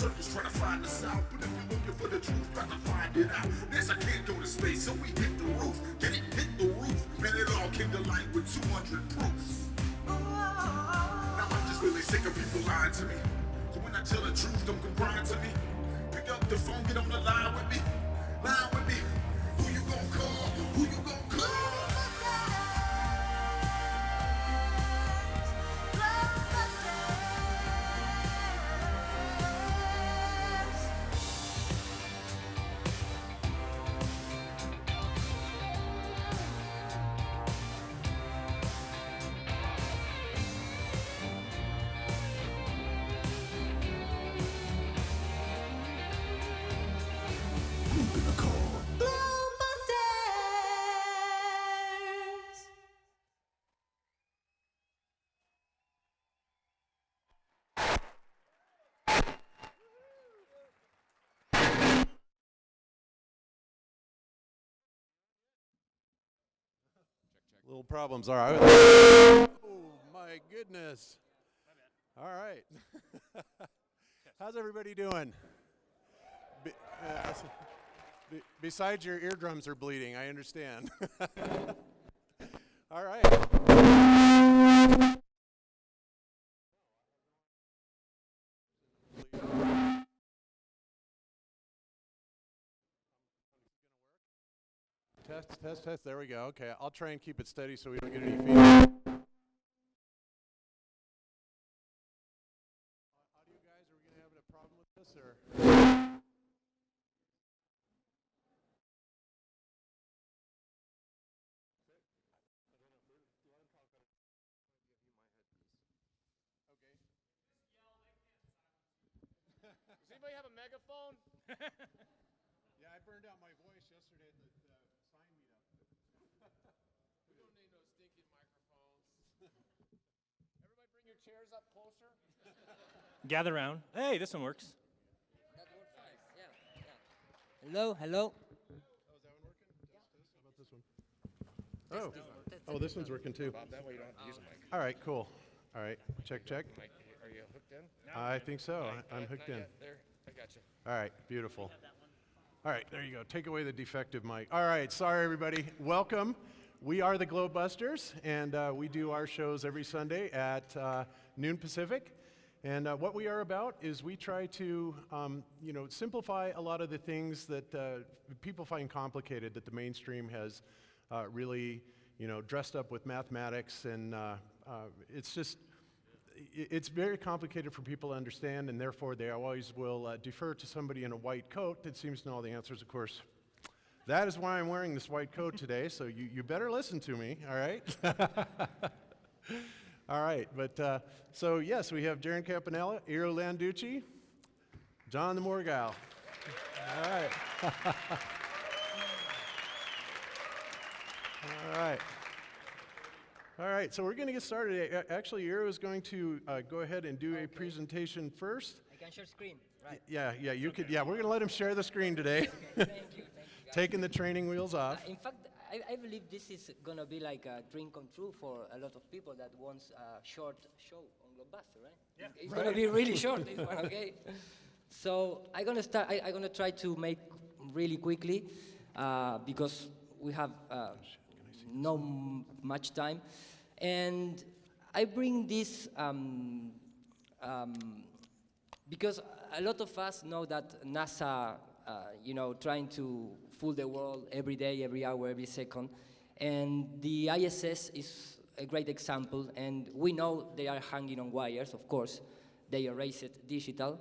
circles trying to find the south, but if you're looking for the truth, got to find it out. There's a can't go to space, so we hit the roof. Get it, hit the roof. Man, it all came to light with 200 proofs. Now I'm just really sick of people lying to me. So when I tell the truth, don't come crying to me. Pick up the phone, get on the line with me. Line with me. Who you gonna call? Who you gonna call? Little problems. All right. Oh my goodness. All right. How's everybody doing? Besides your eardrums are bleeding, I understand. All right. Test. There we go. Okay, I'll try and keep it steady so we don't get any feedback. Audio guys, are we going to have a problem with this, or? Does anybody have a megaphone? Yeah, I burned out my voice yesterday at the sign meetup. We don't need no stinking microphones. Everybody bring your chairs up closer. Gather round. Hey, this one works. That works fine. Yeah. Hello, hello. Oh, is that one working? How about this one? Oh, this one's working too. Bob, that way you don't have to use a mic. All right, cool. All right, check. Are you hooked in? I think so. I'm hooked in. There, I got you. All right, beautiful. All right, there you go. Take away the defective mic. All right, sorry everybody. Welcome. We are the Globebusters, and we do our shows every Sunday at noon Pacific. And what we are about is we try to, simplify a lot of the things that people find complicated that the mainstream has really, dressed up with mathematics, and it's very complicated for people to understand, and therefore they always will defer to somebody in a white coat that seems to know all the answers, of course. That is why I'm wearing this white coat today, so you better listen to me, all right? All right, but so yes, we have Darren Campanella, Iro Landucci, John the Morgal. All right. All right. All right, so we're going to get started. Actually, Iro is going to go ahead and do a presentation first. I can share screen, right? Yeah, you could. Yeah, we're going to let him share the screen today. Okay, thank you, guys. Taking the training wheels off. In fact, I believe this is going to be like a dream come true for a lot of people that wants a short show on Globebuster, right? Yeah. It's going to be really short, this one, okay? So I'm going to start, I'm going to try to make really quickly because we have much time. And I bring this because a lot of us know that NASA, trying to fool the world every day, every hour, every second. And the ISS is a great example. And we know they are hanging on wires, of course. They erase it digital.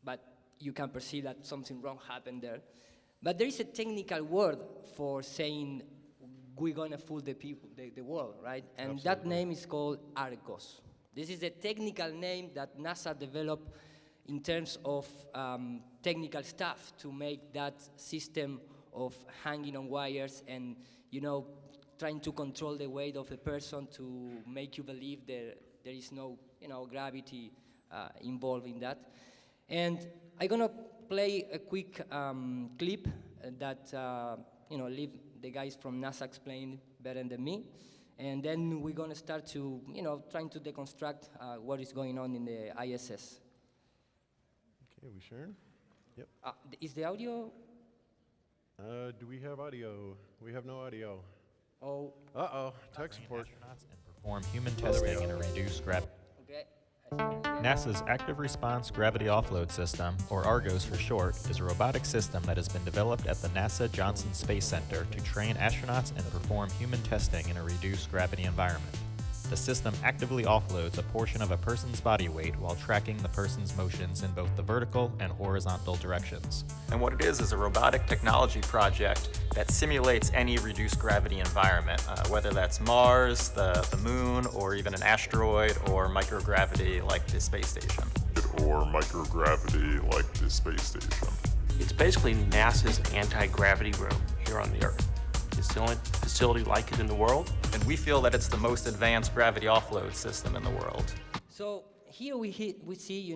But you can perceive that something wrong happened there. But there is a technical word for saying we're going to fool the people, the world, right? And Absolutely. that name is called Argos. This is a technical name that NASA developed in terms of technical stuff to make that system of hanging on wires and, trying to control the weight of a person to make you believe there is no, gravity involved in that. And I'm going to play a quick clip that, leave the guys from NASA explain better than me. And then we're going to start to, trying to deconstruct what is going on in the ISS. Okay, we sharing? Yep. Is the audio? Do we have audio? We have no audio. Oh, Uh-oh, tech support. Astronauts and perform human testing in a reduced gravity. okay. NASA's Active Response Gravity Offload System, or ARGOS for short, is a robotic system that has been developed at the NASA Johnson Space Center to train astronauts and perform human testing in a reduced gravity environment. The system actively offloads a portion of a person's body weight while tracking the person's motions in both the vertical and horizontal directions. And what it is a robotic technology project that simulates any reduced gravity environment, whether that's Mars, the moon, or even an asteroid, or microgravity like the space station. Or microgravity like the space station. It's basically NASA's anti-gravity room here on the Earth. It's the only facility like it in the world. And we feel that it's the most advanced gravity offload system in the world. So here we see,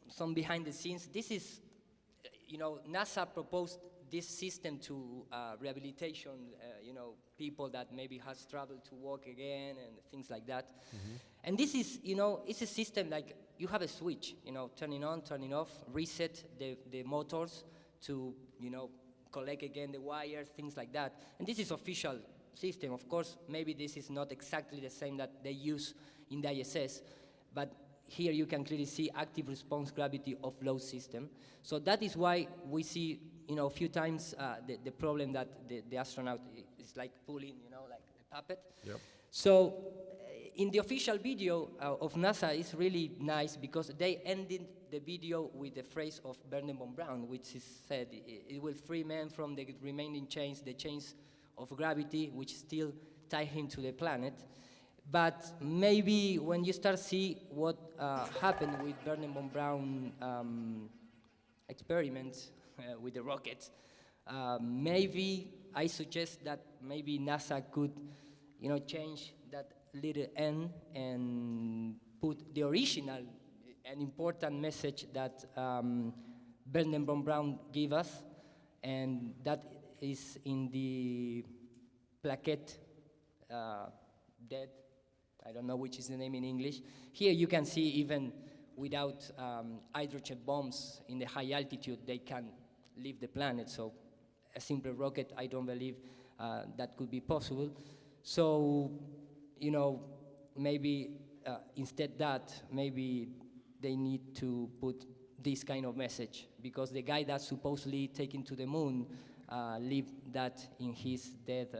some behind the scenes. This is, NASA proposed this system to rehabilitation, people that maybe has trouble to walk again and things like that. And this is, it's a system like you have a switch, turning on, turning off, reset the motors to, collect again the wires, things like that. And this is official system. Of course, maybe this is not exactly the same that they use in the ISS, but here you can clearly see active response gravity offload system. So that is why we see, a few times the problem that the astronaut is like pulling, like a puppet. Yep. So in the official video of NASA, it's really nice because they ended the video with the phrase of Wernher von Braun, which is said, it will free man from the remaining chains, the chains of gravity, which still tie him to the planet. But maybe when you start see what happened with Wernher von Braun experiments with the rockets, maybe I suggest that maybe NASA could, change that little n and put the original an important message that Wernher von Braun gave us, and that is in the plaquette dead. I don't know which is the name in English. Here you can see even without hydrogen bombs in the high altitude, they can leave the planet. So a simple rocket, I don't believe that could be possible. So, maybe instead that, maybe they need to put this kind of message, because the guy that's supposedly taken to the moon leave that in his death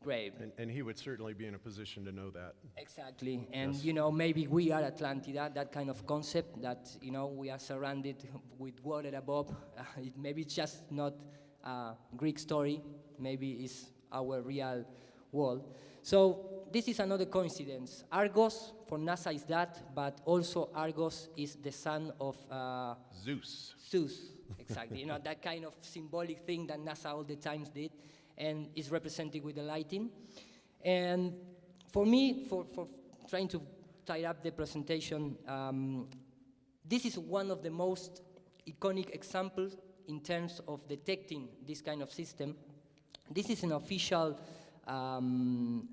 grave. And he would certainly be in a position to know that. Exactly, and Yes. Maybe we are Atlantida, that kind of concept that we are surrounded with water above. Maybe it's just not a Greek story. Maybe it's our real world. So this is another coincidence. Argos for NASA is that, but also Argos is the son of Zeus. Zeus, exactly. That kind of symbolic thing that NASA all the times did, and is represented with the lighting. And for me, for trying to tie up the presentation, this is one of the most iconic examples in terms of detecting this kind of system. This is an official, I'm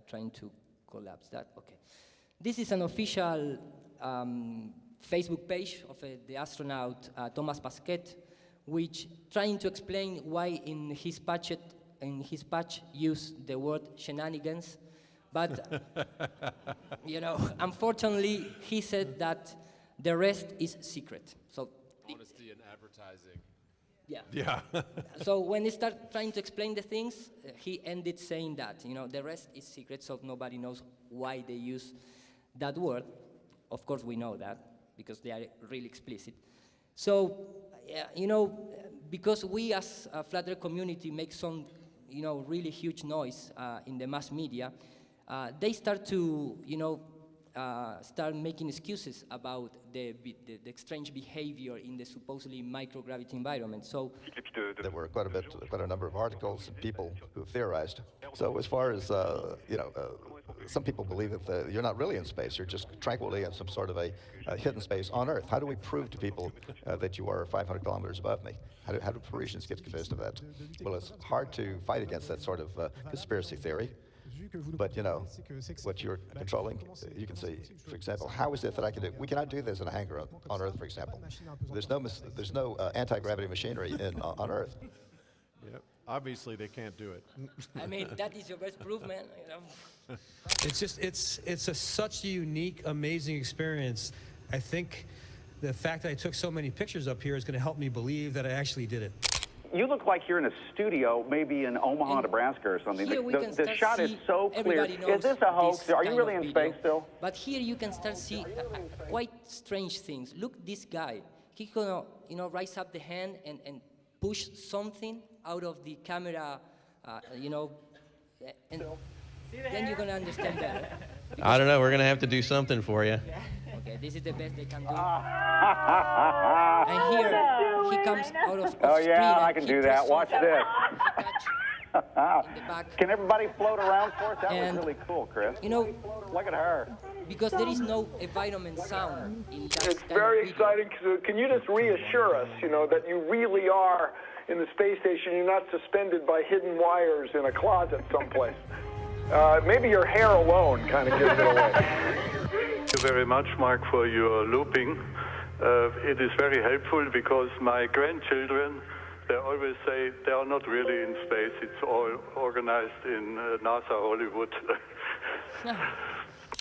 trying to collapse that, okay. This is an official Facebook page of the astronaut Thomas Pasquet, which trying to explain why in his patch used the word shenanigans, but unfortunately he said that the rest is secret. So Honesty in advertising. yeah. Yeah. So when he started trying to explain the things, he ended saying that, the rest is secret, so nobody knows why they use that word. Of course, we know that, because they are really explicit. So, because we as a flat earth community make some, really huge noise in the mass media, they start to, start making excuses about the strange behavior in the supposedly microgravity environment. So there were quite a number of articles and people who theorized. So as far as some people believe that you're not really in space, you're just tranquilly in some sort of a hidden space on Earth. How do we prove to people that you are 500 kilometers above me? How do Parisians get convinced of that? Well, it's hard to fight against that sort of conspiracy theory. But you know, what you're controlling, you can say, for example, how is it that I can do? We cannot do this in a hangar on Earth, for example. There's no anti-gravity machinery on Earth. Yep. Obviously, they can't do it. I mean, that is your best proof, man. You know? It's just, such a unique, amazing experience. I think the fact that I took so many pictures up here is going to help me believe that I actually did it. You look like you're in a studio, maybe in Omaha, Nebraska or something. The shot is so clear. Is this a hoax? Are you really in space still? But here you can start see quite strange things. Look, this guy. He's gonna, raise up the hand and push something out of the camera, and then you're gonna understand better. I don't know. We're gonna have to do something for you. Okay, this is the best they can do. And here he comes out of Oh screen. yeah, I can do that. Watch this. Back. Can everybody float around for us? That And, was really cool, Chris. Look at her. Because there is no environment sound in that It's very exciting. Can you just reassure us, that you really are in the space station, you're not suspended by hidden wires in a closet someplace? Maybe your hair alone kind of gives it away. Thank you very much, Mark, for your looping. It is very helpful because my grandchildren, they always say they are not really in space. It's all organized in NASA Hollywood.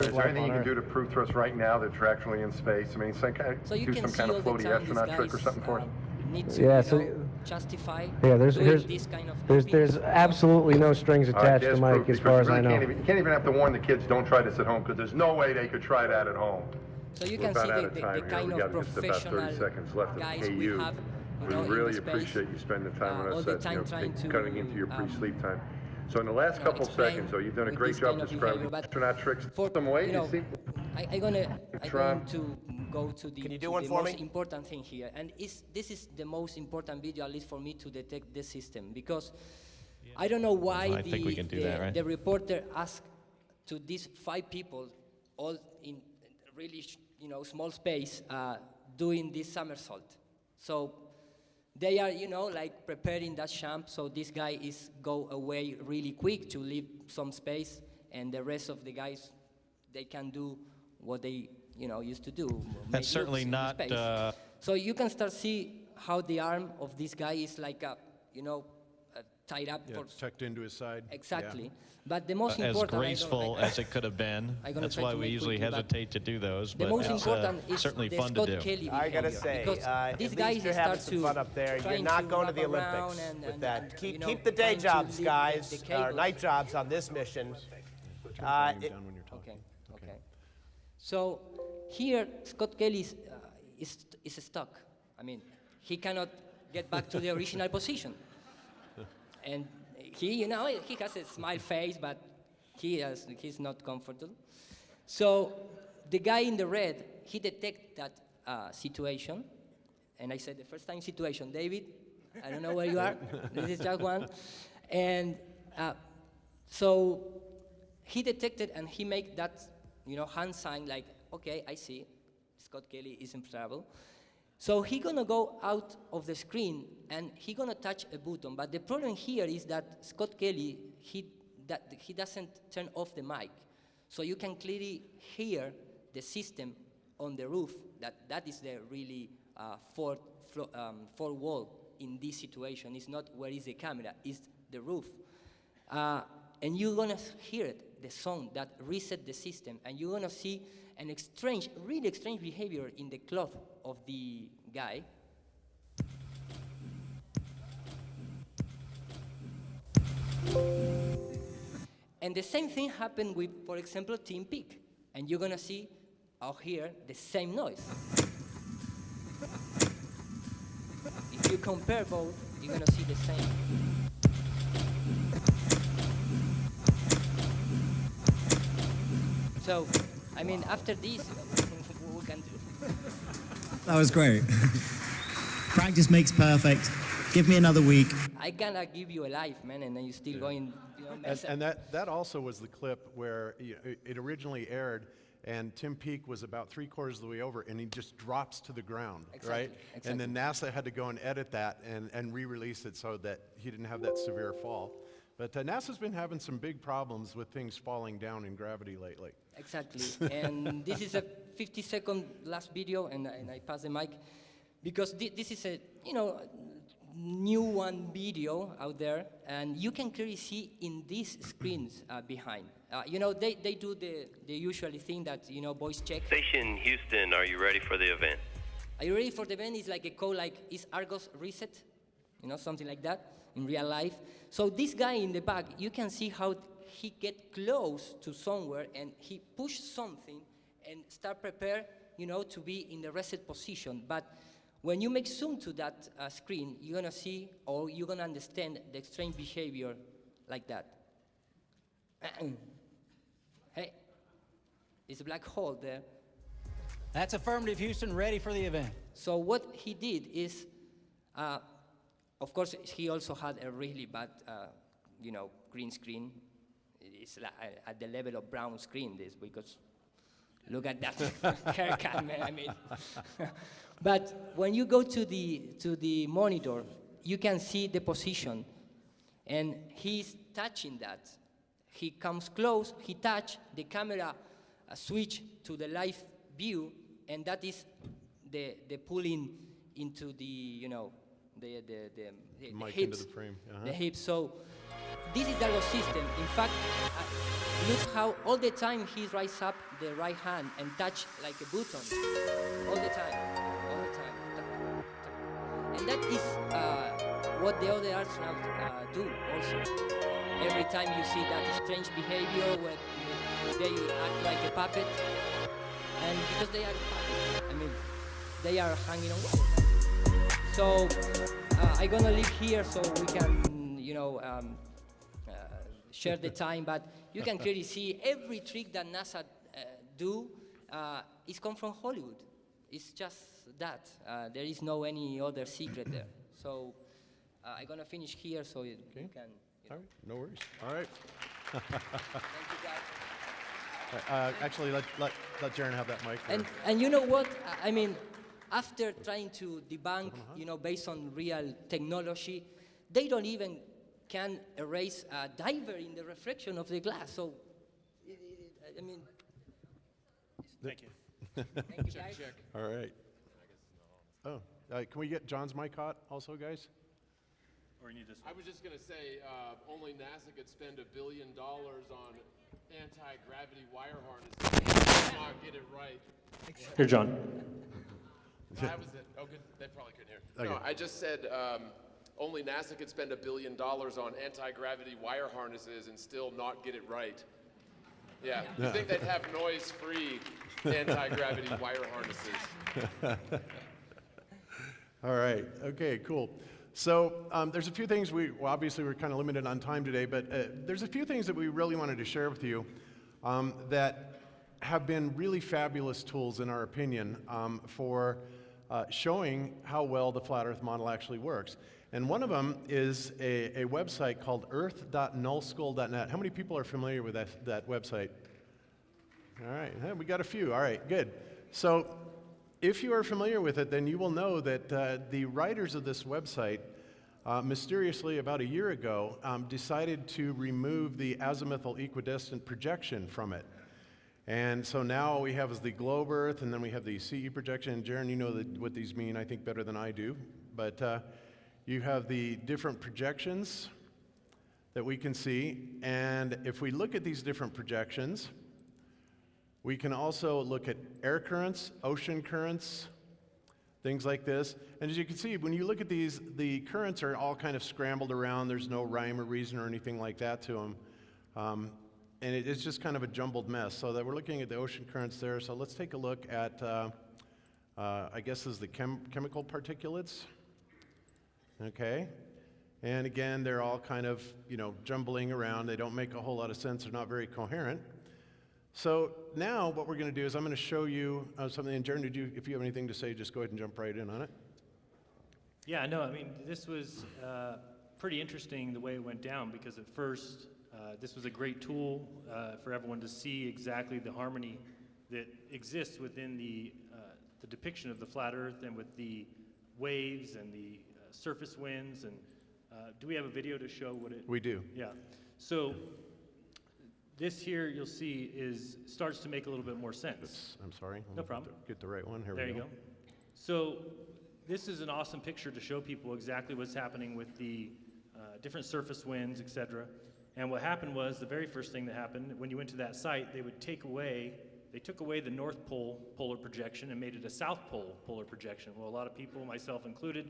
Is there anything you can do to prove to us right now that you're actually in space? I mean, do some kind of floaty astronaut trick or something for us? Justify there's this kind of there's absolutely no strings attached to Mike as far as I know. You can't even have to warn the kids, don't try this at home, because there's no way they could try that at home. So you can see the kind of professional guys we have. We really appreciate you spending the time with us, cutting into your pre-sleep time. So in the last couple seconds, though, you've done a great job describing astronaut tricks. Some way, I'm going to go to the most important thing here, and this is the most important video, at least for me, to detect this system, because I don't know why the reporter asked to these 5 people, all in really small space, doing this somersault. So they are, like preparing that jump, so this guy is go away really quick to leave some space, and the rest of the guys, they can do what they, used to do. That's certainly not. So you can start see how the arm of this guy is like a, tied up. Yeah, it's tucked into his side. Exactly. Yeah. But the most as important, graceful as it could have been. That's why we usually hesitate to do those. But the most important is certainly the fun Scott to do. Kelly I gotta say, these at guys least you're having some fun up there. You're not going to the Olympics with that. Keep the day jobs, guys, or night jobs on this mission. Okay. So here, Scott Kelly is stuck. I mean, he cannot get back to the original position. And he, he has a smile face, but he's not comfortable. So the guy in the red, he detected that situation. And I said, the first time situation, David, I don't know where you are. This is just one. And so he detected and he made that, hand sign like, okay, I see. Scott Kelly is in trouble. So he's gonna go out of the screen and he's gonna touch a button. But the problem here is that Scott Kelly, he doesn't turn off the mic. So you can clearly hear the system on the roof. That is the really fourth wall in this situation. It's not where is the camera, it's the roof. And you're gonna hear it, the song that reset the system, and you're gonna see an really strange behavior in the cloth of the guy. And the same thing happened with, for example, Team Peak. And you're gonna see out here the same noise. If you compare both, you're gonna see the same. So, I mean, after this, we can do. That was great. Practice makes perfect. Give me another week. I cannot give you a life, man, and then you're still going. And that also was the clip where it originally aired, and Tim Peake was about 3/4 of the way over, and he just drops to the ground, right? Exactly. And then NASA had to go and edit that and re-release it so that he didn't have that severe fall. But NASA's been having some big problems with things falling down in gravity lately. Exactly. And this is a 50-second last video, and I pass the mic, because this is a, new one video out there, and you can clearly see in these screens behind. They do the usually thing that, voice check. Station Houston, are you ready for the event? Are you ready for the event? It's like a call like, is Argos reset? Something like that in real life. So this guy in the back, you can see how he get close to somewhere and he push something and start prepare, to be in the reset position. But when you make zoom to that screen, you're gonna see, or you're gonna understand the strange behavior like that. Hey, it's a black hole there. That's affirmative, Houston, ready for the event. So what he did is, of course, he also had a really bad, green screen. It's like at the level of brown screen, this, because look at that haircut, man, I mean. But when you go to the monitor, you can see the position, and he's touching that. He comes close, he touch, the camera switch to the live view, and that is the pulling into the, the mic hips, into the frame. the hips. So this is the Argos system. In fact, look how all the time he raises up the right hand and touch like a button, all the time. And that is what the other astronauts do also. Every time you see that strange behavior where they act like a puppet, and because they are puppets, I mean, they are hanging on. So I'm gonna leave here so we can, share the time, but you can clearly see every trick that NASA do is come from Hollywood. It's just that. There is no any other secret there. So I'm gonna finish here so you can. All right, no worries. All right. Thank you, guys. Actually, let Jaren have that mic. And you know what? I mean, after trying to debunk, based on real technology, they don't even can erase a diver in the reflection of the glass. So, I mean. Thank you. Thank you, guys. Check. All right. Oh, can we get John's mic hot also, guys? Or you need this one? I was just going to say, only NASA could spend $1 billion on anti-gravity wire harnesses and not get it right. Here, John. That was it. Oh, good. They probably couldn't hear. Okay. No, I just said only NASA could spend $1 billion on anti-gravity wire harnesses and still not get it right. Yeah, you think they'd have noise-free anti-gravity wire harnesses. All right. Okay, cool. So there's a few things obviously we're kind of limited on time today, but there's a few things that we really wanted to share with you that have been really fabulous tools, in our opinion, for showing how well the flat Earth model actually works. And one of them is a website called earth.nullskull.net. How many people are familiar with that website? All right, we got a few. All right, good. So if you are familiar with it, then you will know that the writers of this website mysteriously about a year ago decided to remove the azimuthal equidistant projection from it. And so now all we have is the globe Earth, and then we have the CE projection. And Jaren, you know what these mean, I think, better than I do. But you have the different projections that we can see. And if we look at these different projections, we can also look at air currents, ocean currents, things like this. And as you can see, when you look at these, the currents are all kind of scrambled around. There's no rhyme or reason or anything like that to them. And it's just kind of a jumbled mess. So that we're looking at the ocean currents there. So let's take a look at, I guess this is the chemical particulates. Okay. And again, they're all kind of, jumbling around. They don't make a whole lot of sense. They're not very coherent. So now what we're going to do is I'm going to show you something. And Jaren, if you have anything to say, just go ahead and jump right in on it. Yeah, no, I mean, this was pretty interesting the way it went down, because at first this was a great tool for everyone to see exactly the harmony that exists within the depiction of the flat Earth, and with the waves and the surface winds and Do we have a video to show what it? We do. Yeah. So this here you'll see starts to make a little bit more sense. I'm sorry. No problem. Get the right one. Here There we you go. So this is an awesome picture to show people exactly what's happening with the different surface winds, etc. And what happened was, the very first thing that happened, when you went to that site, they took away the North Pole polar projection and made it a South Pole polar projection. Well, a lot of people, myself included,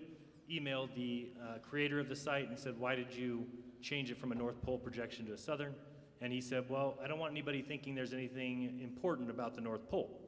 emailed the creator of the site and said, why did you change it from a North Pole projection to a Southern? And he said, well, I don't want anybody thinking there's anything important about the North Pole.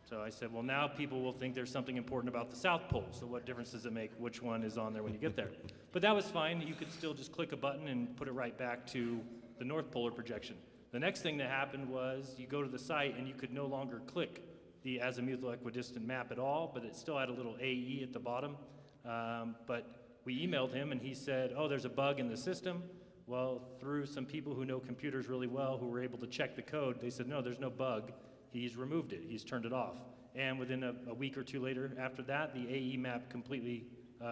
So I said, well, now people will think there's something important about the South Pole, so what difference does it make which one is on there when you get there? But that was fine. You could still just click a button and put it right back to the North Polar projection. The next thing that happened was you go to the site and you could no longer click the azimuthal equidistant map at all, but it still had a little AE at the bottom. But we emailed him and he said, oh, there's a bug in the system. Well, through some people who know computers really well who were able to check the code, they said, no, there's no bug. He's removed it. He's turned it off. And within a week or two later after that, the AE map completely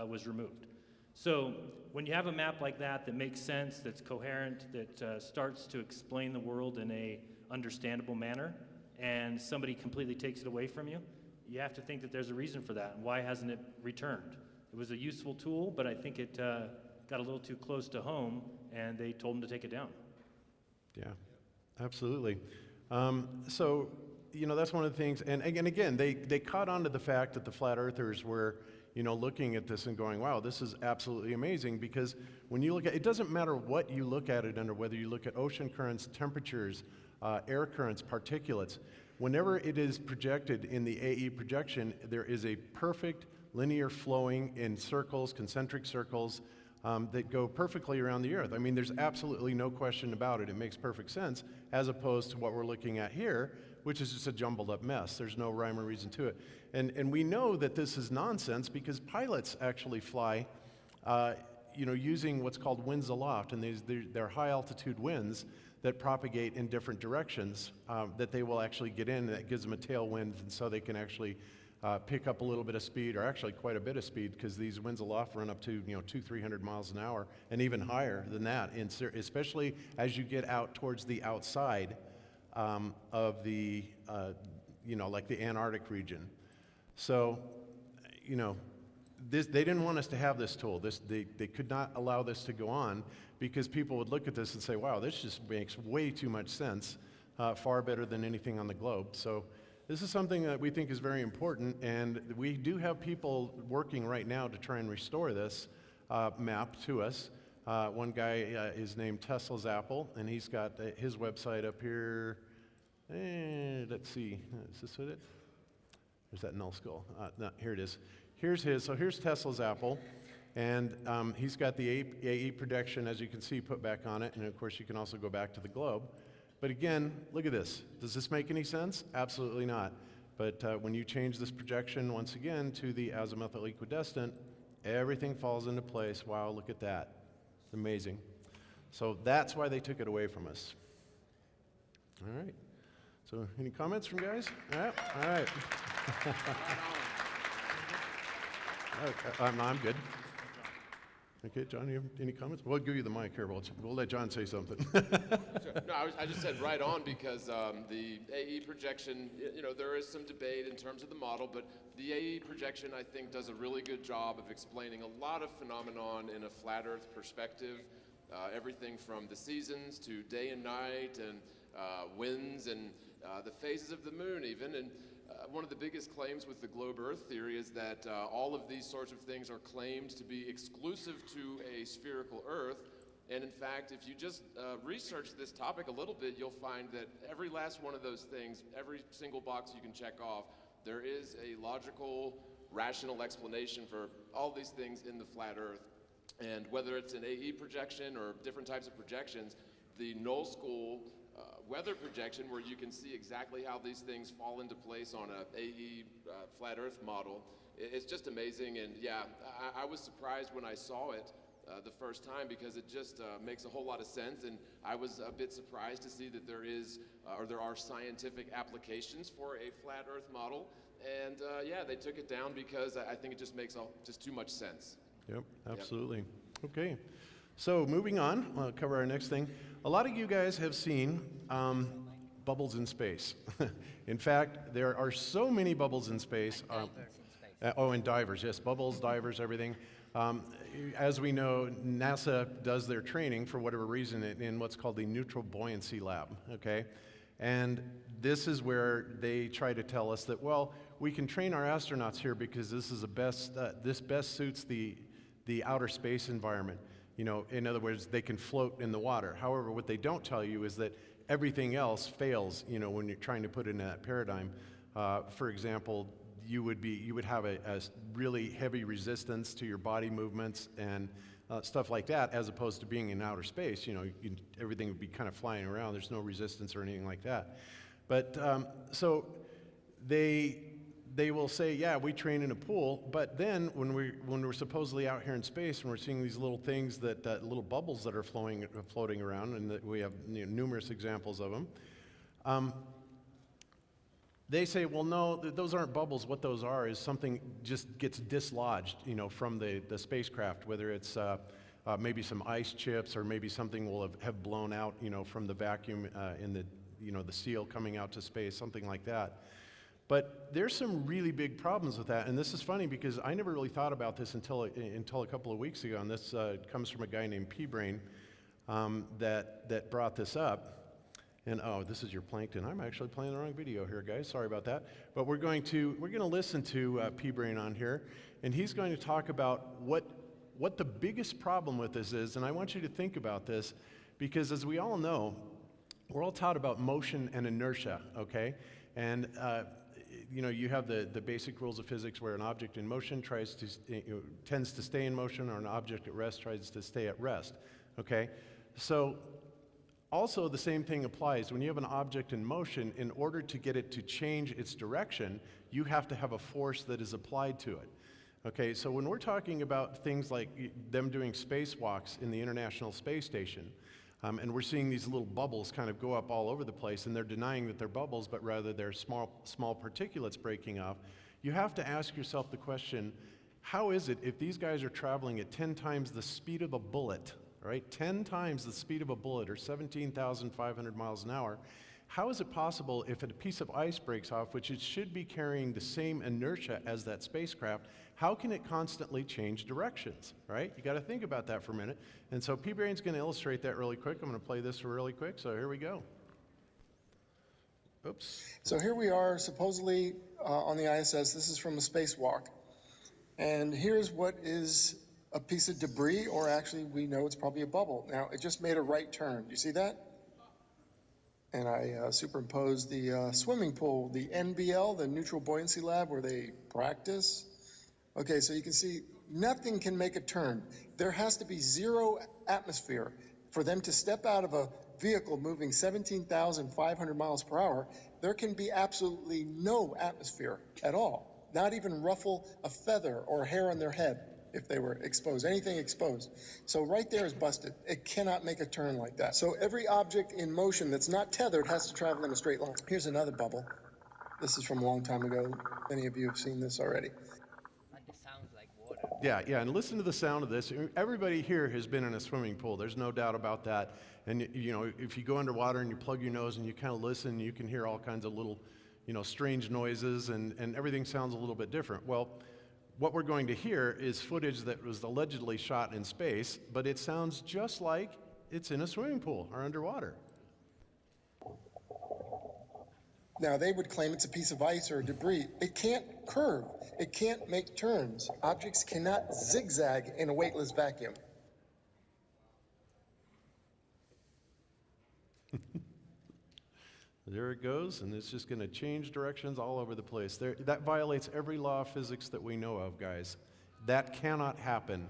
was removed. So when you have a map like that makes sense, that's coherent, that starts to explain the world in a understandable manner, and somebody completely takes it away from you, you have to think that there's a reason for that. And why hasn't it returned? It was a useful tool, but I think it got a little too close to home, and they told them to take it down. Yeah, absolutely. So, you know, that's one of the things, and again, they caught on to the fact that the flat earthers were, you know, looking at this and going, wow, this is absolutely amazing, because when you look at it, doesn't matter what you look at it under, whether you look at ocean currents, temperatures, air currents, particulates, whenever it is projected in the AE projection, there is a perfect linear flowing in circles, concentric circles, that go perfectly around the Earth. I mean, there's absolutely no question about it. It makes perfect sense, as opposed to what we're looking at here, which is just a jumbled up mess. There's no rhyme or reason to it. And we know that this is nonsense because pilots actually fly, you know, using what's called winds aloft, and they're high altitude winds that propagate in different directions that they will actually get in, and that gives them a tailwind, and so they can actually pick up a little bit of speed, or actually quite a bit of speed, because these winds aloft run up to 200-300 miles an hour, and even higher than that, especially as you get out towards the outside of the, like the Antarctic region. So, they didn't want us to have this tool. They could not allow this to go on, because people would look at this and say, wow, this just makes way too much sense, far better than anything on the globe. So this is something that we think is very important, and we do have people working right now to try and restore this map to us. One guy is named Tesla's Apple, and he's got his website up here. Let's see, is this it? There's that null skull. No, here it is. Here's his. So here's Tesla's Apple, and he's got the AE projection, as you can see, put back on it, and of course you can also go back to the globe. But again, look at this. Does this make any sense? Absolutely not. But when you change this projection once again to the azimuthal equidistant, everything falls into place. Wow, look at that. It's amazing. So that's why they took it away from us. All right. So any comments from guys? All right. I'm good. Okay, John, you have any comments? We'll give you the mic here. We'll let John say something. Sure. No, I just said right on, because the AE projection, there is some debate in terms of the model, but the AE projection, I think, does a really good job of explaining a lot of phenomenon in a flat Earth perspective. Everything from the seasons to day and night, and winds, and the phases of the moon even. And one of the biggest claims with the globe Earth theory is that all of these sorts of things are claimed to be exclusive to a spherical Earth. And in fact, if you just research this topic a little bit, you'll find that every last one of those things, every single box you can check off, there is a logical, rational explanation for all these things in the flat Earth. And whether it's an AE projection or different types of projections, the null school weather projection, where you can see exactly how these things fall into place on a AE flat Earth model, it's just amazing. And yeah, I was surprised when I saw it the first time, because it just makes a whole lot of sense. And I was a bit surprised to see that there are scientific applications for a flat Earth model. And yeah, they took it down because I think it just makes just too much sense. Yep, absolutely. Yep. Okay. So moving on, I'll cover our next thing. A lot of you guys have seen bubbles in space. In fact, there are so many bubbles in space. And divers, yes, bubbles, divers, everything. As we know, NASA does their training, for whatever reason, in what's called the Neutral Buoyancy Lab, okay? And this is where they try to tell us that, well, we can train our astronauts here because this is this best suits the outer space environment. You know, in other words, they can float in the water. However, what they don't tell you is that everything else fails, you know, when you're trying to put it in that paradigm. For example, you would have a really heavy resistance to your body movements and stuff like that, as opposed to being in outer space. You know, everything would be kind of flying around. There's no resistance or anything like that. But so they will say, yeah, we train in a pool, but then when we're supposedly out here in space and we're seeing these little things little bubbles that are floating around, and that we have numerous examples of them, they say, well, no, those aren't bubbles. What those are is something just gets dislodged, you know, from the spacecraft, whether it's maybe some ice chips or maybe something will have blown out, you know, from the vacuum in the seal coming out to space, something like that. But there's some really big problems with that, and this is funny because I never really thought about this until a couple of weeks ago, and this comes from a guy named P-Brain that brought this up. And oh, this is your plankton. I'm actually playing the wrong video here, guys. Sorry about that. But we're going to listen to P-Brain on here, and he's going to talk about what the biggest problem with this is. And I want you to think about this, because as we all know, we're all taught about motion and inertia, okay? And you know, you have the basic rules of physics where an object in motion tends to stay in motion, or an object at rest tries to stay at rest, okay? So also the same thing applies. When you have an object in motion, in order to get it to change its direction, you have to have a force that is applied to it. Okay, so when we're talking about things like them doing spacewalks in the International Space Station, and we're seeing these little bubbles kind of go up all over the place, and they're denying that they're bubbles, but rather they're small particulates breaking off, you have to ask yourself the question, how is it if these guys are traveling at 10 times the speed of a bullet, right? 10 times the speed of a bullet, or 17,500 miles an hour, how is it possible if a piece of ice breaks off, which it should be carrying the same inertia as that spacecraft, how can it constantly change directions, right? You got to think about that for a minute. And so P-Brain's going to illustrate that really quick. I'm going to play this really quick, so here we go. Oops. So here we are, supposedly on the ISS. This is from a spacewalk. And here's what is a piece of debris, or actually we know it's probably a bubble. Now, it just made a right turn. Do you see that? And I superimposed the swimming pool, the NBL, the Neutral Buoyancy Lab, where they practice. Okay, so you can see nothing can make a turn. There has to be zero atmosphere for them to step out of a vehicle moving 17,500 miles per hour. There can be absolutely no atmosphere at all, not even ruffle a feather or hair on their head if they were exposed, anything exposed. So right there is busted. It cannot make a turn like that. So every object in motion that's not tethered has to travel in a straight line. Here's another bubble. This is from a long time ago. Many of you have seen this already. Yeah, and listen to the sound of this. Everybody here has been in a swimming pool. There's no doubt about that. And you know, if you go underwater and you plug your nose and you kind of listen, you can hear all kinds of little, you know, strange noises, and everything sounds a little bit different. Well, what we're going to hear is footage that was allegedly shot in space, but it sounds just like it's in a swimming pool or underwater. Now, they would claim it's a piece of ice or debris. It can't curve. It can't make turns. Objects cannot zigzag in a weightless vacuum. There it goes, and it's just going to change directions all over the place. That violates every law of physics that we know of, guys. That cannot happen.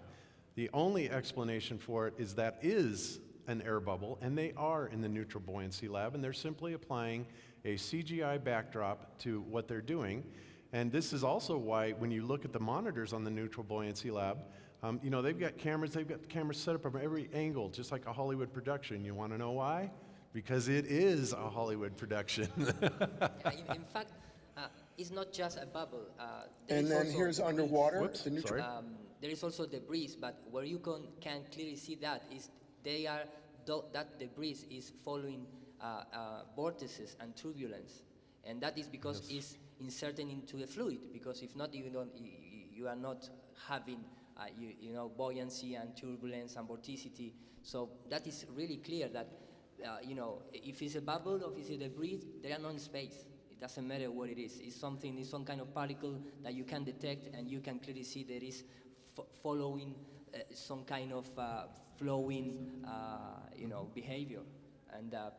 The only explanation for it is that is an air bubble, and they are in the Neutral Buoyancy Lab, and they're simply applying a CGI backdrop to what they're doing. And this is also why, when you look at the monitors on the Neutral Buoyancy Lab, you know, they've got cameras set up from every angle, just like a Hollywood production. You want to know why? Because it is a Hollywood production. In fact, it's not just a bubble. And then here's underwater. Whoops, sorry. there is also debris, but where you can clearly see that is that debris is following vortices and turbulence, and that is because it's inserted into the fluid. Because if not, you are not having buoyancy and turbulence and vorticity. So that is really clear that if it's a bubble or if it's a debris, they are not in space. It doesn't matter what it is. It's some kind of particle that you can detect, and you can clearly see there is following some kind of flowing, behavior. And I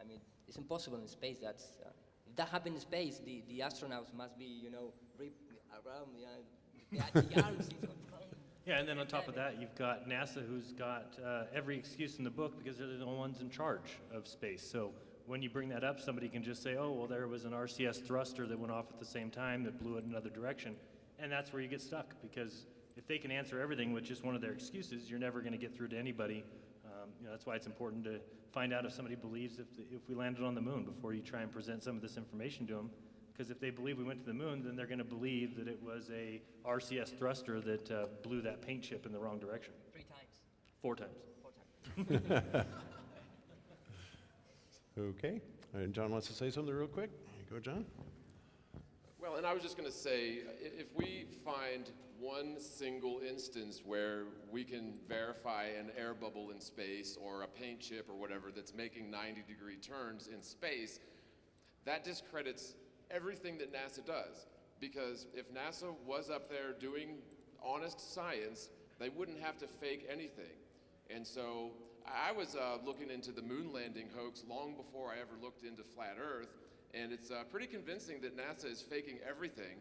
mean, it's impossible in space. If that happened in space, the astronauts must be, ripped around the arms. Yeah, and then on top of that, you've got NASA, who's got every excuse in the book because they're the only ones in charge of space. So when you bring that up, somebody can just say, oh, well, there was an RCS thruster that went off at the same time that blew it in another direction. And that's where you get stuck, because if they can answer everything with just one of their excuses, you're never going to get through to anybody. That's why it's important to find out if somebody believes if we landed on the moon before you try and present some of this information to them. Because if they believe we went to the moon, then they're going to believe that it was a RCS thruster that blew that paint chip in the wrong direction. 3 times. 4 times. 4 times. Okay. And John wants to say something real quick. Go, John. Well, and I was just going to say, if we find one single instance where we can verify an air bubble in space or a paint chip or whatever that's making 90-degree turns in space, that discredits everything that NASA does. Because if NASA was up there doing honest science, they wouldn't have to fake anything. And so I was looking into the moon landing hoax long before I ever looked into flat Earth, and it's pretty convincing that NASA is faking everything.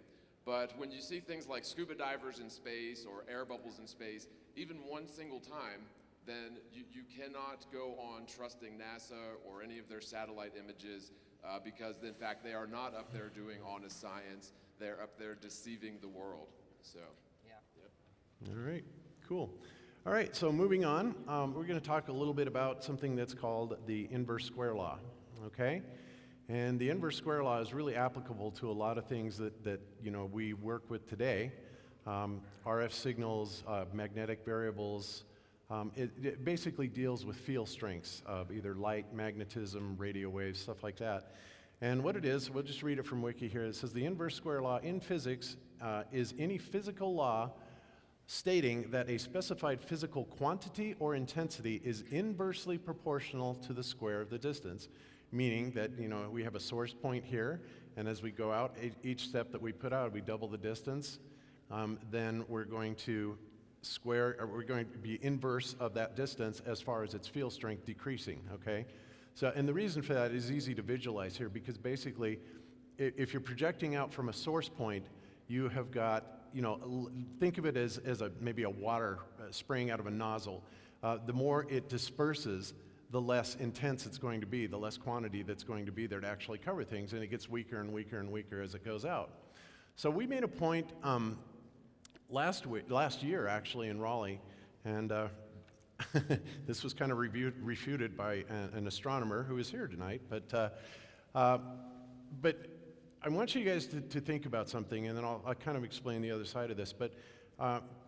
But when you see things like scuba divers in space or air bubbles in space, even one single time, then you cannot go on trusting NASA or any of their satellite images because, in fact, they are not up there doing honest science. They're up there deceiving the world. So, yeah. Yep. All right, cool. All right, so moving on, we're going to talk a little bit about something that's called the inverse square law, okay? And the inverse square law is really applicable to a lot of things that we work with today. RF signals, magnetic variables. It basically deals with field strengths of either light, magnetism, radio waves, stuff like that. And what it is, we'll just read it from Wiki here. It says the inverse square law in physics is any physical law stating that a specified physical quantity or intensity is inversely proportional to the square of the distance. Meaning that, we have a source point here, and as we go out, each step that we put out, we double the distance, then we're going to we're going to be inverse of that distance as far as its field strength decreasing, okay? So, and the reason for that is easy to visualize here, because basically, if you're projecting out from a source point, you have got, think of it as maybe a water spraying out of a nozzle. The more it disperses, the less intense it's going to be, the less quantity that's going to be there to actually cover things, and it gets weaker and weaker and weaker as it goes out. So we made a point last year, actually, in Raleigh, and this was kind of refuted by an astronomer who is here tonight, but I want you guys to think about something, and then I'll kind of explain the other side of this, but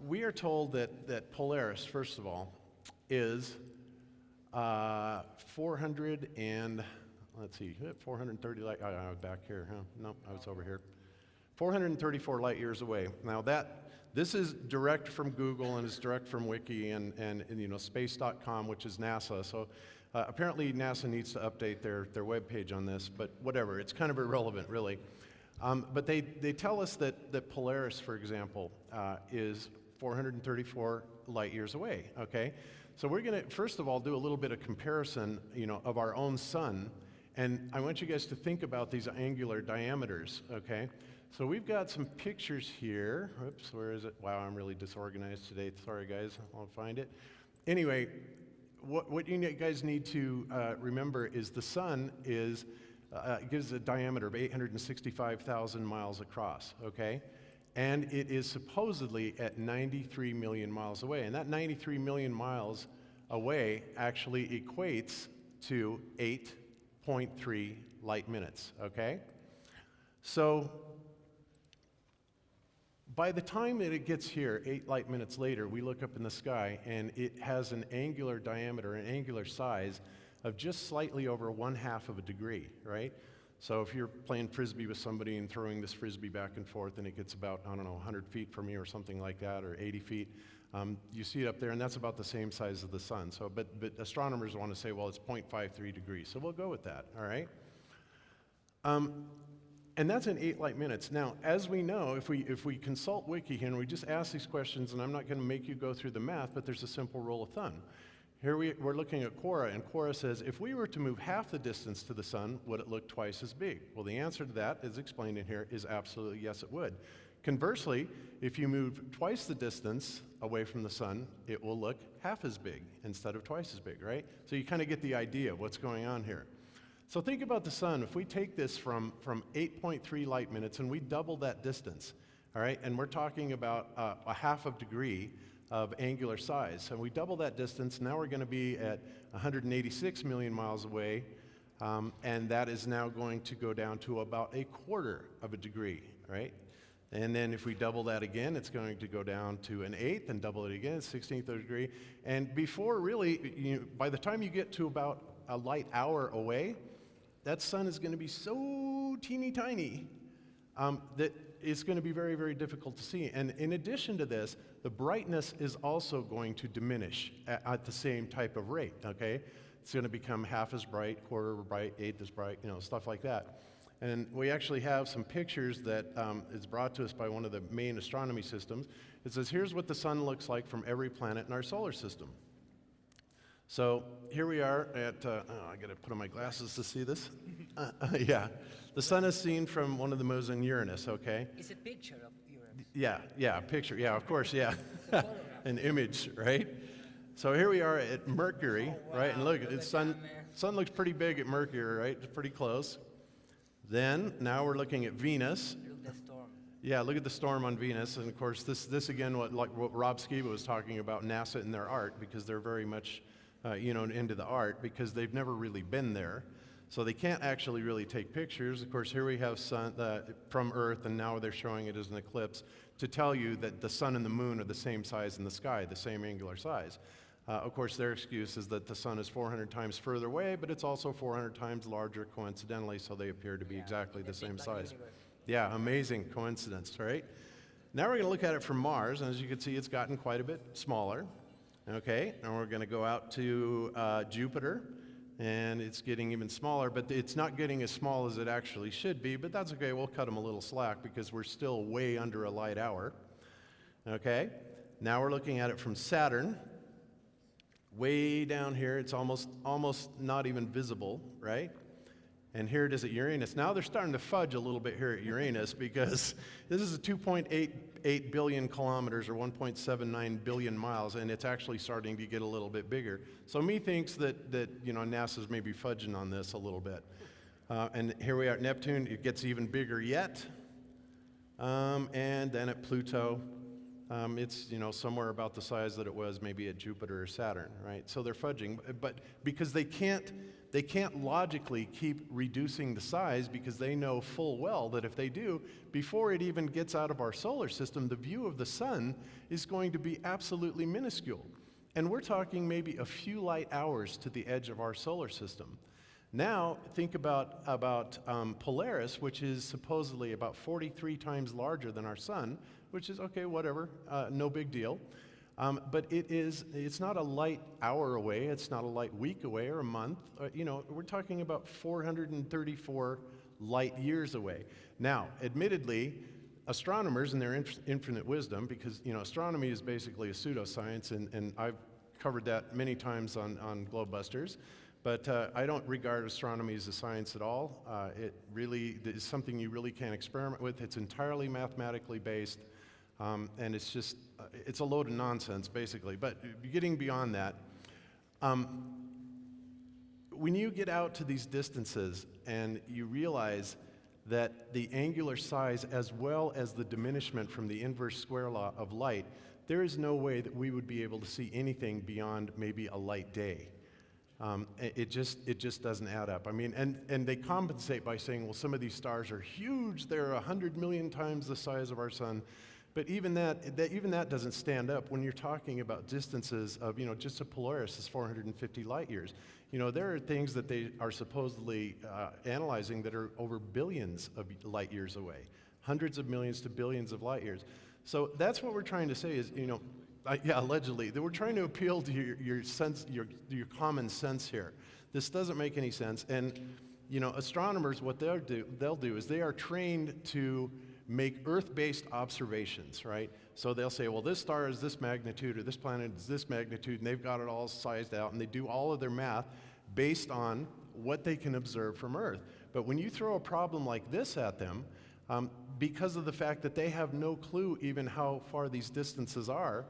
we are told that Polaris, first of all, is 400 and, let's see, 430 light, I was back here, huh? No, I was over here. 434 light years away. Now this is direct from Google and it's direct from Wiki and space.com, which is NASA. So apparently NASA needs to update their webpage on this, but whatever, it's kind of irrelevant, really. But they tell us that Polaris, for example, is 434 light years away, okay? So we're going to, first of all, do a little bit of comparison, of our own sun, and I want you guys to think about these angular diameters, okay? So we've got some pictures here. Oops, where is it? Wow, I'm really disorganized today. Sorry, guys, I'll find it. Anyway, what you guys need to remember is the sun gives a diameter of 865,000 miles across, okay? And it is supposedly at 93 million miles away. And that 93 million miles away actually equates to 8.3 light minutes, okay? So By the time that it gets here, 8 light minutes later, we look up in the sky and it has an angular diameter, an angular size of just slightly over 1/2 of a degree, right? So if you're playing Frisbee with somebody and throwing this Frisbee back and forth and it gets about, I don't know, 100 feet from you or something like that, or 80 feet, you see it up there and that's about the same size as the sun. So, but astronomers want to say, well, it's 0.53 degrees. So we'll go with that, all right? And that's in 8 light minutes. Now, as we know, if we consult Wiki here and we just ask these questions, and I'm not going to make you go through the math, but there's a simple rule of thumb. Here we're looking at Quora, and Quora says, if we were to move half the distance to the sun, would it look twice as big? Well, the answer to that, as explained in here, is absolutely yes, it would. Conversely, if you move twice the distance away from the sun, it will look half as big instead of twice as big, right? So you kind of get the idea of what's going on here. So think about the sun. If we take this from 8.3 light minutes and we double that distance, all right, and we're talking about a 1/2 degree of angular size, and we double that distance, now we're going to be at 186 million miles away, and that is now going to go down to about 1/4 of a degree, right? And then if we double that again, it's going to go down to 1/8, and double it again, 1/16 of a degree. And before really, by the time you get to about a light hour away, that sun is going to be so teeny tiny that it's going to be very, very difficult to see. And in addition to this, the brightness is also going to diminish at the same type of rate, okay? It's going to become 1/2 as bright, 1/4 as bright, 1/8 as bright, stuff like that. And we actually have some pictures that is brought to us by one of the main astronomy systems. It says, here's what the sun looks like from every planet in our solar system. So here we are at, I got to put on my glasses to see this. Yeah, the sun is seen from one of the moons in Uranus, okay? It's a picture of Uranus. Yeah, a picture, yeah, of course, yeah. An image, right? So here we are at Mercury, right? And look, the sun looks pretty big at Mercury, right? It's pretty close. Then, now we're looking at Venus. Look at the storm. Yeah, look at the storm on Venus. And of course, this again, what Rob Skiba was talking about, NASA and their art, because they're very much into the art, because they've never really been there. So they can't actually really take pictures. Of course, here we have sun from Earth, and now they're showing it as an eclipse to tell you that the sun and the moon are the same size in the sky, the same angular size. Of course, their excuse is that the sun is 400 times further away, but it's also 400 times larger coincidentally, so they appear to be exactly the same size. Yeah, amazing coincidence, right? Now we're going to look at it from Mars, and as you can see, it's gotten quite a bit smaller. Okay, and we're going to go out to Jupiter, and it's getting even smaller, but it's not getting as small as it actually should be, but that's okay. We'll cut them a little slack because we're still way under a light hour. Okay, now we're looking at it from Saturn. Way down here, it's almost not even visible, right? And here it is at Uranus. Now they're starting to fudge a little bit here at Uranus because this is a 2.88 billion kilometers or 1.79 billion miles, and it's actually starting to get a little bit bigger. So methinks that NASA's maybe fudging on this a little bit. And here we are at Neptune. It gets even bigger yet. And then at Pluto, it's somewhere about the size that it was maybe at Jupiter or Saturn, right? So they're fudging, but because they can't logically keep reducing the size, because they know full well that if they do, before it even gets out of our solar system, the view of the sun is going to be absolutely minuscule. And we're talking maybe a few light hours to the edge of our solar system. Now, think about Polaris, which is supposedly about 43 times larger than our sun, which is, okay, whatever, no big deal. But it's not a light hour away, it's not a light week away or a month. We're talking about 434 light years away. Now, admittedly, astronomers in their infinite wisdom, because astronomy is basically a pseudoscience, and I've covered that many times on Globebusters, but I don't regard astronomy as a science at all. It really is something you really can't experiment with. It's entirely mathematically based. And it's just, it's a load of nonsense, basically. But getting beyond that, when you get out to these distances and you realize that the angular size as well as the diminishment from the inverse square law of light, there is no way that we would be able to see anything beyond maybe a light day. It just doesn't add up. I mean, and they compensate by saying, well, some of these stars are huge. They're 100 million times the size of our sun. But even that doesn't stand up when you're talking about distances of, just a Polaris is 450 light years. There are things that they are supposedly analyzing that are over billions of light years away, hundreds of millions to billions of light years. So that's what we're trying to say is, allegedly, that we're trying to appeal to your sense, your common sense here. This doesn't make any sense. And, astronomers, what they'll do is they are trained to make Earth-based observations, right? So they'll say, well, this star is this magnitude, or this planet is this magnitude, and they've got it all sized out, and they do all of their math based on what they can observe from Earth. But when you throw a problem like this at them, because of the fact that they have no clue even how far these distances are,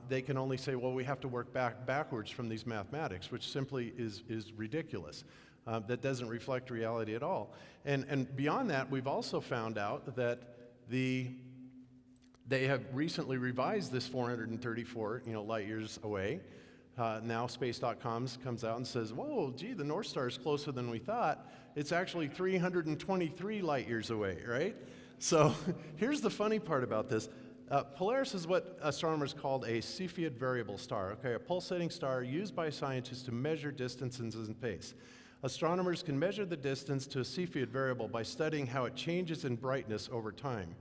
they can only say, well, we have to work backwards from these mathematics, which simply is ridiculous. That doesn't reflect reality at all. And beyond that, we've also found out that they have recently revised this 434 light years away. Now space.com comes out and says, whoa, gee, the North Star is closer than we thought. It's actually 323 light years away, right? So here's the funny part about this. Polaris is what astronomers called a Cepheid variable star, okay, a pulsating star used by scientists to measure distances in space. Astronomers can measure the distance to a Cepheid variable by studying how it changes in brightness over time.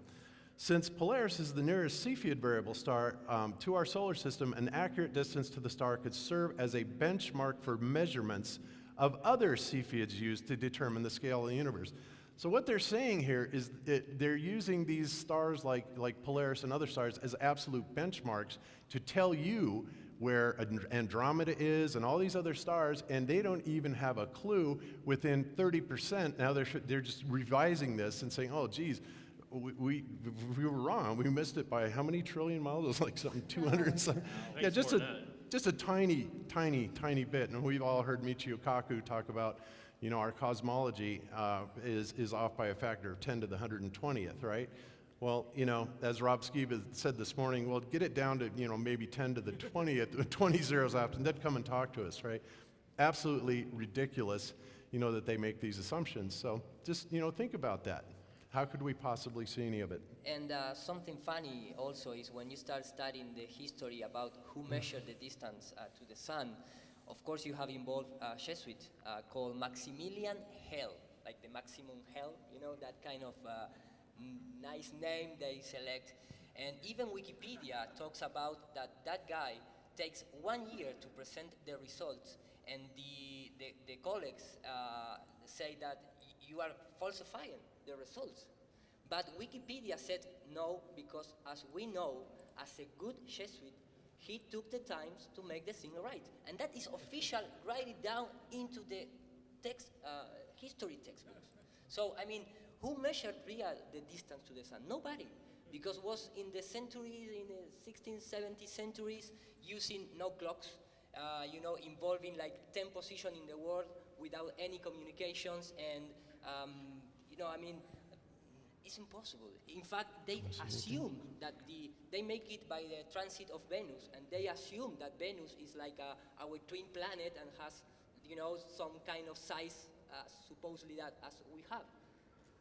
Since Polaris is the nearest Cepheid variable star to our solar system, an accurate distance to the star could serve as a benchmark for measurements of other Cepheids used to determine the scale of the universe. So what they're saying here is that they're using these stars like Polaris and other stars as absolute benchmarks to tell you where Andromeda is and all these other stars, and they don't even have a clue within 30%. Now they're just revising this and saying, oh, geez, we were wrong. We missed it by how many trillion miles? It was like something 200 something. Yeah, just a tiny bit. And we've all heard Michio Kaku talk about, our cosmology is off by a factor of 10 to the 120th, right? Well, as Rob Skiba said this morning, well, get it down to, maybe 10 to the 20th, 20 zeros after, and then come and talk to us, right? Absolutely ridiculous, that they make these assumptions. So just, think about that. How could we possibly see any of it? And something funny also is when you start studying the history about who measured the distance to the sun, of course you have involved a Jesuit called Maximilian Hell, like the maximum hell, that kind of nice name they select. And even Wikipedia talks about that guy takes 1 year to present the results, and the colleagues say that you are falsifying the results. But Wikipedia said no, because as we know, as a good Jesuit, he took the time to make the thing right. And that is official, write it down into the text, history textbooks. So, who measured the distance to the sun? Nobody, because it was in the centuries, in the 16th, 17th centuries, using no clocks, involving like 10 positions in the world without any communications, and it's impossible. In fact, they assume that they make it by the transit of Venus, and they assume that Venus is like our twin planet and has, some kind of size, supposedly that as we have.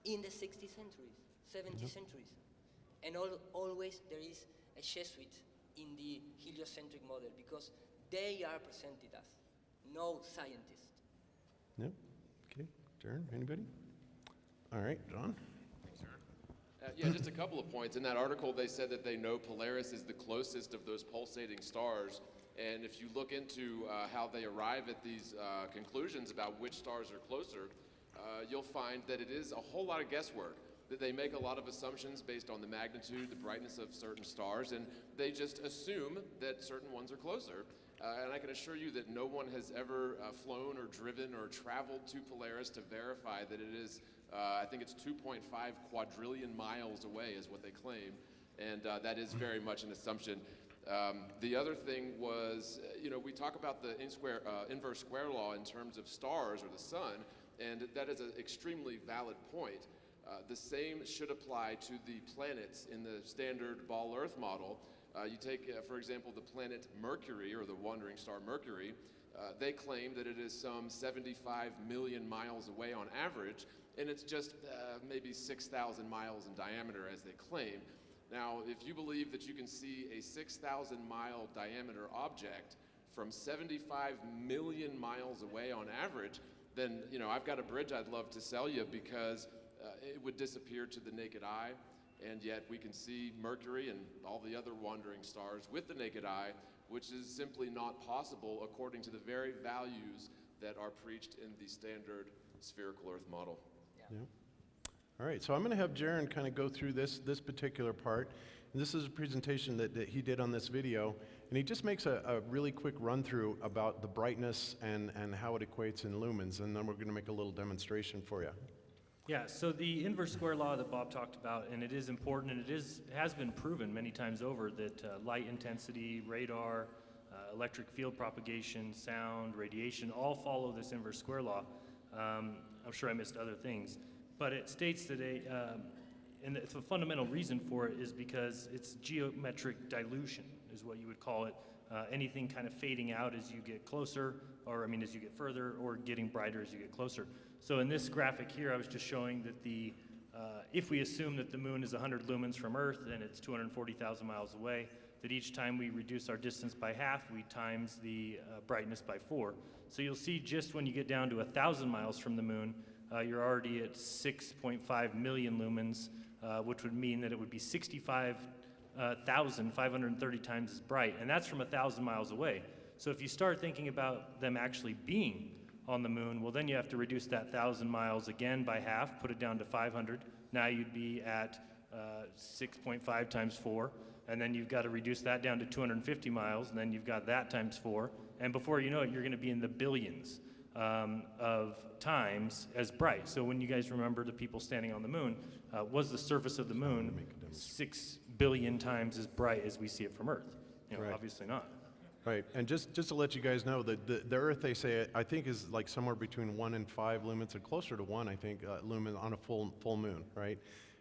In the 60th centuries, 70th centuries. And always there is a Jesuit in the heliocentric model, because they are presented as no scientist. Yep. Okay. Darren, anybody? All right, John. Yeah, just a couple of points. In that article, they said that they know Polaris is the closest of those pulsating stars. And if you look into how they arrive at these conclusions about which stars are closer, you'll find that it is a whole lot of guesswork, that they make a lot of assumptions based on the magnitude, the brightness of certain stars, and they just assume that certain ones are closer. And I can assure you that no one has ever flown or driven or traveled to Polaris to verify that it is, I think it's 2.5 quadrillion miles away is what they claim, and that is very much an assumption. The other thing was, we talk about the inverse square law in terms of stars or the sun, and that is an extremely valid point. The same should apply to the planets in the standard ball Earth model. You take, for example, the planet Mercury, or the wandering star Mercury. They claim that it is some 75 million miles away on average, and it's just maybe 6,000 miles in diameter, as they claim. Now, if you believe that you can see a 6,000-mile diameter object from 75 million miles away on average, then I've got a bridge I'd love to sell you, because it would disappear to the naked eye, and yet we can see Mercury and all the other wandering stars with the naked eye, which is simply not possible according to the very values that are preached in the standard spherical Earth model. Yeah. All right, so I'm going to have Jaron kind of go through this particular part. And this is a presentation that he did on this video, and he just makes a really quick run through about the brightness and how it equates in lumens, and then we're going to make a little demonstration for you. Yeah, so the inverse square law that Bob talked about, and it is important, and it has been proven many times over that light intensity, radar, electric field propagation, sound, radiation, all follow this inverse square law. I'm sure I missed other things. But it states that and the fundamental reason for it is because it's geometric dilution, is what you would call it. Anything kind of fading out as you get closer, or as you get further, or getting brighter as you get closer. So in this graphic here, I was just showing that if we assume that the moon is 100 lumens from Earth and it's 240,000 miles away, that each time we reduce our distance by half, we times the brightness by 4. So you'll see just when you get down to 1,000 miles from the moon, you're already at 6.5 million lumens, which would mean that it would be 65,530 times as bright, and that's from 1,000 miles away. So if you start thinking about them actually being on the moon, well, then you have to reduce that 1,000 miles again by half, put it down to 500. Now you'd be at 6.5 times 4, and then you've got to reduce that down to 250 miles, and then you've got that times 4, and before you know it, you're going to be in the billions of times as bright. So when you guys remember the people standing on the moon, was the surface of the moon 6 billion times as bright as we see it from Earth? Right. Obviously not. Right, and just to let you guys know, the Earth, they say, I think is like somewhere between 1 and 5 lumens, and closer to 1, I think, lumen on a full moon, right?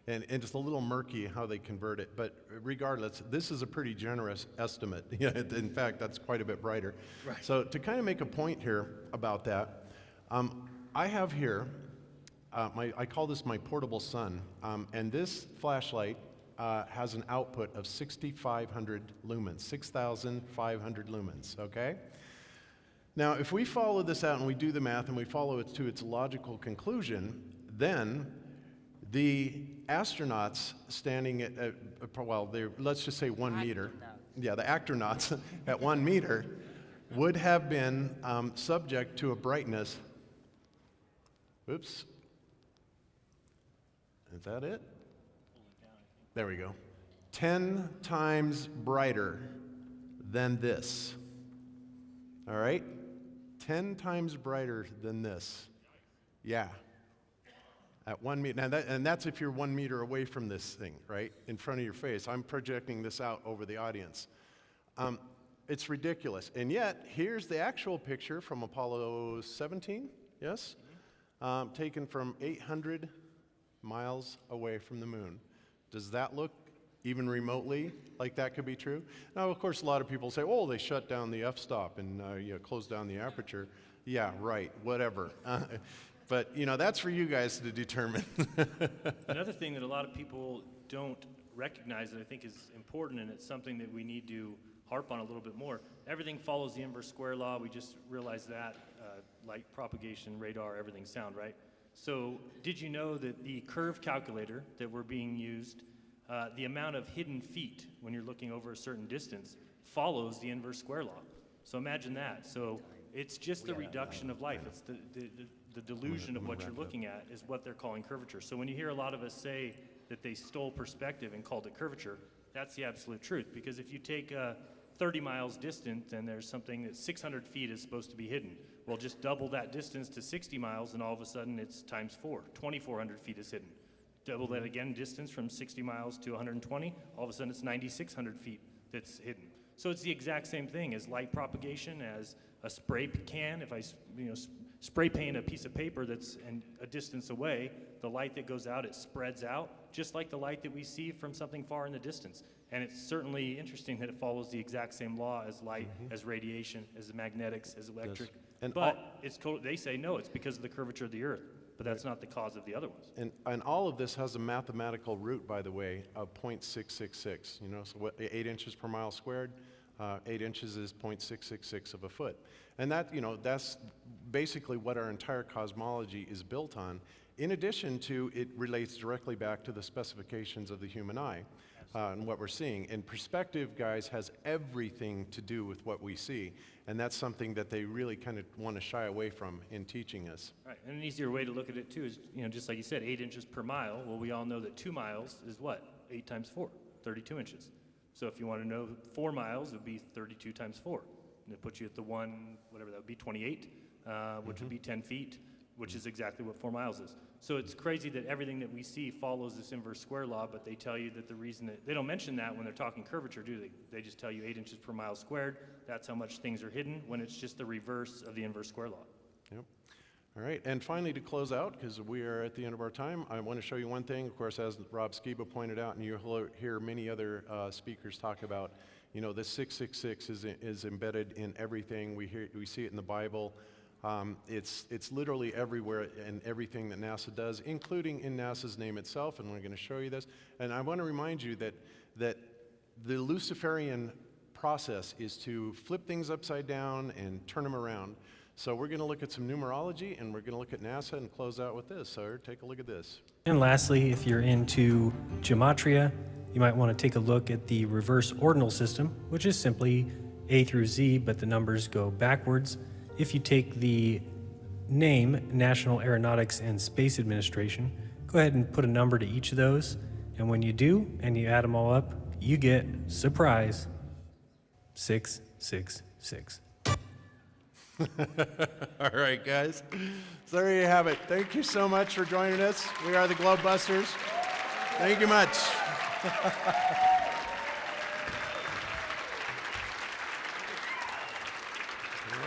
And it's a little murky how they convert it, but regardless, this is a pretty generous estimate. In fact, that's quite a bit brighter. Right. So to kind of make a point here about that, I have here, I call this my portable sun, and this flashlight has an output of 6,500 lumens, 6,500 lumens, okay? Now, if we follow this out and we do the math and we follow it to its logical conclusion, then the astronauts standing at well, let's just say 1 meter. Yeah, the astronauts at 1 meter would have been subject to a brightness. Oops. Is that it? There we go. 10 times brighter than this. All right? 10 times brighter than this. Yeah. At 1 meter, and that's if you're 1 meter away from this thing, right, in front of your face. I'm projecting this out over the audience. It's ridiculous. And yet, here's the actual picture from Apollo 17, yes? Taken from 800 miles away from the moon. Does that look even remotely like that could be true? Now, of course, a lot of people say, oh, they shut down the f-stop and closed down the aperture. Yeah, right, whatever. But, that's for you guys to determine. Another thing that a lot of people don't recognize that I think is important, and it's something that we need to harp on a little bit more. Everything follows the inverse square law. We just realized that. Light propagation, radar, everything sound, right? So did you know that the curve calculator that we're being used, the amount of hidden feet when you're looking over a certain distance follows the inverse square law? So imagine that. So it's just the reduction of light. It's the delusion of what you're looking at is what they're calling curvature. So when you hear a lot of us say that they stole perspective and called it curvature, that's the absolute truth. Because if you take 30 miles distant and there's something that's 600 feet is supposed to be hidden, well, just double that distance to 60 miles and all of a sudden it's times 4. 2,400 feet is hidden. Double that again, distance from 60 miles to 120, all of a sudden it's 9,600 feet that's hidden. So it's the exact same thing as light propagation, as a spray can. If I spray paint a piece of paper that's a distance away, the light that goes out, it spreads out, just like the light that we see from something far in the distance. And it's certainly interesting that it follows the exact same law as light, as radiation, as magnetics, as electric. Yes. And but they say, no, it's because of the curvature of the Earth. but that's not the cause of the other ones. And all of this has a mathematical root, by the way, of 0.666. You know, so what, 8 inches per mile squared, 8 inches is 0.666 of a foot. And that, you know, that's basically what our entire cosmology is built on. In addition to, it relates directly back to the specifications of the human eye and what we're seeing. And perspective, guys, has everything to do with what we see. And that's something that they really kind of want to shy away from in teaching us. Right, and an easier way to look at it too is, you know, just like you said, 8 inches per mile. Well, we all know that 2 miles is what? 8 times 4, 32 inches. So if you want to know 4 miles, it would be 32 times 4. And it puts you at the one, whatever that would be, 28, which would be 10 feet, which is exactly what 4 miles is. So it's crazy that everything that we see follows this inverse square law, but they tell you that the reason that, they don't mention that when they're talking curvature, do they? They just tell you 8 inches per mile squared. That's how much things are hidden, when it's just the reverse of the inverse square law. Yep. All right, and finally to close out, because we are at the end of our time, I want to show you one thing. Of course, as Rob Skiba pointed out, and you'll hear many other speakers talk about, you know, this 666 is embedded in everything. We see it in the Bible. It's literally everywhere in everything that NASA does, including in NASA's name itself, and we're going to show you this. And I want to remind you that the Luciferian process is to flip things upside down and turn them around. So we're going to look at some numerology, and we're going to look at NASA and close out with this. So take a look at this. And lastly, if you're into gematria, you might want to take a look at the reverse ordinal system, which is simply A through Z, but the numbers go backwards. If you take the name National Aeronautics and Space Administration, go ahead and put a number to each of those, and when you do, and you add them all up, you get, surprise, 666. All right, guys. So there you have it. Thank you so much for joining us. We are the Globe Busters. Thank you much. All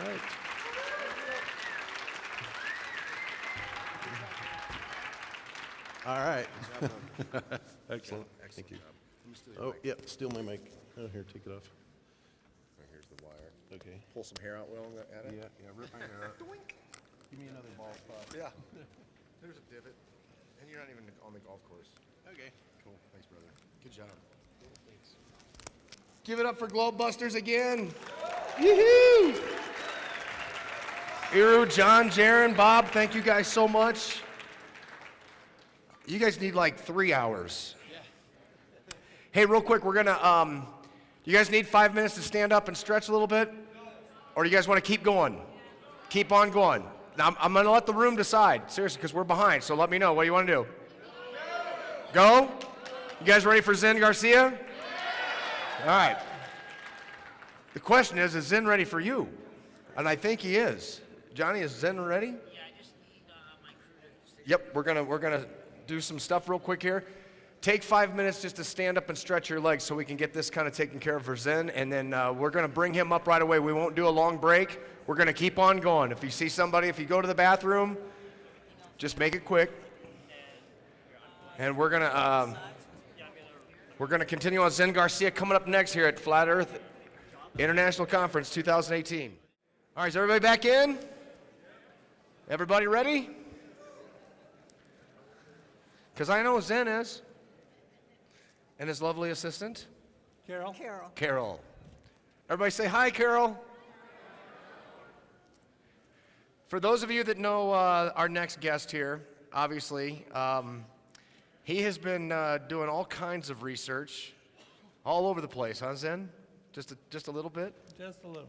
right. All right. Excellent. Thank you. Oh, yeah, steal my mic. Oh, here, take it off. Here's the wire. Okay. Pull some hair out well at it. Yeah, rip my hair out. Doink. Give me another ball spot. Yeah. There's a divot. And you're not even on the golf course. Okay. Cool. Thanks, brother. Good job. Thanks. Give it up for Globe Busters again. Yoo-hoo! Iru, John, Jaron, Bob, thank you guys so much. You guys need like 3 hours. Yeah. Hey, real quick, we're gonna, you guys need 5 minutes to stand up and stretch a little bit? Or do you guys want to keep going? Keep on going. Now, I'm gonna let the room decide, seriously, because we're behind, so let me know. What do you want to do? Go? You guys ready for Zen Garcia? All right. The question is Zen ready for you? And I think he is. Johnny, is Zen ready? Yeah, I just need my crew to... Yep, we're gonna do some stuff real quick here. Take 5 minutes just to stand up and stretch your legs so we can get this kind of taken care of for Zen, and then we're gonna bring him up right away. We won't do a long break. We're gonna keep on going. If you see somebody, if you go to the bathroom, just make it quick. And we're gonna continue on Zen Garcia coming up next here at Flat Earth International Conference 2018. All right, is everybody back in? Everybody ready? Because I know Zen is. And his lovely assistant? Carol. Carol. Everybody say hi, Carol. For those of you that know our next guest here, obviously, he has been doing all kinds of research all over the place, huh, Zen? Just a little bit? Just a little.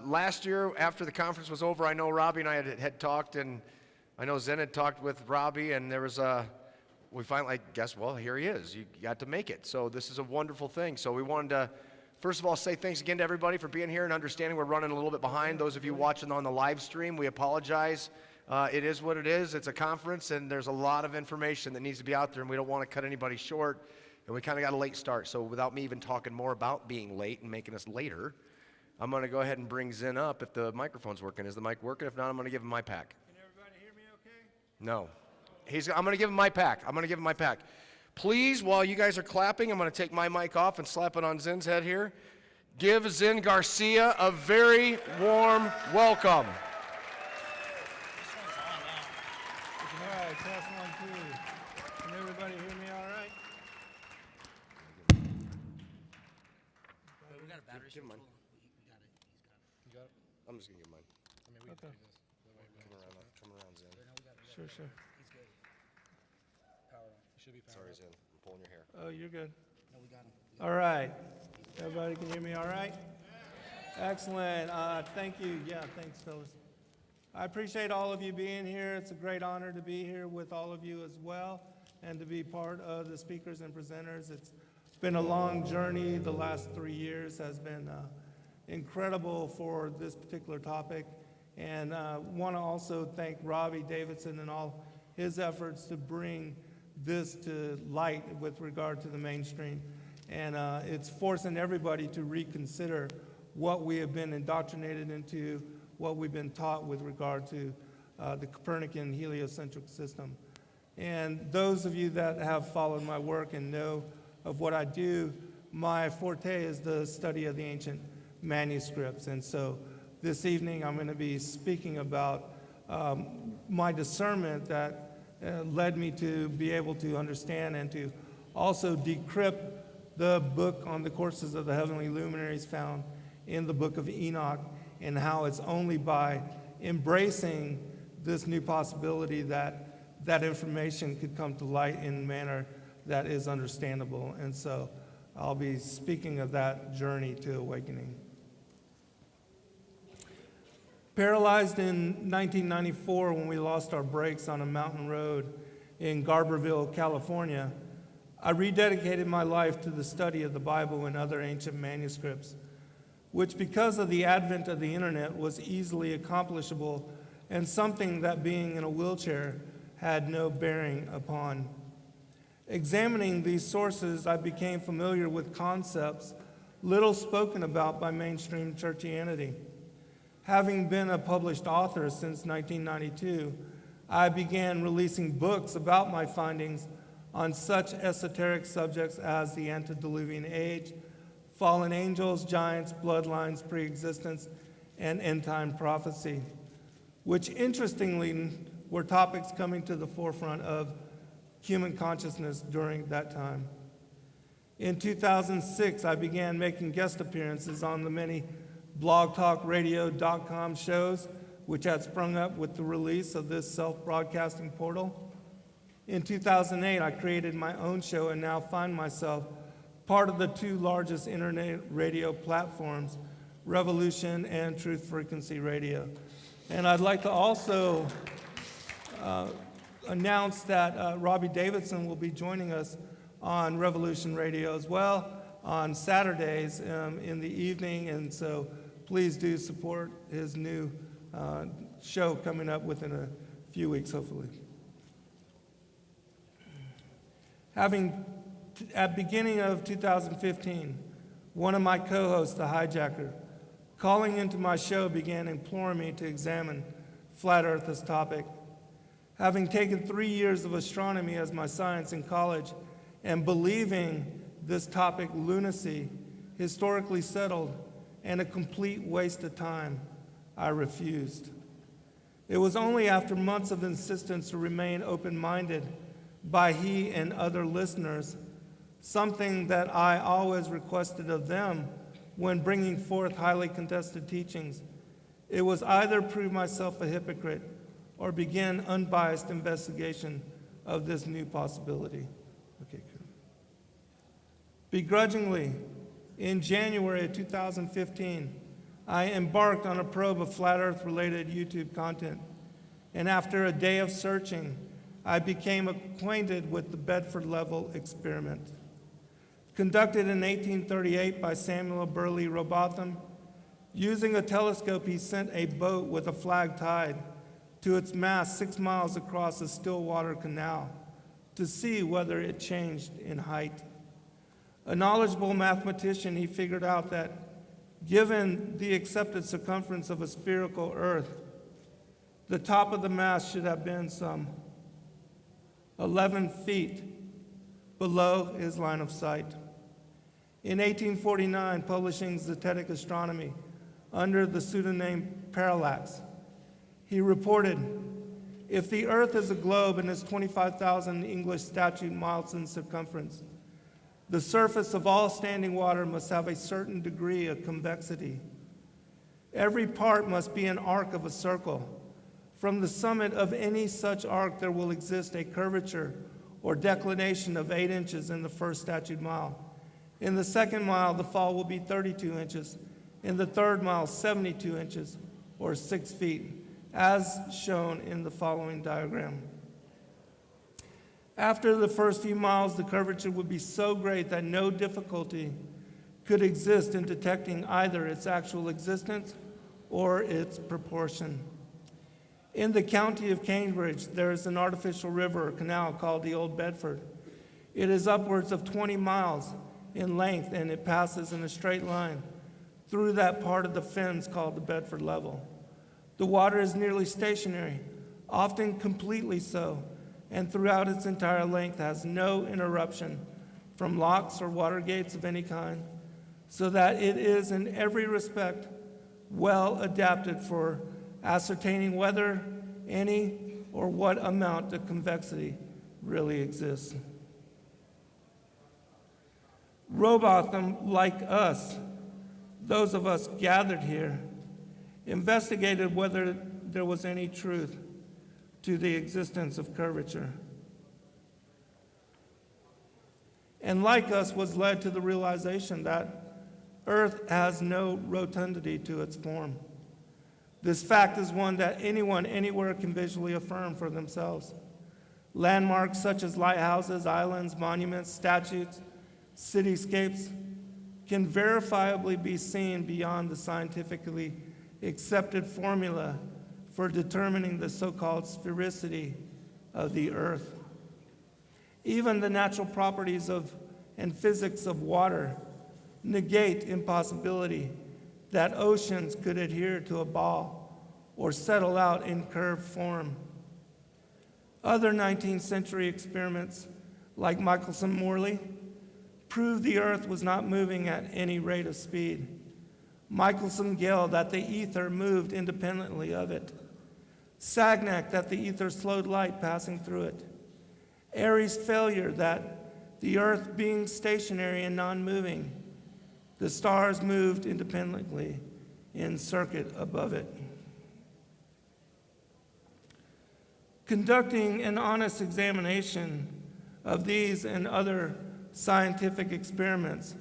Last year, after the conference was over, I know Robbie and I had talked, and I know Zen had talked with Robbie, and there was we finally, guess, well, here he is. You got to make it. So this is a wonderful thing. So we wanted to, first of all, say thanks again to everybody for being here and understanding we're running a little bit behind. Those of you watching on the live stream, we apologize. It is what it is. It's a conference, and there's a lot of information that needs to be out there, and we don't want to cut anybody short, and we kind of got a late start. So without me even talking more about being late and making us later, I'm going to go ahead and bring Zen up if the microphone's working. Is the mic working? If not, I'm going to give him my pack. Can everybody hear me okay? No. I'm going to give him my pack. Please, while you guys are clapping, I'm going to take my mic off and slap it on Zen's head here. Give Zen Garcia a very warm welcome. Give him mine. I'm just gonna give mine. Okay. Come around, Zen. Sure. Sorry, Zen. I'm pulling your hair. Oh, you're good. All right. Everybody can hear me all right? Excellent. Thank you. Yeah, thanks, fellas. I appreciate all of you being here. It's a great honor to be here with all of you as well and to be part of the speakers and presenters. It's been a long journey. The last 3 years has been incredible for this particular topic. And want to also thank Robbie Davidson and all his efforts to bring this to light with regard to the mainstream. And it's forcing everybody to reconsider what we have been indoctrinated into, what we've been taught with regard to the Copernican heliocentric system. And those of you that have followed my work and know of what I do, my forte is the study of the ancient manuscripts. And so this evening I'm going to be speaking about my discernment that led me to be able to understand and to also decrypt the book on the courses of the heavenly luminaries found in the book of Enoch, and how it's only by embracing this new possibility that that information could come to light in a manner that is understandable. And so I'll be speaking of that journey to awakening. Paralyzed in 1994 when we lost our brakes on a mountain road in Garberville, California, I rededicated my life to the study of the Bible and other ancient manuscripts, which because of the advent of the internet was easily accomplishable and something that being in a wheelchair had no bearing upon. Examining these sources, I became familiar with concepts little spoken about by mainstream churchianity. Having been a published author since 1992, I began releasing books about my findings on such esoteric subjects as the antediluvian age, fallen angels, giants, bloodlines, pre-existence, and end-time prophecy, which interestingly were topics coming to the forefront of human consciousness during that time. In 2006, I began making guest appearances on the many blogtalkradio.com shows, which had sprung up with the release of this self-broadcasting portal. In 2008, I created my own show and now find myself part of the two largest internet radio platforms, Revolution and Truth Frequency Radio. And I'd like to also announce that Robbie Davidson will be joining us on Revolution Radio as well on Saturdays in the evening, and so please do support his new show coming up within a few weeks, hopefully. At beginning of 2015, one of my co-hosts, the hijacker, calling into my show began imploring me to examine flat Earth as topic. Having taken 3 years of astronomy as my science in college and believing this topic lunacy, historically settled, and a complete waste of time, I refused. It was only after months of insistence to remain open-minded by he and other listeners, something that I always requested of them when bringing forth highly contested teachings. It was either prove myself a hypocrite or begin unbiased investigation of this new possibility. Okay, cool. Begrudgingly, in January of 2015, I embarked on a probe of flat Earth-related YouTube content, and after a day of searching, I became acquainted with the Bedford Level experiment. Conducted in 1838 by Samuel Burley Robotham, using a telescope, he sent a boat with a flag tied to its mast 6 miles across a Stillwater Canal to see whether it changed in height. A knowledgeable mathematician, he figured out that given the accepted circumference of a spherical Earth, the top of the mast should have been some 11 feet below his line of sight. In 1849, publishing Zetetic Astronomy under the pseudonym Parallax, he reported, if the Earth is a globe and is 25,000 English statute miles in circumference, The surface of all standing water must have a certain degree of convexity. Every part must be an arc of a circle. From the summit of any such arc, there will exist a curvature or declination of 8 inches in the first statute mile. In the second mile, the fall will be 32 inches. In the third mile, 72 inches, or 6 feet, as shown in the following diagram. After the first few miles, the curvature would be so great that no difficulty could exist in detecting either its actual existence or its proportion. In the county of Cambridge, there is an artificial river or canal called the Old Bedford. It is upwards of 20 miles in length, and it passes in a straight line through that part of the fens called the Bedford Level. The water is nearly stationary, often completely so, and throughout its entire length has no interruption from locks or water gates of any kind, so that it is in every respect well adapted for ascertaining whether any or what amount of convexity really exists. Robotham, like us, those of us gathered here, investigated whether there was any truth to the existence of curvature. And like us, was led to the realization that Earth has no rotundity to its form. This fact is one that anyone, anywhere can visually affirm for themselves. Landmarks such as lighthouses, islands, monuments, statues, cityscapes can verifiably be seen beyond the scientifically accepted formula for determining the so-called sphericity of the Earth. Even the natural properties of and physics of water negate impossibility that oceans could adhere to a ball or settle out in curved form. Other 19th century experiments, like Michelson-Morley, proved the Earth was not moving at any rate of speed. Michelson-Gale, that the ether moved independently of it. Sagnac, that the ether slowed light passing through it. Airy's failure, that the Earth being stationary and non-moving, the stars moved independently in circuit above it. Conducting an honest examination of these and other scientific experiments,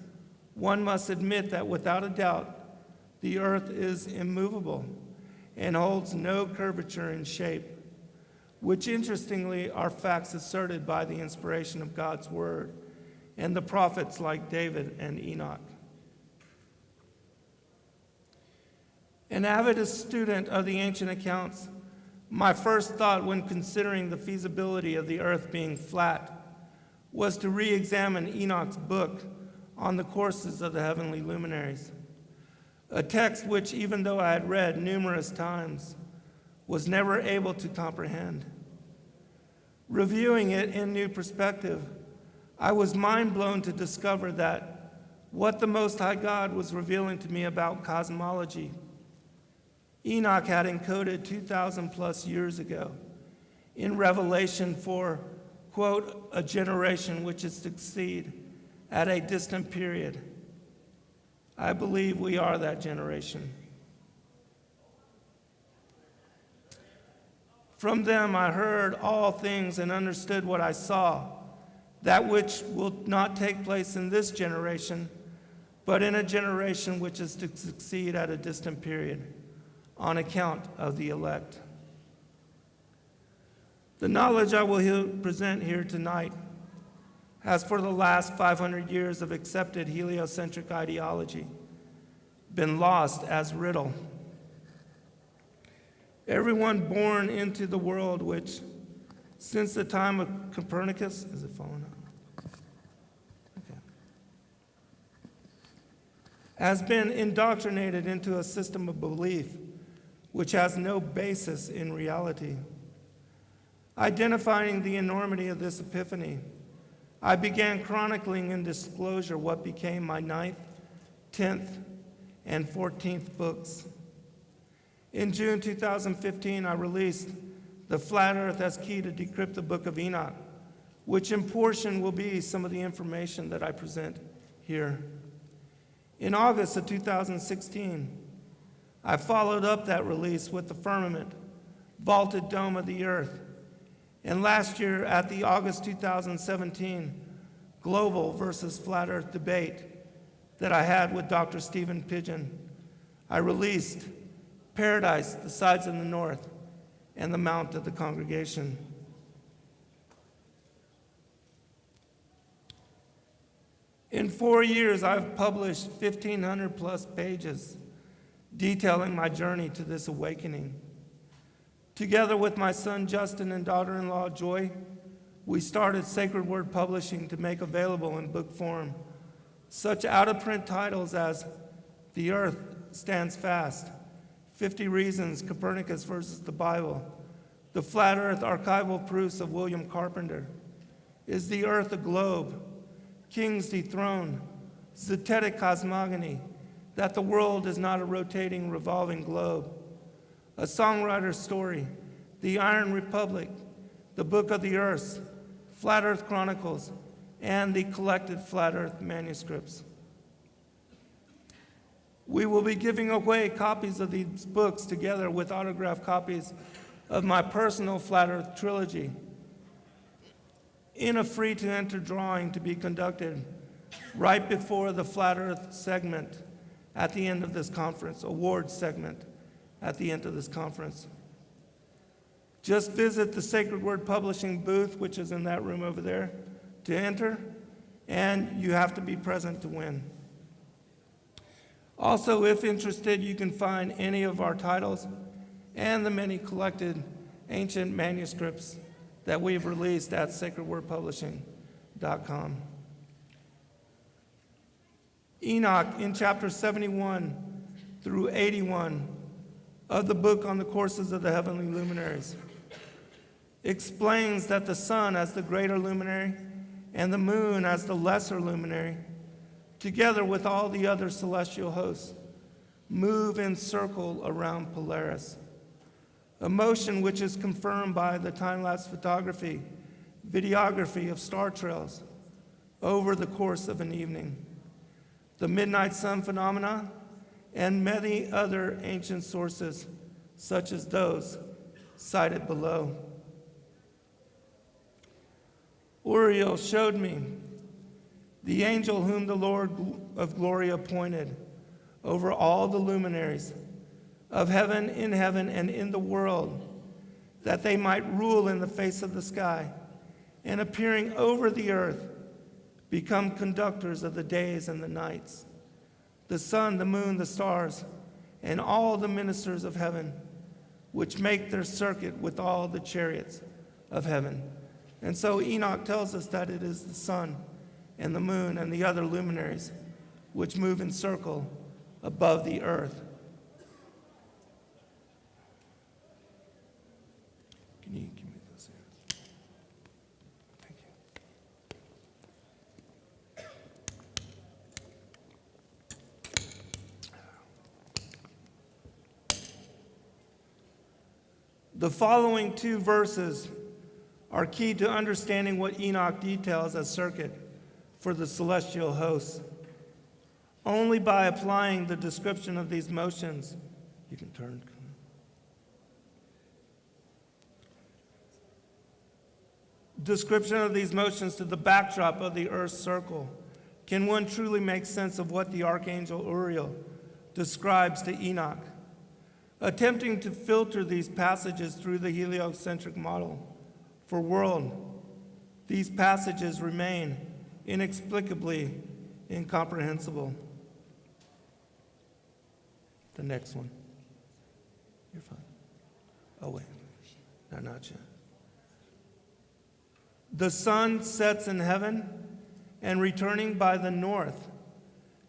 one must admit that without a doubt, the Earth is immovable and holds no curvature in shape, which interestingly are facts asserted by the inspiration of God's Word and the prophets like David and Enoch. An avid student of the ancient accounts, my first thought when considering the feasibility of the Earth being flat was to re-examine Enoch's book on the courses of the heavenly luminaries, a text which, even though I had read numerous times, was never able to comprehend. Reviewing it in new perspective, I was mind-blown to discover that what the Most High God was revealing to me about cosmology, Enoch had encoded 2,000 plus years ago in Revelation for, quote, a generation which is to succeed at a distant period. I believe we are that generation. From them I heard all things and understood what I saw, that which will not take place in this generation, but in a generation which is to succeed at a distant period, on account of the elect. The knowledge I will present here tonight has, for the last 500 years of accepted heliocentric ideology, been lost as riddle. Everyone born into the world, which since the time of Copernicus, is it falling out? Okay. Has been indoctrinated into a system of belief which has no basis in reality. Identifying the enormity of this epiphany, I began chronicling in disclosure what became my 9th, 10th, and 14th books. In June 2015, I released The Flat Earth as Key to Decrypt the Book of Enoch, which in portion will be some of the information that I present here. In August of 2016, I followed up that release with the firmament, vaulted dome of the earth. And last year at the August 2017 Global versus Flat Earth debate that I had with Dr. Stephen Pidgeon, I released Paradise, the Sides of the North, and the Mount of the Congregation. In 4 years, I've published 1,500 plus pages detailing my journey to this awakening. Together with my son Justin and daughter-in-law Joy, we started Sacred Word Publishing to make available in book form such out-of-print titles as The Earth Stands Fast, 50 Reasons Copernicus versus the Bible, The Flat Earth Archival Proofs of William Carpenter, Is the Earth a Globe?, Kings Dethroned, Zetetic Cosmogony, That the World is Not a Rotating, Revolving Globe, A Songwriter's Story, The Iron Republic, The Book of the Earth, Flat Earth Chronicles, and the collected Flat Earth manuscripts. We will be giving away copies of these books together with autographed copies of my personal Flat Earth trilogy in a free-to-enter drawing to be conducted right before the Flat Earth segment at the end of this conference, awards segment at the end of this conference. Just visit the Sacred Word Publishing booth, which is in that room over there, to enter, and you have to be present to win. Also, if interested, you can find any of our titles and the many collected ancient manuscripts that we've released at sacredwordpublishing.com. Enoch, in chapter 71 through 81 of the book on the courses of the heavenly luminaries, explains that the sun as the greater luminary and the moon as the lesser luminary, together with all the other celestial hosts, move in circle around Polaris, a motion which is confirmed by the time-lapse photography, videography of star trails over the course of an evening, the midnight sun phenomena, and many other ancient sources, such as those cited below. Uriel showed me the angel whom the Lord of glory appointed over all the luminaries of heaven, and in the world, that they might rule in the face of the sky, and appearing over the earth, become conductors of the days and the nights, the sun, the moon, the stars, and all the ministers of heaven, which make their circuit with all the chariots of heaven. And so Enoch tells us that it is the sun and the moon and the other luminaries which move in circle above the earth. Can you give me this here? Thank you. The following two verses are key to understanding what Enoch details as circuit for the celestial hosts. Only by applying the description of these motions, you can turn. Description of these motions to the backdrop of the Earth's circle, can one truly make sense of what the Archangel Uriel describes to Enoch. Attempting to filter these passages through the heliocentric model for world, these passages remain inexplicably incomprehensible. The next one. You're fine. Oh, wait. No, not yet. The sun sets in heaven, and returning by the north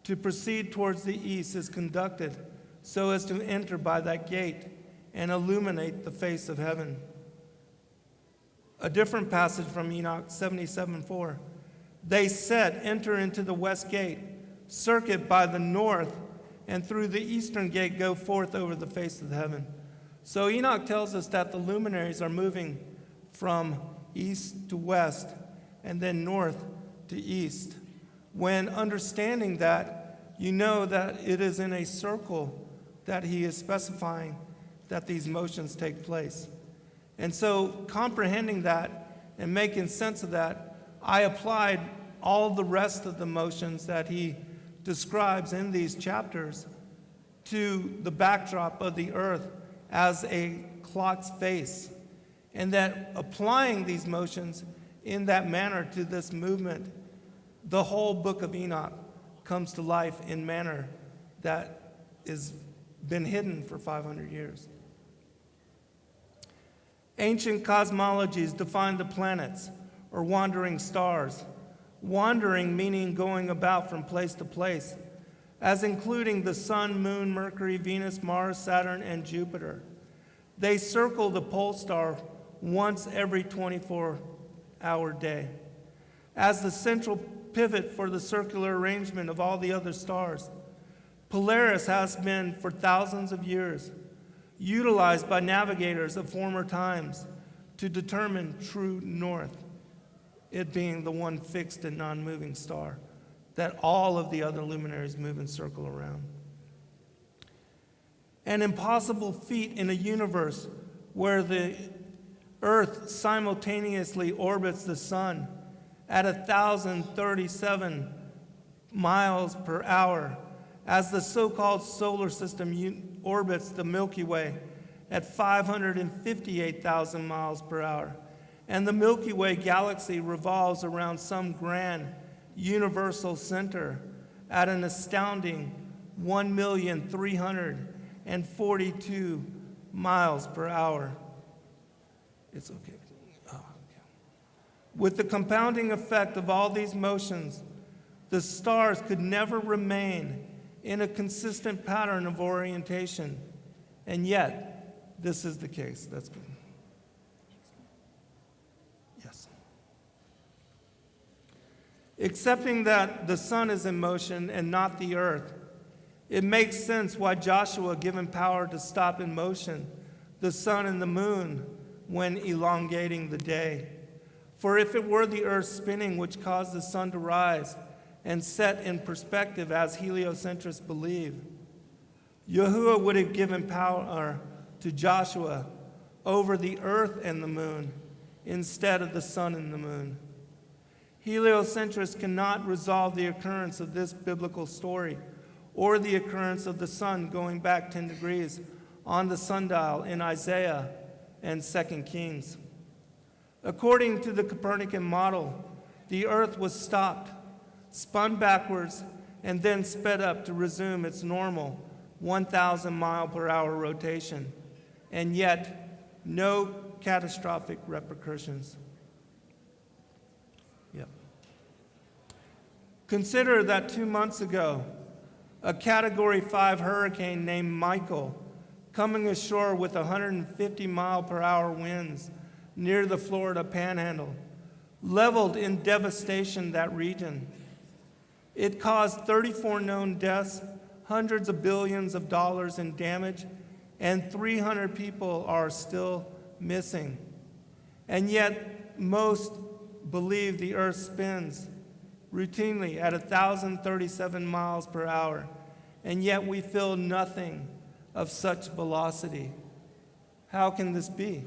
to proceed towards the east is conducted so as to enter by that gate and illuminate the face of heaven. A different passage from Enoch 77:4. They enter into the west gate, circuit by the north, and through the eastern gate go forth over the face of heaven. So Enoch tells us that the luminaries are moving from east to west and then north to east. When understanding that, you know that it is in a circle that he is specifying that these motions take place. And so, comprehending that and making sense of that, I applied all the rest of the motions that he describes in these chapters to the backdrop of the earth as a clock's face. And that applying these motions in that manner to this movement, the whole book of Enoch comes to life in manner that has been hidden for 500 years. Ancient cosmologies define the planets, or wandering stars, wandering meaning going about from place to place, as including the Sun, Moon, Mercury, Venus, Mars, Saturn, and Jupiter. They circle the pole star once every 24-hour day. As the central pivot for the circular arrangement of all the other stars, Polaris has been for thousands of years utilized by navigators of former times to determine true north, it being the one fixed and non-moving star that all of the other luminaries move and circle around. An impossible feat in a universe where the Earth simultaneously orbits the sun at 1,037 miles per hour, as the so-called solar system orbits the Milky Way at 558,000 miles per hour, and the Milky Way galaxy revolves around some grand universal center at an astounding 1,342 miles per hour. It's okay. Oh, okay. With the compounding effect of all these motions, the stars could never remain in a consistent pattern of orientation. And yet, this is the case. That's good. Yes. Accepting that the sun is in motion and not the earth, it makes sense why Joshua, given power to stop in motion the sun and the moon when elongating the day. For if it were the earth spinning which caused the sun to rise and set in perspective, as heliocentrists believe, Yahuwah would have given power to Joshua over the earth and the moon instead of the sun and the moon. Heliocentrists cannot resolve the occurrence of this biblical story or the occurrence of the sun going back 10 degrees on the sundial in Isaiah and 2 Kings. According to the Copernican model, the earth was stopped, spun backwards, and then sped up to resume its normal 1,000 mile per hour rotation, and yet no catastrophic repercussions. Yep. Consider that 2 months ago, a Category 5 hurricane named Michael, coming ashore with 150 mile per hour winds near the Florida Panhandle, leveled in devastation that region. It caused 34 known deaths, hundreds of billions of dollars in damage, and 300 people are still missing. And yet, most believe the earth spins routinely at 1,037 miles per hour, and yet we feel nothing of such velocity. How can this be?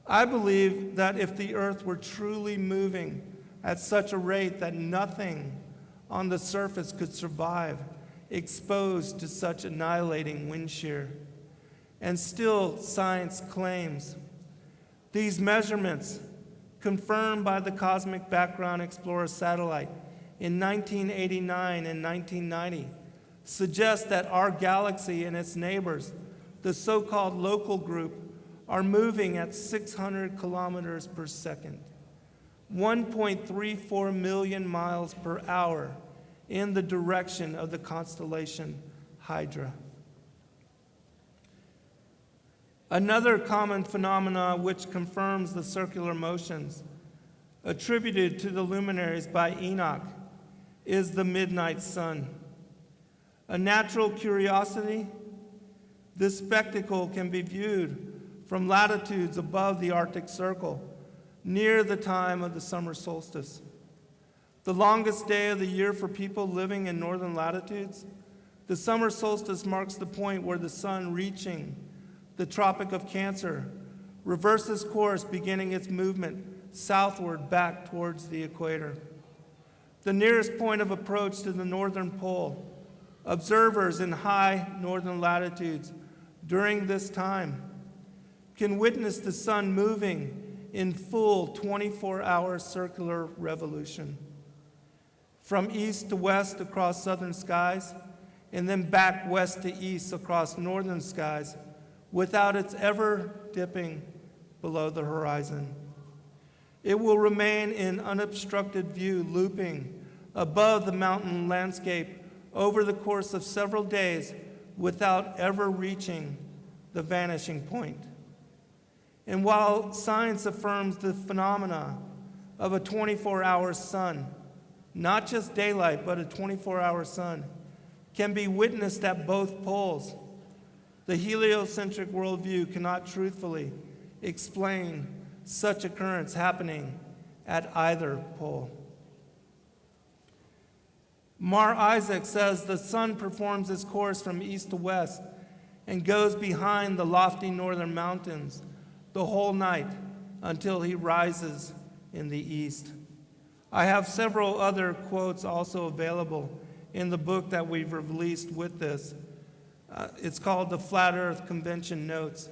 I believe that if the earth were truly moving at such a rate that nothing on the surface could survive, exposed to such annihilating wind shear. And still, science claims these measurements, confirmed by the Cosmic Background Explorer satellite in 1989 and 1990, suggest that our galaxy and its neighbors, the so-called local group, are moving at 600 kilometers per second, 1.34 million miles per hour in the direction of the constellation Hydra. Another common phenomenon which confirms the circular motions attributed to the luminaries by Enoch is the midnight sun. A natural curiosity, this spectacle can be viewed from latitudes above the Arctic Circle, near the time of the summer solstice. The longest day of the year for people living in northern latitudes, the summer solstice marks the point where the sun, reaching the Tropic of Cancer, reverses course, beginning its movement southward back towards the equator. The nearest point of approach to the northern pole, observers in high northern latitudes during this time can witness the sun moving in full 24-hour circular revolution from east to west across southern skies, and then back west to east across northern skies without its ever dipping below the horizon. It will remain in unobstructed view, looping above the mountain landscape over the course of several days without ever reaching the vanishing point. And while science affirms the phenomena of a 24-hour sun, not just daylight, but a 24-hour sun, can be witnessed at both poles, the heliocentric worldview cannot truthfully explain such occurrence happening at either pole. Mar Isaac says the sun performs its course from east to west and goes behind the lofty northern mountains the whole night until he rises in the east. I have several other quotes also available in the book that we've released with this. It's called the Flat Earth Convention Notes.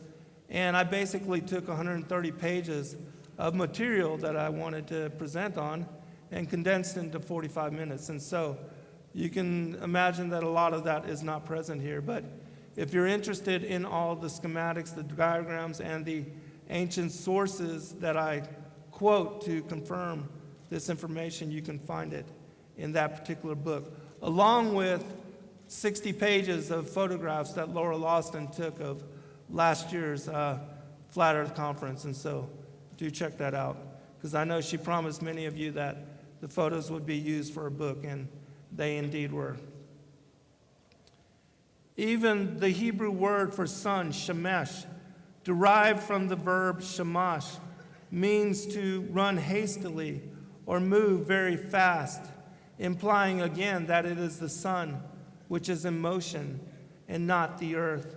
And I basically took 130 pages of material that I wanted to present on and condensed into 45 minutes. And so you can imagine that a lot of that is not present here. But if you're interested in all the schematics, the diagrams, and the ancient sources that I quote to confirm this information, you can find it in that particular book, along with 60 pages of photographs that Laura Lawson took of last year's Flat Earth Conference. And so do check that out, because I know she promised many of you that the photos would be used for a book, and they indeed were. Even the Hebrew word for sun, shemesh, derived from the verb shamash, means to run hastily or move very fast, implying again that it is the sun which is in motion and not the earth.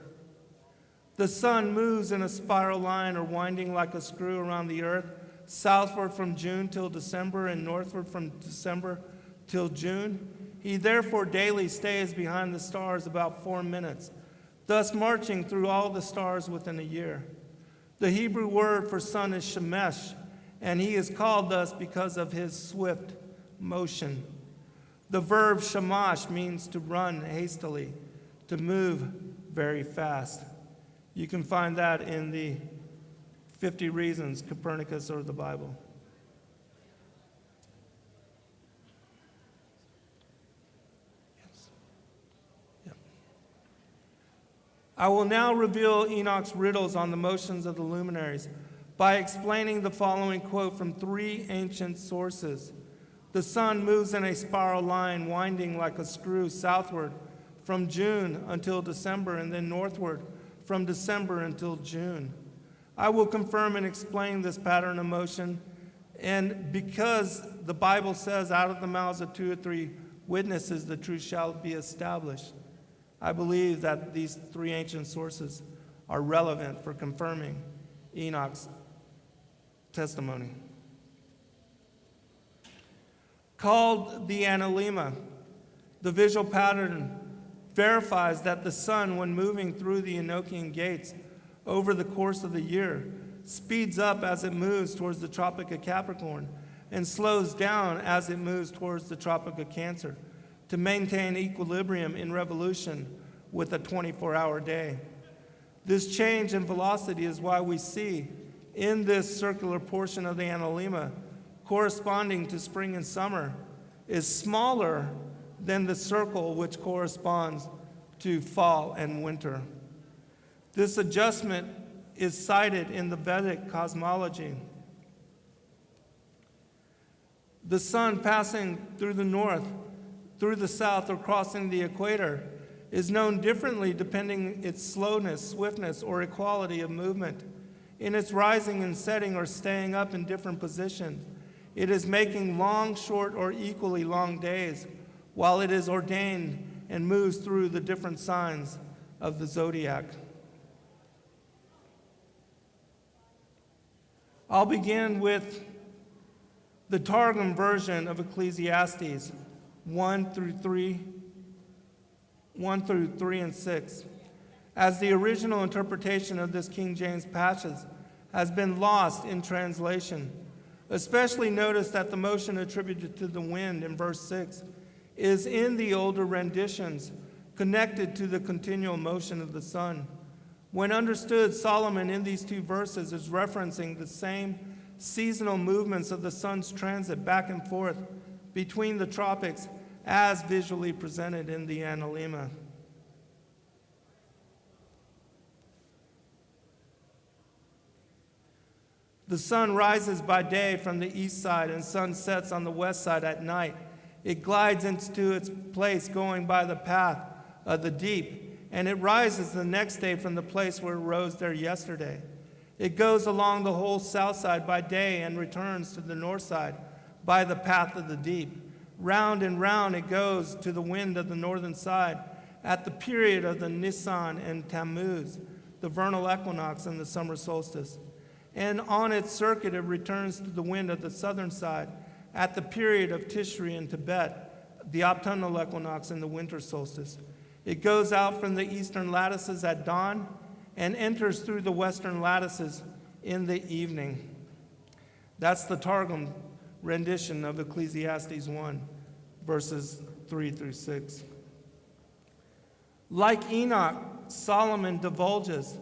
The sun moves in a spiral line or winding like a screw around the earth, southward from June till December and northward from December till June. He therefore daily stays behind the stars about 4 minutes, thus marching through all the stars within a year. The Hebrew word for sun is shemesh, and he is called thus because of his swift motion. The verb shamash means to run hastily, to move very fast. You can find that in the 50 Reasons, Copernicus, or the Bible. Yes. Yep. I will now reveal Enoch's riddles on the motions of the luminaries by explaining the following quote from 3 ancient sources. The sun moves in a spiral line, winding like a screw southward from June until December, and then northward from December until June. I will confirm and explain this pattern of motion, and because the Bible says, out of the mouths of 2 or 3 witnesses, the truth shall be established, I believe that these 3 ancient sources are relevant for confirming Enoch's testimony. Called the analemma, the visual pattern verifies that the sun, when moving through the Enochian gates over the course of the year, speeds up as it moves towards the Tropic of Capricorn and slows down as it moves towards the Tropic of Cancer to maintain equilibrium in revolution with a 24-hour day. This change in velocity is why we see in this circular portion of the analemma, corresponding to spring and summer, is smaller than the circle which corresponds to fall and winter. This adjustment is cited in the Vedic cosmology. The sun passing through the north, through the south, or crossing the equator is known differently depending its slowness, swiftness, or equality of movement In its rising and setting or staying up in different positions, it is making long, short, or equally long days, while it is ordained and moves through the different signs of the zodiac. I'll begin with the Targum version of Ecclesiastes 1 through 3 and 6. As the original interpretation of this King James passage has been lost in translation. Especially notice that the motion attributed to the wind in verse 6 is in the older renditions connected to the continual motion of the sun. When understood, Solomon in these two verses is referencing the same seasonal movements of the sun's transit back and forth between the tropics as visually presented in the Analema. The sun rises by day from the east side and sun sets on the west side at night. It glides into its place going by the path of the deep, and it rises the next day from the place where it rose there yesterday. It goes along the whole south side by day and returns to the north side by the path of the deep. Round and round it goes to the wind of the northern side at the period of the Nisan and Tammuz, the vernal equinox and the summer solstice. And on its circuit it returns to the wind of the southern side at the period of Tishri in Tibet, the autumnal equinox and the winter solstice. It goes out from the eastern lattices at dawn and enters through the western lattices in the evening. That's the Targum rendition of Ecclesiastes 1, verses 3 through 6. Like Enoch, Solomon divulges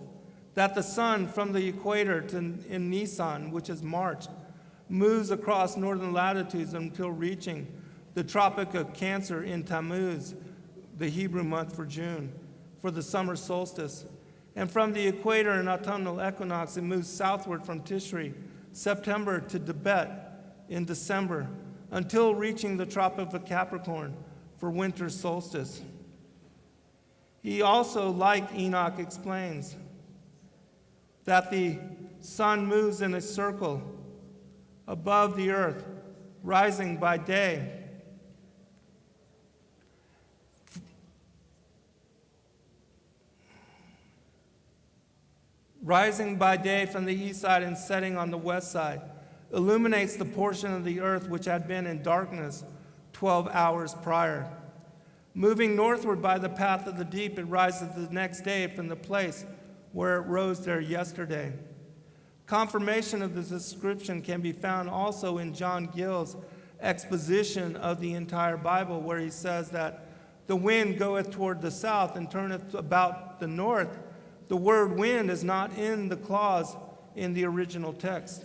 that the sun from the equator in Nisan, which is March, moves across northern latitudes until reaching the Tropic of Cancer in Tammuz, the Hebrew month for June, for the summer solstice. And from the equator and autumnal equinox, it moves southward from Tishri, September, to Tibet in December, until reaching the Tropic of Capricorn for winter solstice. He also, like Enoch, explains that the sun moves in a circle above the earth, rising by day. Rising by day from the east side and setting on the west side, illuminates the portion of the earth which had been in darkness 12 hours prior. Moving northward by the path of the deep, it rises the next day from the place where it rose there yesterday. Confirmation of this description can be found also in John Gill's exposition of the entire Bible, where he says that the wind goeth toward the south and turneth about the north. The word wind is not in the clause in the original text,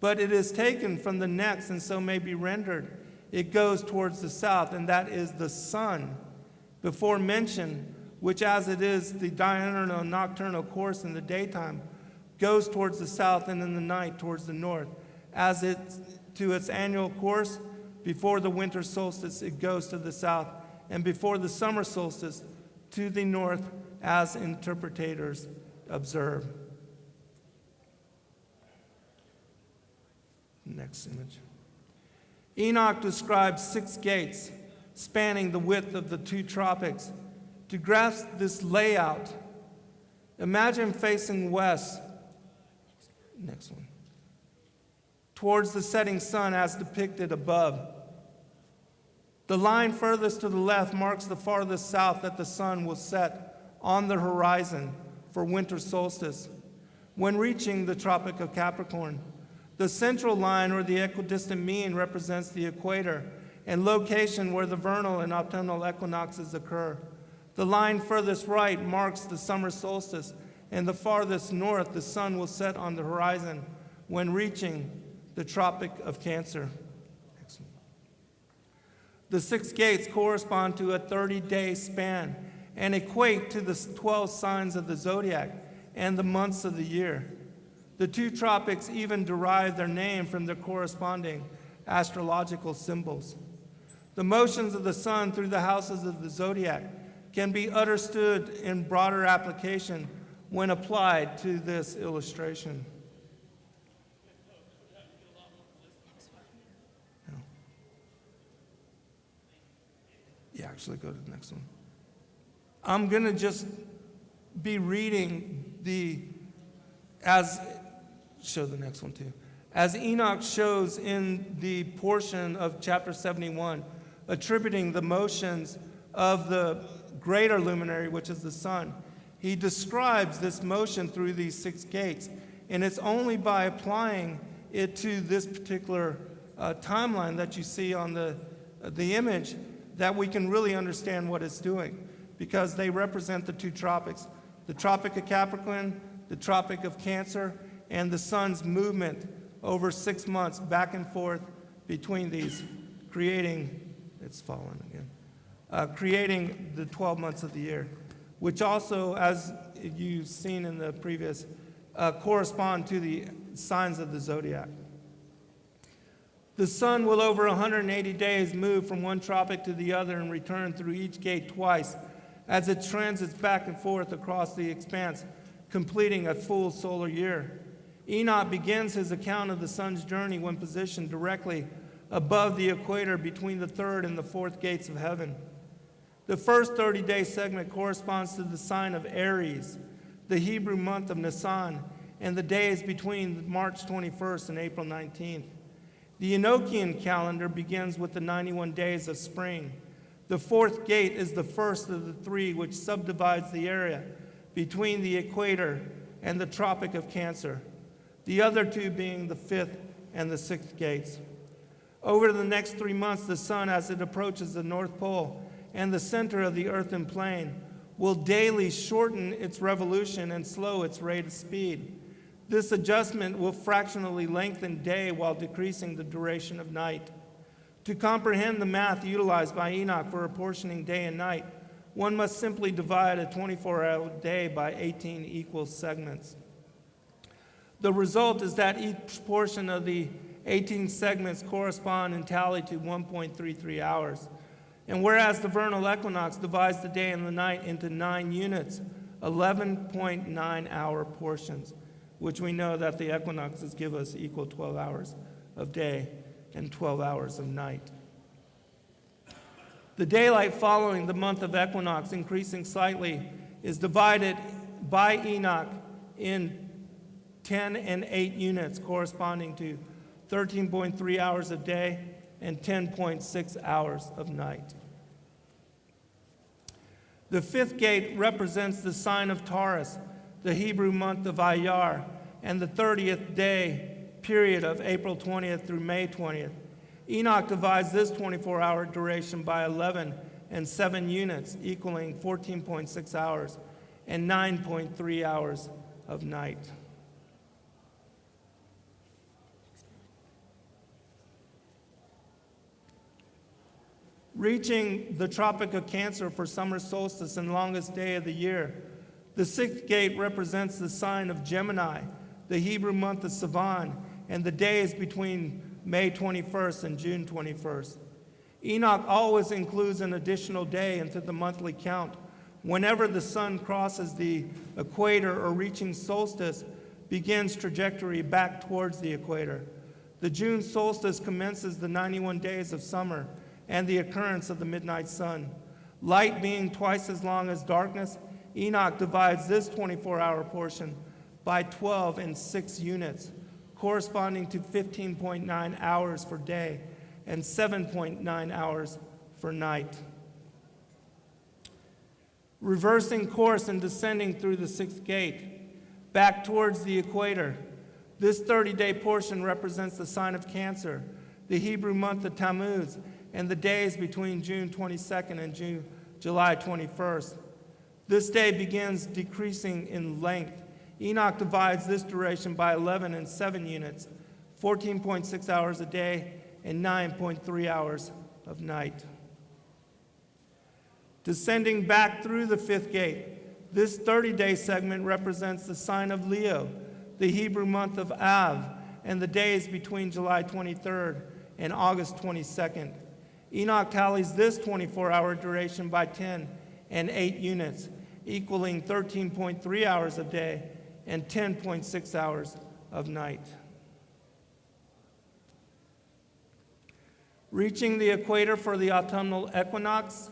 but it is taken from the next and so may be rendered, it goes towards the south, and that is the sun, before mentioned, which as it is the diurnal nocturnal course in the daytime, goes towards the south and in the night towards the north. As it to its annual course, before the winter solstice it goes to the south, and before the summer solstice to the north, as interpreters observe. Next image. Enoch describes 6 gates spanning the width of the 2 tropics. To grasp this layout, imagine facing west, next one, towards the setting sun as depicted above. The line furthest to the left marks the farthest south that the sun will set on the horizon for winter solstice when reaching the Tropic of Capricorn. The central line, or the equidistant mean, represents the equator and location where the vernal and autumnal equinoxes occur. The line furthest right marks the summer solstice, and the farthest north, the sun will set on the horizon when reaching the Tropic of Cancer. Excellent. The 6 gates correspond to a 30-day span and equate to the 12 signs of the zodiac and the months of the year. The 2 tropics even derive their name from their corresponding astrological symbols. The motions of the sun through the houses of the zodiac can be understood in broader application when applied to this illustration. actually go to the next one. I'm going to just be reading show the next one too. As Enoch shows in the portion of chapter 71, attributing the motions of the greater luminary, which is the sun, he describes this motion through these 6 gates. And it's only by applying it to this particular timeline that you see on the image that we can really understand what it's doing, because they represent the 2 tropics, the Tropic of Capricorn, the Tropic of Cancer, and the sun's movement over 6 months back and forth between these, creating the 12 months of the year, which also, as you've seen in the previous, correspond to the signs of the zodiac. The sun will over 180 days move from one tropic to the other and return through each gate twice as it transits back and forth across the expanse, completing a full solar year. Enoch begins his account of the sun's journey when positioned directly above the equator between the 3rd and the 4th gates of heaven. The first 30-day segment corresponds to the sign of Aries, the Hebrew month of Nisan, and the days between March 21st and April 19th. The Enochian calendar begins with the 91 days of spring. The 4th gate is the first of the 3 which subdivides the area between the equator and the Tropic of Cancer, the other 2 being the 5th and the 6th gates. Over the next 3 months, the sun, as it approaches the North Pole and the center of the earthen plane, will daily shorten its revolution and slow its rate of speed. This adjustment will fractionally lengthen day while decreasing the duration of night. To comprehend the math utilized by Enoch for apportioning day and night, one must simply divide a 24-hour day by 18 equal segments. The result is that each portion of the 18 segments correspond and tally to 1.33 hours. And whereas the vernal equinox divides the day and the night into 9 units, 11.9-hour portions, which we know that the equinoxes give us equal 12 hours of day and 12 hours of night. The daylight following the month of equinox, increasing slightly, is divided by Enoch in 10 and 8 units, corresponding to 13.3 hours of day and 10.6 hours of night. The 5th gate represents the sign of Taurus, the Hebrew month of Iyar, and the 30th day period of April 20th through May 20th. Enoch divides this 24-hour duration by 11 and 7 units, equaling 14.6 hours and 9.3 hours of night. Reaching the Tropic of Cancer for summer solstice and longest day of the year, the 6th gate represents the sign of Gemini, the Hebrew month of Sivan, and the days between May 21st and June 21st. Enoch always includes an additional day into the monthly count whenever the sun crosses the equator or reaching solstice begins trajectory back towards the equator. The June solstice commences the 91 days of summer and the occurrence of the midnight sun. Light being twice as long as darkness, Enoch divides this 24-hour portion by 12 and 6 units, corresponding to 15.9 hours for day and 7.9 hours for night. Reversing course and descending through the 6th gate, back towards the equator, this 30-day portion represents the sign of Cancer, the Hebrew month of Tammuz, and the days between June 22nd and July 21st. This day begins decreasing in length. Enoch divides this duration by 11 and 7 units, 14.6 hours a day and 9.3 hours of night. Descending back through the 5th gate, this 30-day segment represents the sign of Leo, the Hebrew month of Av, and the days between July 23rd and August 22nd. Enoch tallies this 24-hour duration by 10 and 8 units, equaling 13.3 hours of day and 10.6 hours of night. Reaching the equator for the autumnal equinox,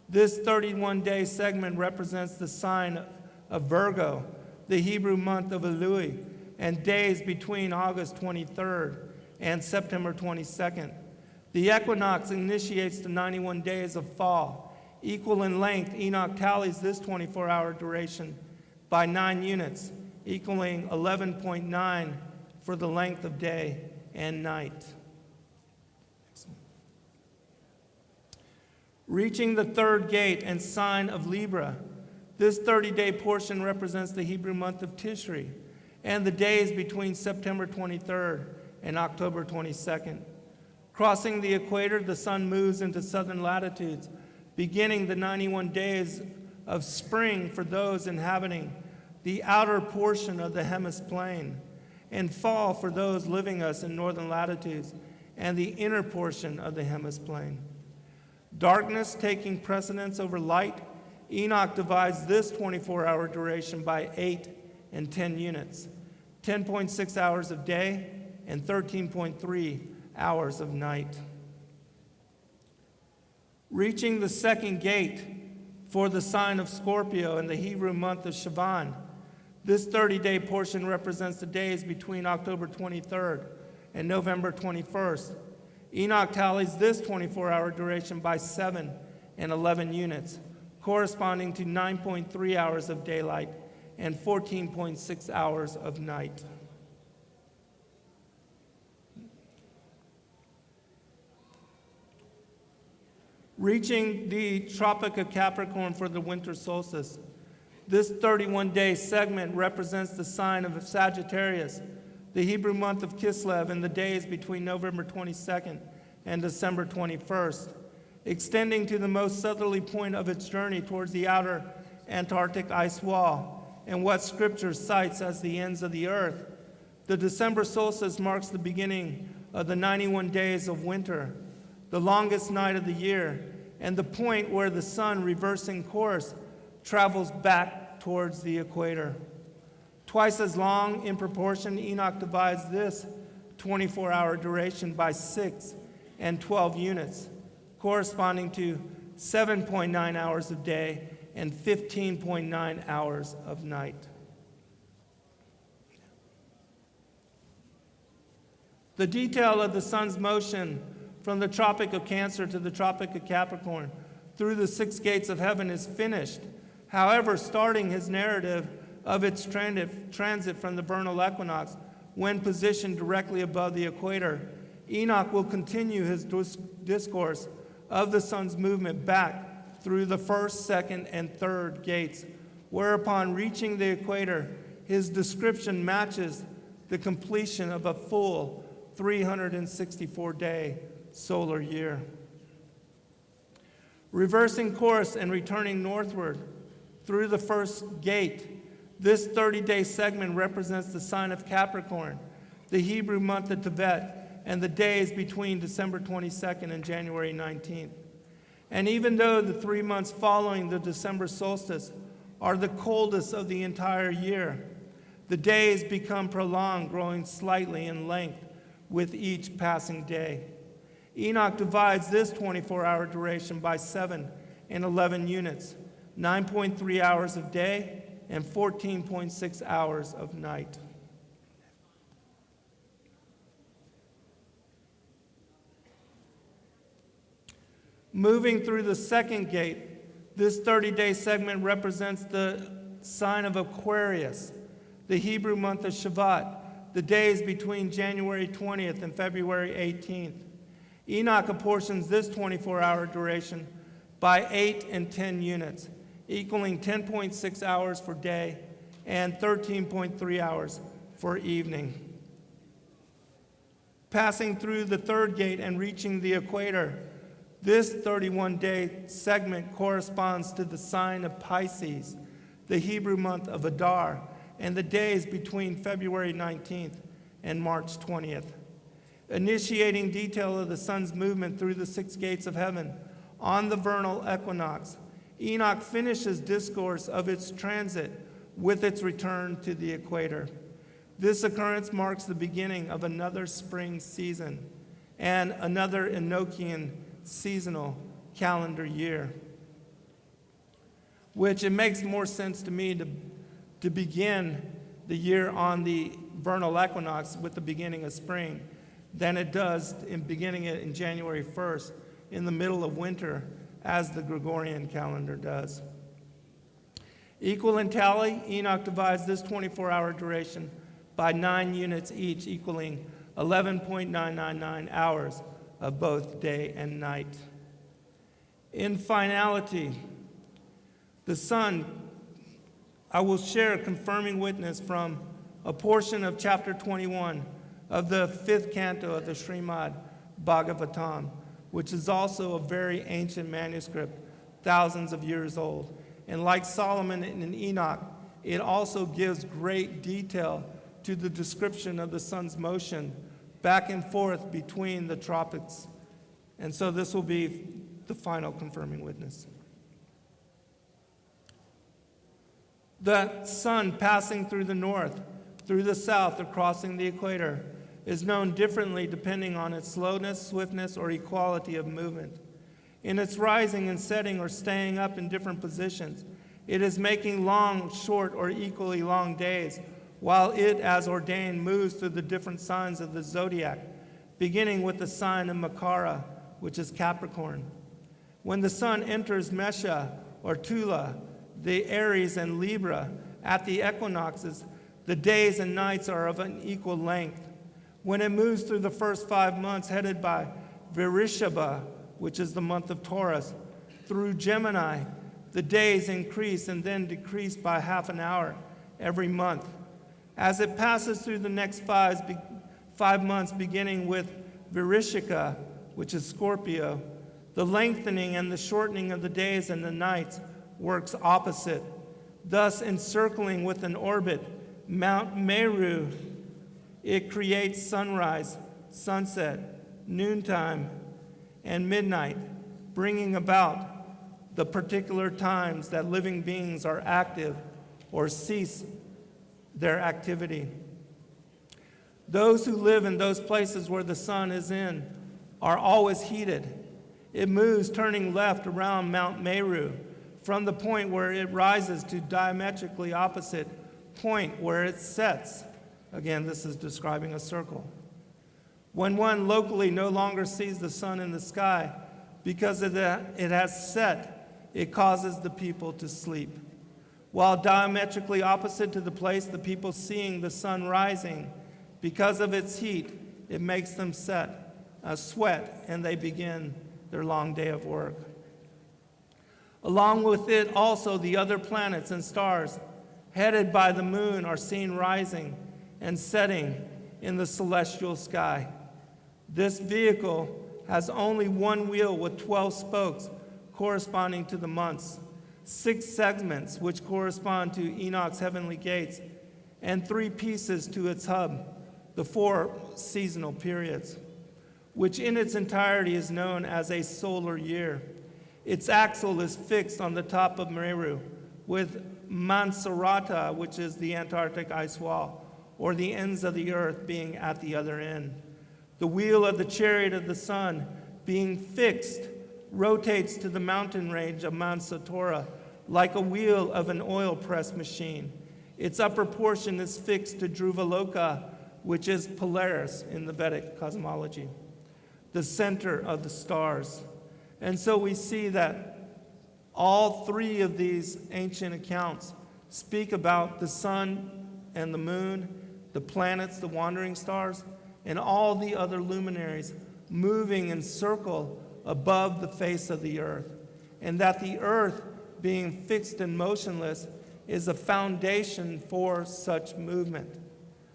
This 31-day segment represents the sign of Virgo, the Hebrew month of Elul, and days between August 23rd and September 22nd. The equinox initiates the 91 days of fall. Equal in length, Enoch tallies this 24-hour duration by 9 units, equaling 11.9 for the length of day and night. Reaching the third gate and sign of Libra, this 30-day portion represents the Hebrew month of Tishri and the days between September 23rd and October 22nd. Crossing the equator, the sun moves into southern latitudes, beginning the 91 days of spring for those inhabiting the outer portion of the hemiplane, and fall for those living us in northern latitudes and the inner portion of the hemiplane. Darkness taking precedence over light, Enoch divides this 24-hour duration by 8 and 10 units, 10.6 hours of day and 13.3 hours of night. Reaching the second gate for the sign of Scorpio in the Hebrew month of Sivan, this 30-day portion represents the days between October 23rd and November 21st. Enoch tallies this 24-hour duration by 7 and 11 units, corresponding to 9.3 hours of daylight and 14.6 hours of night. Reaching the Tropic of Capricorn for the winter solstice, this 31-day segment represents the sign of Sagittarius, the Hebrew month of Kislev, in the days between November 22nd and December 21st, extending to the most southerly point of its journey towards the outer Antarctic ice wall and what Scripture cites as the ends of the earth. The December solstice marks the beginning of the 91 days of winter, the longest night of the year, and the point where the sun, reversing course, travels back towards the equator. Twice as long in proportion, Enoch divides this 24-hour duration by 6 and 12 units, corresponding to 7.9 hours of day and 15.9 hours of night. The detail of the sun's motion from the Tropic of Cancer to the Tropic of Capricorn through the 6 gates of heaven is finished. However, starting his narrative of its transit from the vernal equinox, when positioned directly above the equator, Enoch will continue his discourse of the sun's movement back through the first, second, and third gates, whereupon reaching the equator, his description matches the completion of a full 364-day solar year. Reversing course and returning northward through the first gate, this 30-day segment represents the sign of Capricorn, the Hebrew month of Tibet, and the days between December 22nd and January 19th. And even though the 3 months following the December solstice are the coldest of the entire year, the days become prolonged, growing slightly in length with each passing day. Enoch divides this 24-hour duration by 7 and 11 units, 9.3 hours of day and 14.6 hours of night. Moving through the second gate, this 30-day segment represents the sign of Aquarius, the Hebrew month of Shavat, the days between January 20th and February 18th. Enoch apportions this 24-hour duration by 8 and 10 units, equaling 10.6 hours for day and 13.3 hours for evening. Passing through the third gate and reaching the equator, this 31-day segment corresponds to the sign of Pisces, the Hebrew month of Adar, and the days between February 19th and March 20th. Initiating detail of the sun's movement through the 6 gates of heaven on the vernal equinox, Enoch finishes discourse of its transit with its return to the equator. This occurrence marks the beginning of another spring season and another Enochian seasonal calendar year. which it makes more sense to me to begin the year on the vernal equinox with the beginning of spring than it does in beginning it in January 1st in the middle of winter, as the Gregorian calendar does. Equal in tally, Enoch divides this 24-hour duration by 9 units each, equaling 11.999 hours of both day and night. In finality, the sun, I will share a confirming witness from a portion of chapter 21 of the 5th canto of the Srimad Bhagavatam, which is also a very ancient manuscript, thousands of years old. And like Solomon and Enoch, it also gives great detail to the description of the sun's motion back and forth between the tropics. And so this will be the final confirming witness. The sun passing through the north, through the south, or crossing the equator is known differently depending on its slowness, swiftness, or equality of movement. In its rising and setting or staying up in different positions, it is making long, short, or equally long days, while it, as ordained, moves through the different signs of the zodiac, beginning with the sign of Makara, which is Capricorn. When the sun enters Mesha or Tula, the Aries and Libra, at the equinoxes, the days and nights are of an equal length. When it moves through the first 5 months, headed by Virishaba, which is the month of Taurus, through Gemini, the days increase and then decrease by half an hour every month. As it passes through the next 5 months, beginning with Virishika, which is Scorpio, the lengthening and the shortening of the days and the nights works opposite, thus encircling with an orbit Mount Meru. It creates sunrise, sunset, noontime, and midnight, bringing about the particular times that living beings are active or cease their activity. Those who live in those places where the sun is in are always heated. It moves turning left around Mount Meru from the point where it rises to diametrically opposite point where it sets. Again, this is describing a circle. When one locally no longer sees the sun in the sky because it has set, it causes the people to sleep. While diametrically opposite to the place, the people seeing the sun rising, because of its heat, it makes them sweat, and they begin their long day of work. Along with it, also the other planets and stars, headed by the moon, are seen rising and setting in the celestial sky. This vehicle has only one wheel with 12 spokes corresponding to the months, 6 segments which correspond to Enoch's heavenly gates, and 3 pieces to its hub, the 4 seasonal periods, which in its entirety is known as a solar year. Its axle is fixed on the top of Meru, with Mansurata, which is the Antarctic ice wall, or the ends of the earth being at the other end. The wheel of the chariot of the sun, being fixed, rotates to the mountain range of Mount Satora like a wheel of an oil press machine. Its upper portion is fixed to Dhruvaloka, which is Polaris in the Vedic cosmology, the center of the stars. And so we see that all 3 of these ancient accounts speak about the sun and the moon, the planets, the wandering stars, and all the other luminaries moving in circle above the face of the earth, and that the earth, being fixed and motionless, is a foundation for such movement.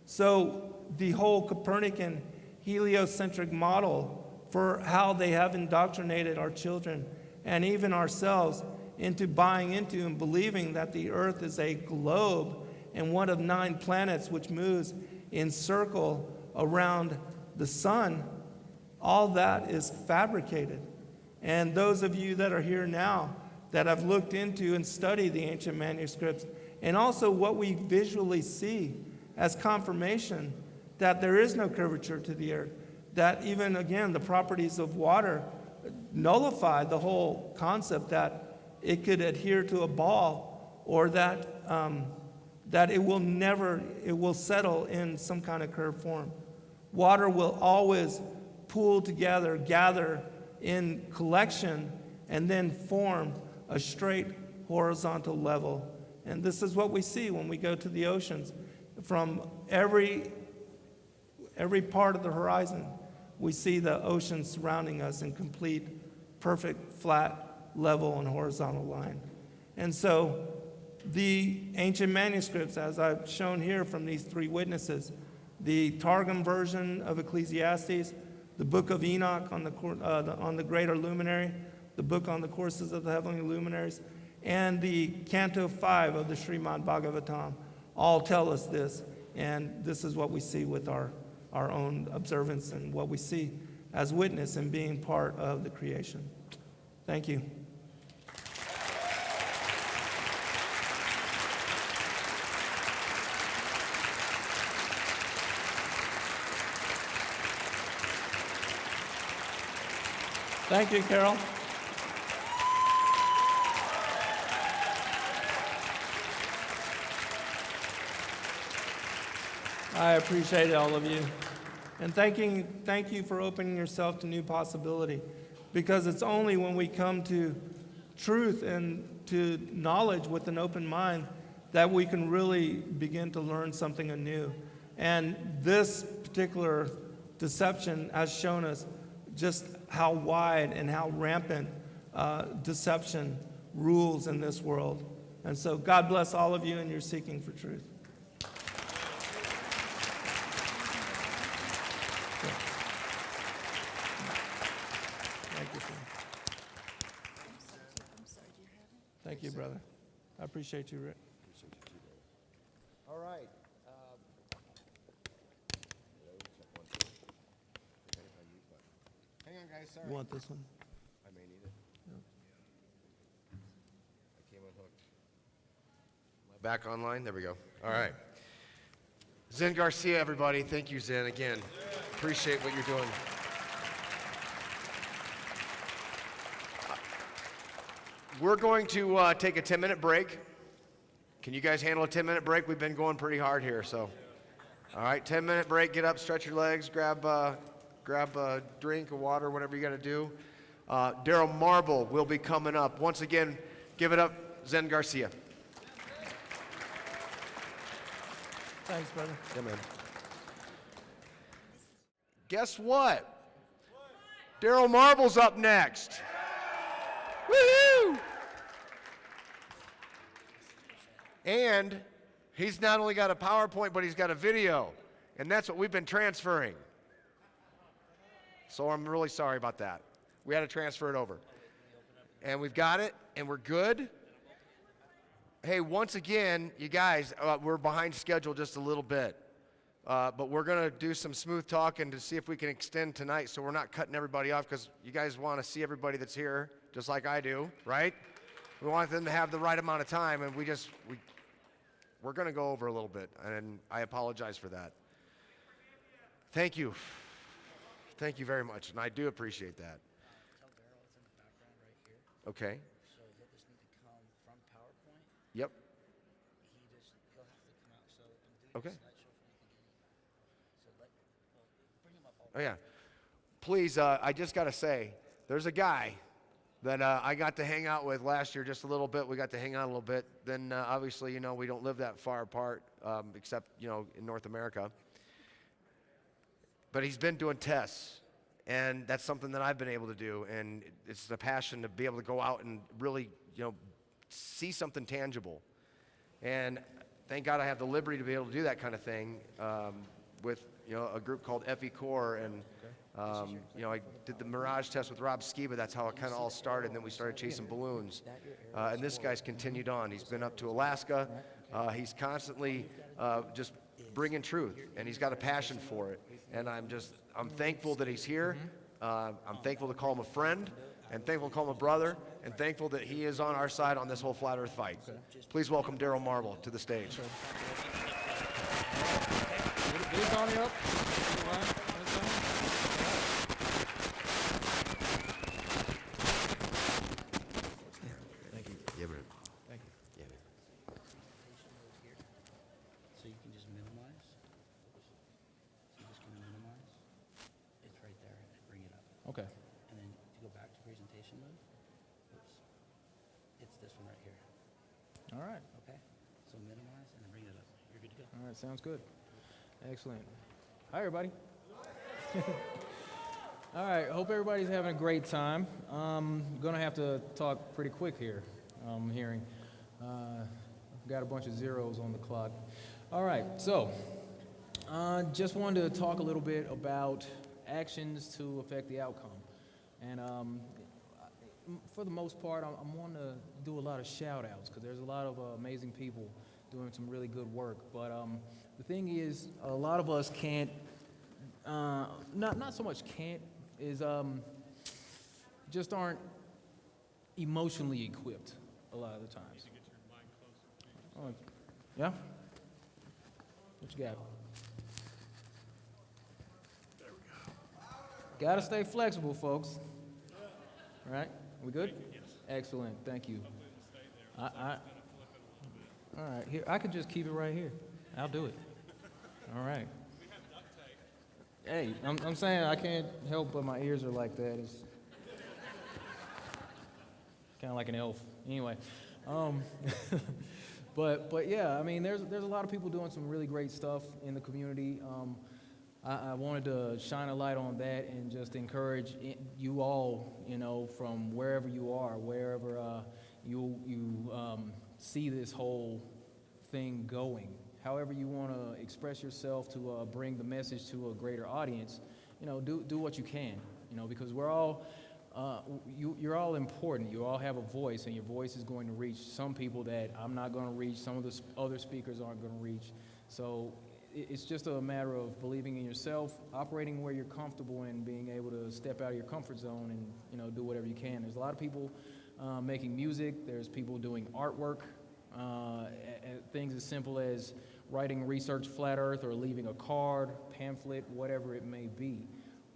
So the whole Copernican heliocentric model for how they have indoctrinated our children and even ourselves into buying into and believing that the earth is a globe and one of 9 planets which moves in circle around the sun, all that is fabricated. And those of you that are here now that have looked into and studied the ancient manuscripts, and also what we visually see as confirmation that there is no curvature to the earth, that even, again, the properties of water nullify the whole concept that it could adhere to a ball, or that it will settle in some kind of curved form. Water will always pool together, gather in collection, and then form a straight horizontal level. And this is what we see when we go to the oceans. From every part of the horizon, we see the ocean surrounding us in complete, perfect, flat, level, and horizontal line. And so the ancient manuscripts, as I've shown here from these three witnesses, the Targum version of Ecclesiastes, the book of Enoch on the Greater Luminary, the book on the courses of the heavenly luminaries, and the Canto 5 of the Srimad Bhagavatam all tell us this. And this is what we see with our own observance and what we see as witness and being part of the creation. Thank you. Thank you, Carol. I appreciate all of you. And thank you for opening yourself to new possibility, because it's only when we come to truth and to knowledge with an open mind that we can really begin to learn something anew. And this particular deception has shown us just how wide and how rampant deception rules in this world. And so God bless all of you in your seeking for truth. Thank you, friend. Thank you, brother. I appreciate you, Rick. All right. Hang on, guys. Sorry. You want this one? I may need it. No. I came unhooked. Am I back online? There we go. All right. Zen Garcia, everybody. Thank you, Zen, again. Appreciate what you're doing. We're going to take a 10-minute break. Can you guys handle a 10-minute break? We've been going pretty hard here, so. All right, 10-minute break. Get up, stretch your legs, grab a drink of water, whatever you got to do. Daryl Marble will be coming up. Once again, give it up, Zen Garcia. Thanks, brother. Yeah, man. Guess what? Daryl Marble's up next. Woo-hoo! And he's not only got a PowerPoint, but he's got a video. And that's what we've been transferring. So I'm really sorry about that. We had to transfer it over. And we've got it, and we're good. Hey, once again, you guys, we're behind schedule just a little bit. But we're going to do some smooth talking to see if we can extend tonight so we're not cutting everybody off, because you guys want to see everybody that's here, just like I do, right? We want them to have the right amount of time, and we're going to go over a little bit, and I apologize for that. Thank you. Thank you very much, and I do appreciate that. Tell Daryl it's in the background right here. Okay. So he'll just need to come from PowerPoint. Yep. He'll have to come out. So I'm doing Okay. a slideshow from the beginning. So bring him up. Oh, yeah. Please, I just got to say, there's a guy that I got to hang out with last year just a little bit. We got to hang out a little bit. Then, obviously, we don't live that far apart, except, in North America. But he's been doing tests, and that's something that I've been able to do. And it's a passion to be able to go out and really, see something tangible. And thank God I have the liberty to be able to do that kind of thing with, a group called FEIC. And, I did the Mirage test with Rob Skiba. That's how it kind of all started. And then we started chasing balloons. And this guy's continued on. He's been up to Alaska. He's constantly just bringing truth, and he's got a passion for it. And I'm thankful that he's here. I'm thankful to call him a friend, and thankful to call him a brother, and thankful that he is on our side on this whole flat earth fight. Please welcome Daryl Marble to the stage. All right. Okay. So minimize and then bring it up. You're good to go. All right, sounds good. Excellent. Hi, everybody. All right, hope everybody's having a great time. I'm going to have to talk pretty quick here, I'm hearing. I've got a bunch of zeros on the clock. All right, so just wanted to talk a little bit about actions to affect the outcome. And for the most part, I'm wanting to do a lot of shout-outs because there's a lot of amazing people doing some really good work. But the thing is, a lot of us can't, not so much can't, is just aren't emotionally equipped a lot of the times. Oh, yeah? What you got? There we go. Gotta stay flexible, folks. All right, we good? Excellent, thank you. All right, here, I could just keep it right here. I'll do it. All right. Hey, I'm saying I can't help but my ears are like that. It's kind of like an elf. Anyway, but yeah, I mean, there's a lot of people doing some really great stuff in the community. I wanted to shine a light on that and just encourage you all, you know, from wherever you are, wherever you see this whole thing going. However you want to express yourself to bring the message to a greater audience, you know, do what you can, you know, because we're all, you're all important. You all have a voice, and your voice is going to reach some people that I'm not going to reach, some of the other speakers aren't going to reach. So it's just a matter of believing in yourself, operating where you're comfortable, and being able to step out of your comfort zone and, you know, do whatever you can. There's a lot of people making music. There's people doing artwork, things as simple as writing research flat earth or leaving a card, pamphlet, whatever it may be.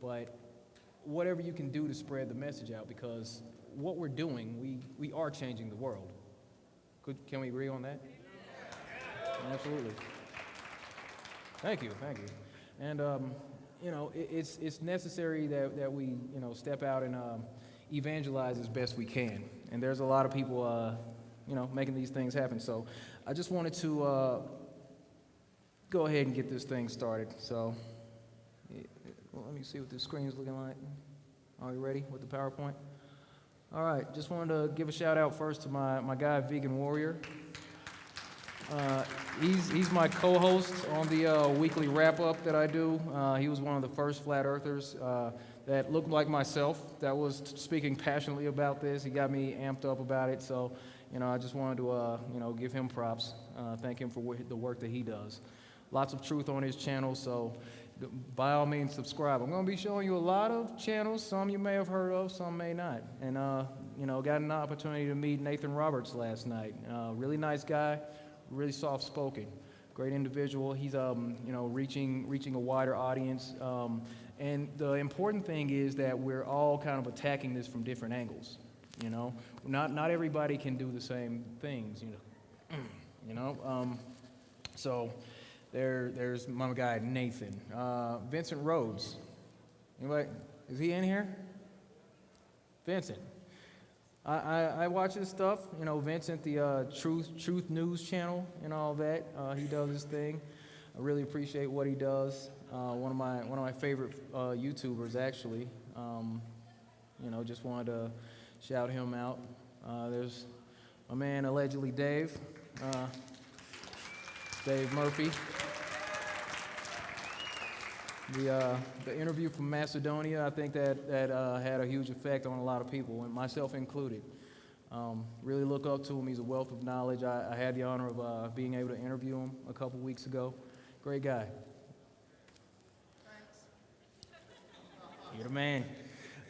But whatever you can do to spread the message out, because what we're doing, we are changing the world. Can we agree on that? Absolutely. Thank you. And, you know, it's necessary that we, you know, step out and evangelize as best we can. And there's a lot of people, you know, making these things happen. So I just wanted to go ahead and get this thing started. So well, let me see what the screen is looking like. Are you ready with the PowerPoint? All right, just wanted to give a shout out first to my guy, Vegan Warrior. He's my co-host on the weekly wrap-up that I do. He was one of the first flat earthers that looked like myself that was speaking passionately about this. He got me amped up about it. So, you know, I just wanted to, you know, give him props, thank him for the work that he does. Lots of truth on his channel, so by all means subscribe. I'm going to be showing you a lot of channels. Some you may have heard of, some may not. And, you know, got an opportunity to meet Nathan Roberts last night. Really nice guy, really soft-spoken, great individual. He's, you know, reaching a wider audience. And the important thing is that we're all kind of attacking this from different angles. You know, not everybody can do the same things. You know, so there's my guy Nathan, Vincent Rhodes. Anybody? Is he in here? Vincent. I watch his stuff. You know, Vincent, the Truth News channel and all that. He does his thing. I really appreciate what he does. One of my favorite YouTubers, actually. You know, just wanted to shout him out. There's my man, allegedly Dave Murphy. The interview from Macedonia, I think that had a huge effect on a lot of people, and myself included. Really look up to him. He's a wealth of knowledge. I had the honor of being able to interview him a couple weeks ago. Great guy. Thanks. You're the man.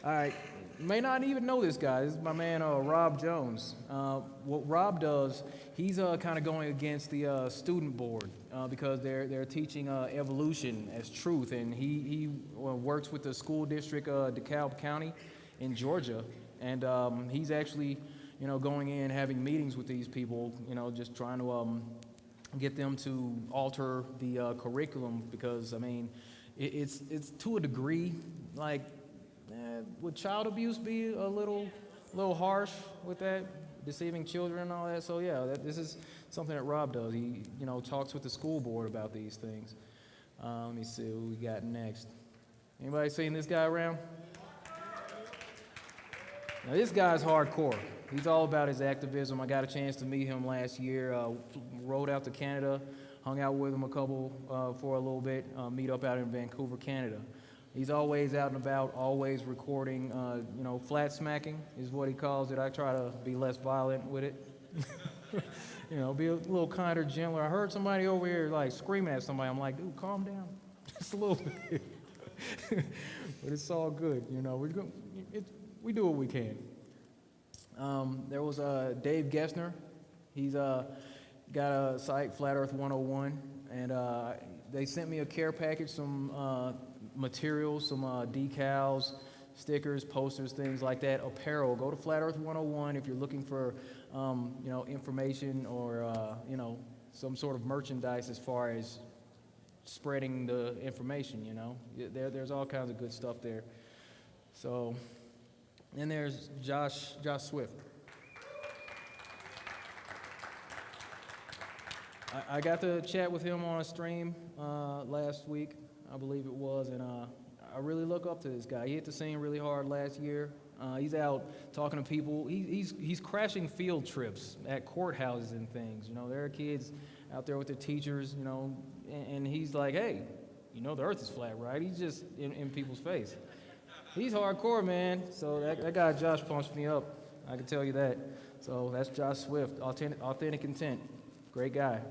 All right. You may not even know this guy. This is my man, Rob Jones. What Rob does, he's kind of going against the student board because they're teaching evolution as truth, and he works with the school district, DeKalb County in Georgia, and he's actually, you know, going in, having meetings with these people, you know, just trying to get them to alter the curriculum because, I mean, it's to a degree, like, would child abuse be a little harsh with that? deceiving children and all that. So yeah, this is something that Rob does. He, talks with the school board about these things. Let me see what we got next. Anybody seen this guy around? Now this guy's hardcore. He's all about his activism. I got a chance to meet him last year. Rode out to Canada, hung out with him for a little bit. Meet up out in Vancouver, Canada. He's always out and about, always recording. Flat smacking is what he calls it. I try to be less violent with it. Be a little kinder, gentler. I heard somebody over here like screaming at somebody. I'm like, dude, calm down, just a little bit. But it's all good. We do what we can. There was Dave Gessner. He's got a site, Flat Earth 101, and they sent me a care package, some materials, some decals, stickers, posters, things like that, apparel. Go to Flat Earth 101 if you're looking for, information or, some sort of merchandise as far as spreading the information, There's all kinds of good stuff there. So, then there's Josh Swift. I got to chat with him on a stream last week, I believe it was, and I really look up to this guy. He hit the scene really hard last year. He's out talking to people. He's crashing field trips at courthouses and things. There are kids out there with their teachers, and he's like, hey, the earth is flat, right? He's just in people's face. He's hardcore, man. So that guy Josh punched me up. I can tell you that. So that's Josh Swift, Authentic Intent. Great guy.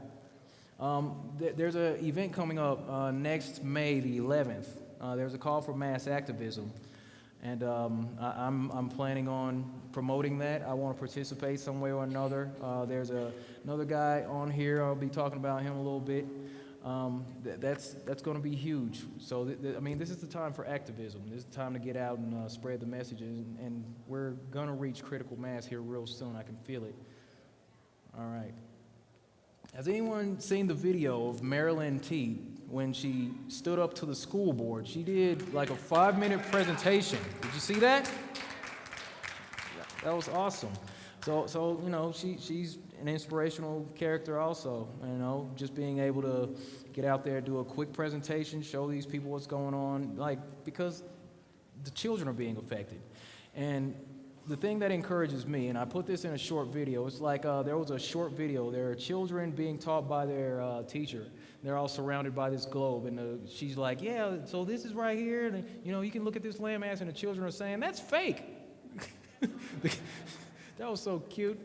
There's an event coming up next May the 11th. There's a call for mass activism. And I'm planning on promoting that. I want to participate some way or another. There's another guy on here. I'll be talking about him a little bit. That's going to be huge. So, this is the time for activism. This is the time to get out and spread the messages, and we're going to reach critical mass here real soon. I can feel it. All right. Has anyone seen the video of Marilyn T. when she stood up to the school board? She did like a 5-minute presentation. Did you see that? That was awesome. So she's an inspirational character also, just being able to get out there, do a quick presentation, show these people what's going on, because the children are being affected. And the thing that encourages me, and I put this in a short video, it's like there was a short video. There are children being taught by their teacher. They're all surrounded by this globe, and she's like, yeah, so this is right here, and you can look at this landmass, and the children are saying, that's fake. That was so cute.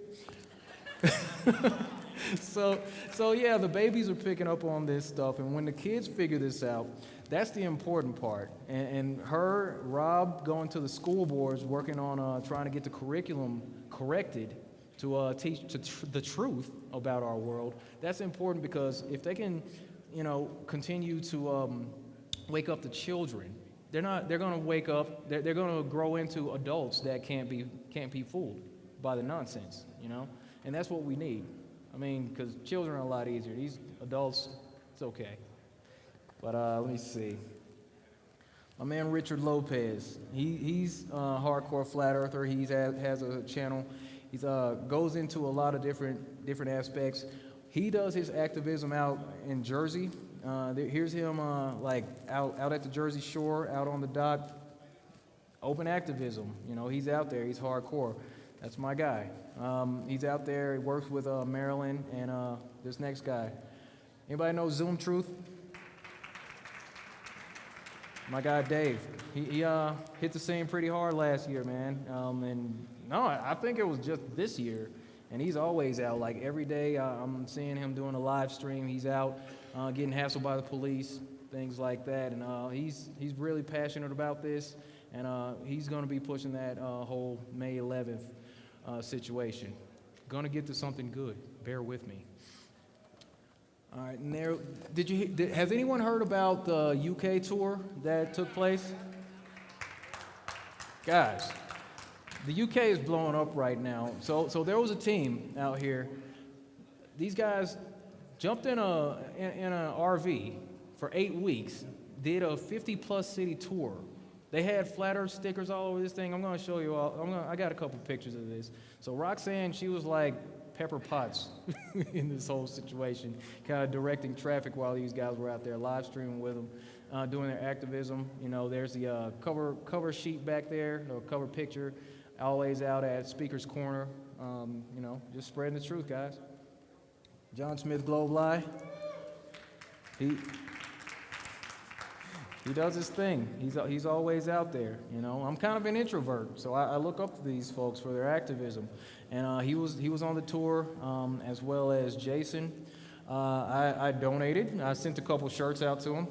So yeah, the babies are picking up on this stuff, and when the kids figure this out, that's the important part. And Rob, going to the school boards, working on trying to get the curriculum corrected to teach the truth about our world. That's important because if they can, continue to wake up the children, they're going to wake up. They're going to grow into adults that can't be fooled by the nonsense, and that's what we need. Because children are a lot easier. These adults, it's okay. But let me see. My man Richard Lopez, he's a hardcore flat earther. He has a channel. He goes into a lot of different aspects. He does his activism out in Jersey. Here's him out at the Jersey Shore, out on the dock. Open activism. He's out there. He's hardcore. That's my guy. He's out there. He works with Marilyn and this next guy. Anybody know Zoom Truth? My guy Dave. He hit the scene pretty hard last year, man. I think it was just this year. And he's always out. Like every day, I'm seeing him doing a live stream. He's out getting hassled by the police, things like that. And he's really passionate about this. And he's going to be pushing that whole May 11th situation. Going to get to something good. Bear with me. All right. And has anyone heard about the UK tour that took place? Guys, the UK is blowing up right now. So there was a team out here. These guys jumped in an RV for 8 weeks, did a 50-plus city tour. They had flat Earth stickers all over this thing. I'm going to show you all. I got a couple pictures of this. So Roxanne, she was like Pepper Potts in this whole situation, kind of directing traffic while these guys were out there live streaming with them, doing their activism. You know, there's the cover sheet back there, or cover picture, always out at Speaker's Corner. You know, just spreading the truth, guys. John Smith Globe Lie. He does his thing. He's always out there, you know. I'm kind of an introvert, so I look up to these folks for their activism. And he was on the tour, as well as Jason. I donated. I sent a couple shirts out to him,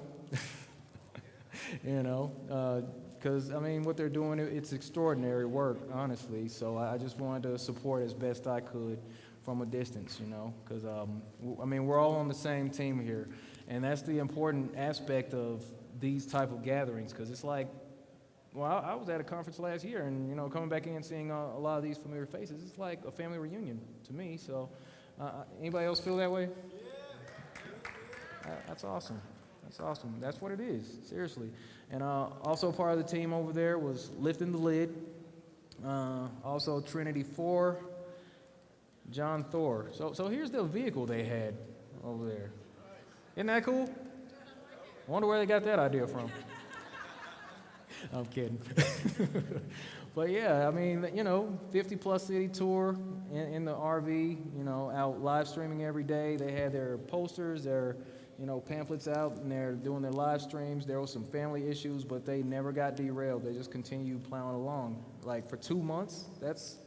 you know, because, I mean, what they're doing, it's extraordinary work, honestly. So I just wanted to support as best I could from a distance, you know, because, I mean, we're all on the same team here. And that's the important aspect of these type of gatherings, because it's like, well, I was at a conference last year, and, you know, coming back in and seeing a lot of these familiar faces, it's like a family reunion to me. So anybody else feel that way? That's awesome. That's awesome. That's what it is, seriously. And also part of the team over there was Lifting the Lid, also Trinity 4, John Thor. So here's the vehicle they had over there. Isn't that cool? I wonder where they got that idea from. I'm kidding. But yeah, I mean, you know, 50-plus city tour in the RV, you know, out live streaming every day. They had their posters, their, you know, pamphlets out, and they're doing their live streams. There was some family issues, but they never got derailed. They just continued plowing along. Like for 2 months, that's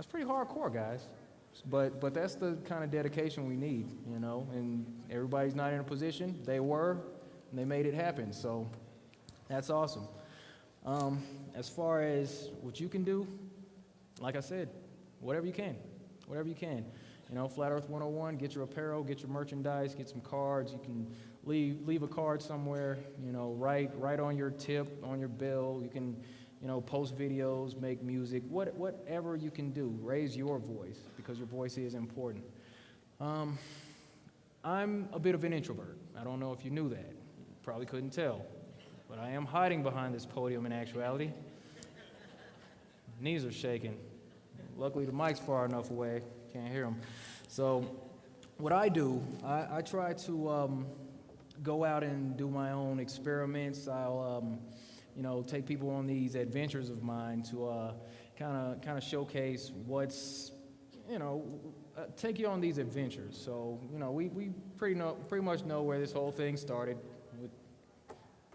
pretty hardcore, guys. But that's the kind of dedication we need, you know, and everybody's not in a position. They were, and they made it happen, so that's awesome. As far as what you can do, like I said, whatever you can. You know, Flat Earth 101, get your apparel, get your merchandise, get some cards. You can leave a card somewhere, you know, write on your tip, on your bill. You can, you know, post videos, make music, whatever you can do. Raise your voice, because your voice is important. I'm a bit of an introvert. I don't know if you knew that. You probably couldn't tell. But I am hiding behind this podium in actuality. Knees are shaking. Luckily, the mic's far enough away, can't hear them. So what I do, I try to go out and do my own experiments. I'll you know, take people on these adventures of mine to kind of showcase what's, you know, take you on these adventures. So, you know, we pretty much know where this whole thing started with,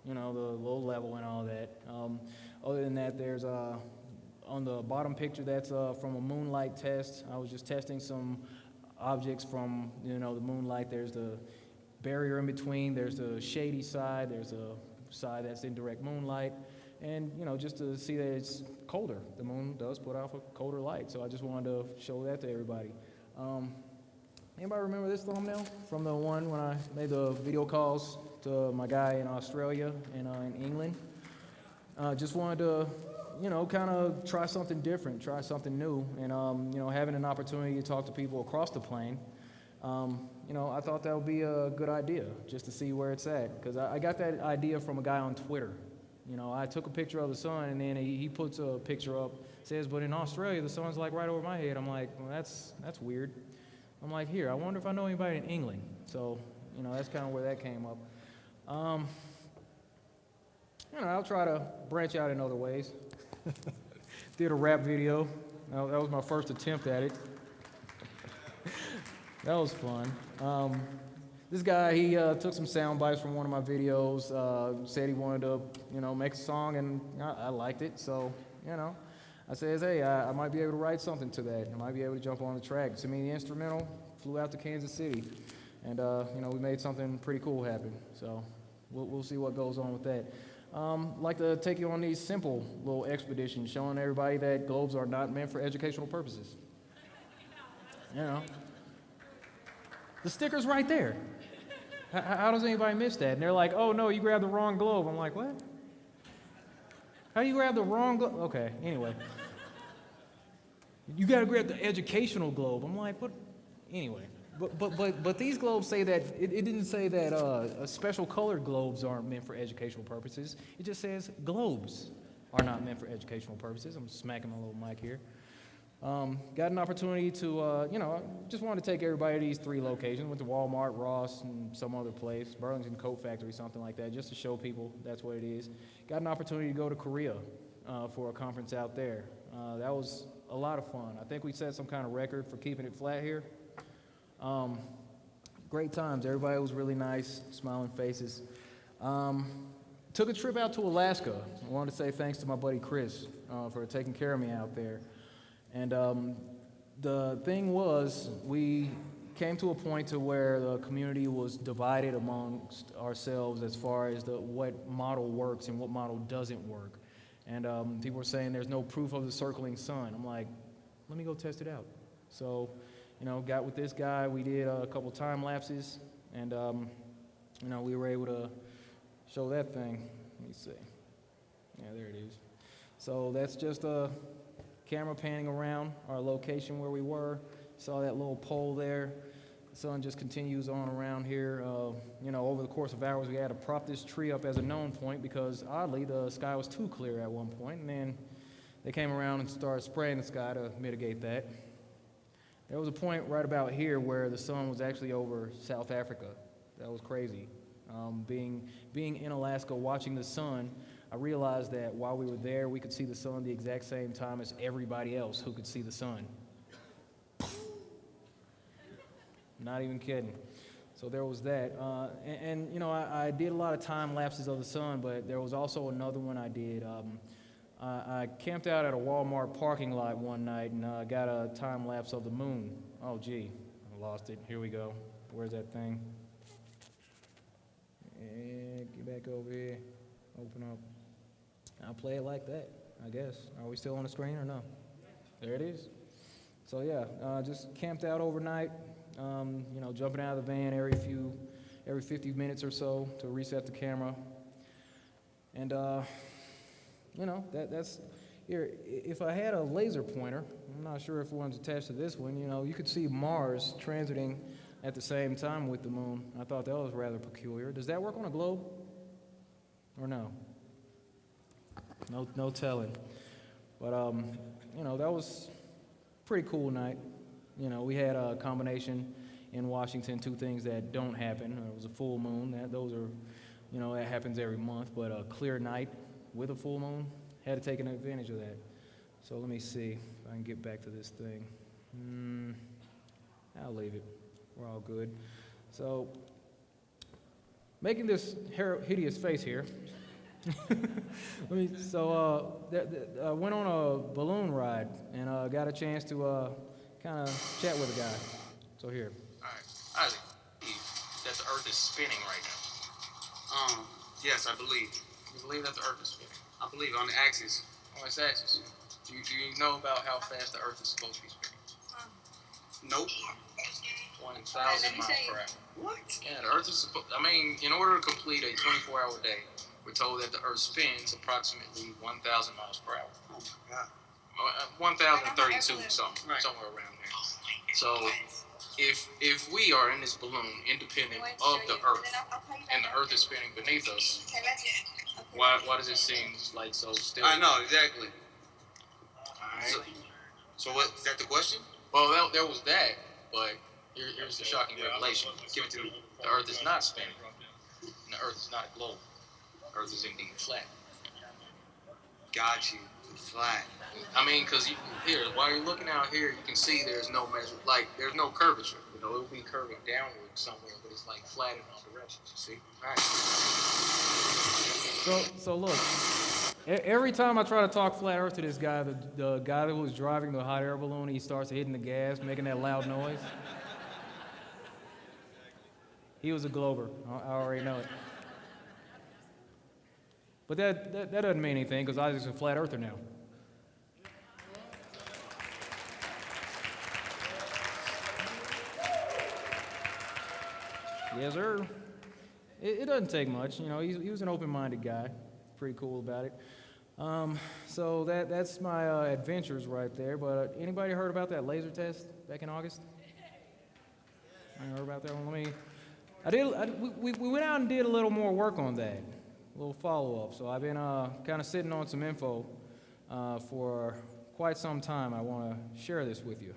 you know, the low level and all that. Other than that, there's on the bottom picture, that's from a moonlight test. I was just testing some objects from, you know, the moonlight. There's the barrier in between. There's the shady side. There's a side that's in direct moonlight. And, you know, just to see that it's colder. The moon does put off a colder light. So I just wanted to show that to everybody. Anybody remember this thumbnail from the one when I made the video calls to my guy in Australia and in England? Just wanted to, you know, kind of try something different, try something new, and, you know, having an opportunity to talk to people across the plane, you know, I thought that would be a good idea, just to see where it's at, because I got that idea from a guy on Twitter. You know, I took a picture of the sun, and then he puts a picture up, says, but in Australia, the sun's like right over my head. I'm like, well, that's weird. I'm like, here, I wonder if I know anybody in England. So, you know, that's kind of where that came up. You know, I'll try to branch out in other ways. Did a rap video. That was my first attempt at it. That was fun. This guy, he took some sound bites from one of my videos, said he wanted to, you know, make a song, and I liked it. So, you know, I says, hey, I might be able to write something to that. I might be able to jump on the track. Sent me the instrumental, flew out to Kansas City, and, you know, we made something pretty cool happen. So we'll see what goes on with that. Like to take you on these simple little expeditions, showing everybody that globes are not meant for educational purposes. You know, the sticker's right there. How does anybody miss that? And they're like, oh no, you grabbed the wrong globe. I'm like, what? How do you grab the wrong globe? Okay, anyway. You gotta grab the educational globe. I'm like, what? Anyway, But these globes say that, it didn't say that special colored globes aren't meant for educational purposes. It just says globes are not meant for educational purposes. I'm smacking my little mic here. Got an opportunity to, just wanted to take everybody to these 3 locations. Went to Walmart, Ross, and some other place, Burlington Coat Factory, something like that, just to show people that's what it is. Got an opportunity to go to Korea for a conference out there. That was a lot of fun. I think we set some kind of record for keeping it flat here. Great times. Everybody was really nice, smiling faces. Took a trip out to Alaska. I wanted to say thanks to my buddy Chris for taking care of me out there. And the thing was, we came to a point to where the community was divided amongst ourselves as far as what model works and what model doesn't work. And people were saying there's no proof of the circling sun. I'm like, let me go test it out. So, got with this guy. We did a couple time lapses, and we were able to show that thing. Let me see. Yeah, there it is. So that's just a camera panning around our location where we were. Saw that little pole there. The sun just continues on around here. Over the course of hours, we had to prop this tree up as a known point because, oddly, the sky was too clear at one point, and then they came around and started spraying the sky to mitigate that. There was a point right about here where the sun was actually over South Africa. That was crazy. Being in Alaska, watching the sun, I realized that while we were there, we could see the sun the exact same time as everybody else who could see the sun. Not even kidding. So there was that. I did a lot of time lapses of the sun, but there was also another one I did. I camped out at a Walmart parking lot one night and got a time lapse of the moon. Oh, gee, I lost it. Here we go. Where's that thing? Get back over here. Open up. I'll play it like that, I guess. Are we still on the screen or no? There it is. So yeah, just camped out overnight. Jumping out of the van every 50 minutes or so to reset the camera. And that's here. If I had a laser pointer, I'm not sure if one's attached to this one. You could see Mars transiting at the same time with the moon. I thought that was rather peculiar. Does that work on a globe? Or no? No telling. But that was a pretty cool night. We had a combination in Washington, 2 things that don't happen. It was a full moon. That happens every month. But a clear night with a full moon, had to take advantage of that. So let me see if I can get back to this thing. I'll leave it. We're all good. So, making this hideous face here. I went on a balloon ride and got a chance to kind of chat with a guy. So here. All right, Isaac, that the Earth is spinning right now. Yes, I believe. You believe that the Earth is spinning? I believe on the axis, on its axis. Do you know about how fast the Earth is supposed to be spinning? Nope. 1,000 miles per hour. What? Yeah, the Earth is supposed. In order to complete a 24-hour day, we're told that the Earth spins approximately 1,000 miles per hour. Oh my God. 1,032 something, right. Somewhere around there. So, if we are in this balloon, independent of the Earth, and the Earth is spinning beneath us, why does it seem like so still? I know exactly. All right. So what is that the question? Well, there was that, but here's the shocking revelation. Given to the Earth is not spinning, and the Earth is not a globe. The Earth is indeed flat. Got you. Flat. Because here, while you're looking out here, you can see there's no measure, there's no curvature. It'll be curving downward somewhere, but it's flat in all directions. You see? All right. So look, every time I try to talk flat Earth to this guy, the guy that was driving the hot air balloon, he starts hitting the gas, making that loud noise. He was a glober. I already know it. But that doesn't mean anything because Isaac's a flat earther now. Yes, sir. It doesn't take much. He was an open-minded guy. Pretty cool about it. So that's my adventures right there. But anybody heard about that laser test back in August? I heard about that one. We went out and did a little more work on that, a little follow-up. So I've been kind of sitting on some info for quite some time. I want to share this with you.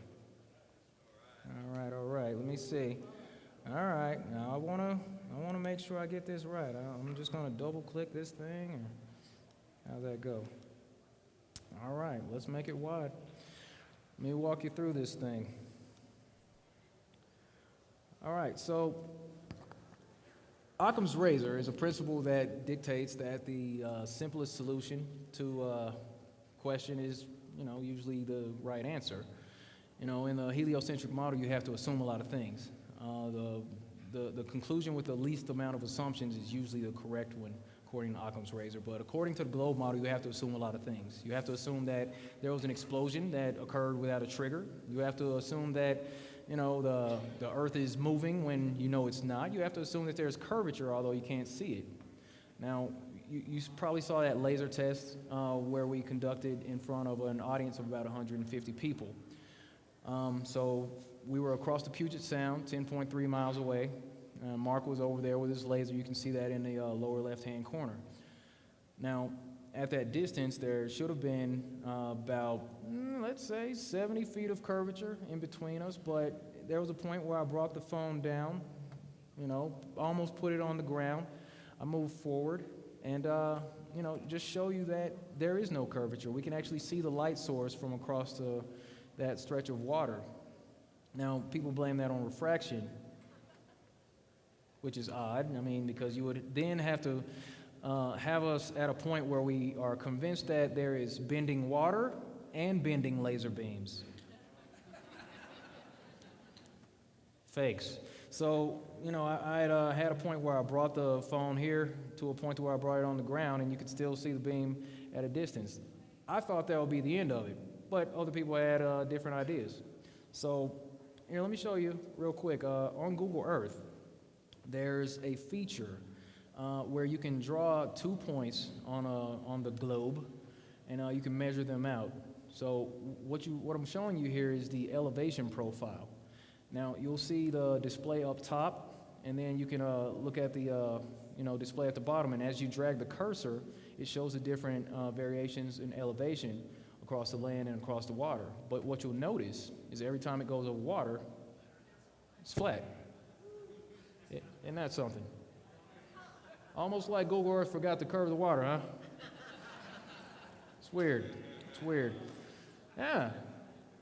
All right. Let me see. All right. Now I want to make sure I get this right. I'm just going to double-click this thing. And how's that go? All right. Let's make it wide. Let me walk you through this thing. All right. So Occam's razor is a principle that dictates that the simplest solution to a question is, usually the right answer. In the heliocentric model, you have to assume a lot of things. The conclusion with the least amount of assumptions is usually the correct one, according to Occam's razor. But according to the globe model, you have to assume a lot of things. You have to assume that there was an explosion that occurred without a trigger. You have to assume that the Earth is moving when you know it's not. You have to assume that there's curvature, although you can't see it. Now, you probably saw that laser test where we conducted in front of an audience of about 150 people. So we were across the Puget Sound, 10.3 miles away. Mark was over there with his laser. You can see that in the lower left-hand corner. Now, at that distance, there should have been about, let's say, 70 feet of curvature in between us, but there was a point where I brought the phone down, almost put it on the ground. I moved forward and, just show you that there is no curvature. We can actually see the light source from across that stretch of water. Now, people blame that on refraction, which is odd, because you would then have to have us at a point where we are convinced that there is bending water and bending laser beams. Fakes. So, I had a point where I brought the phone here to a point where I brought it on the ground and you could still see the beam at a distance. I thought that would be the end of it, but other people had different ideas. So, let me show you real quick. On Google Earth, there's a feature where you can draw 2 points on the globe, and you can measure them out. So what I'm showing you here is the elevation profile. Now you'll see the display up top, and then you can look at the display at the bottom. And as you drag the cursor, it shows the different variations in elevation across the land and across the water. But what you'll notice is every time it goes over water, it's flat. Isn't that something? Almost like Google Earth forgot to curve the water, huh? It's weird. It's weird. Yeah.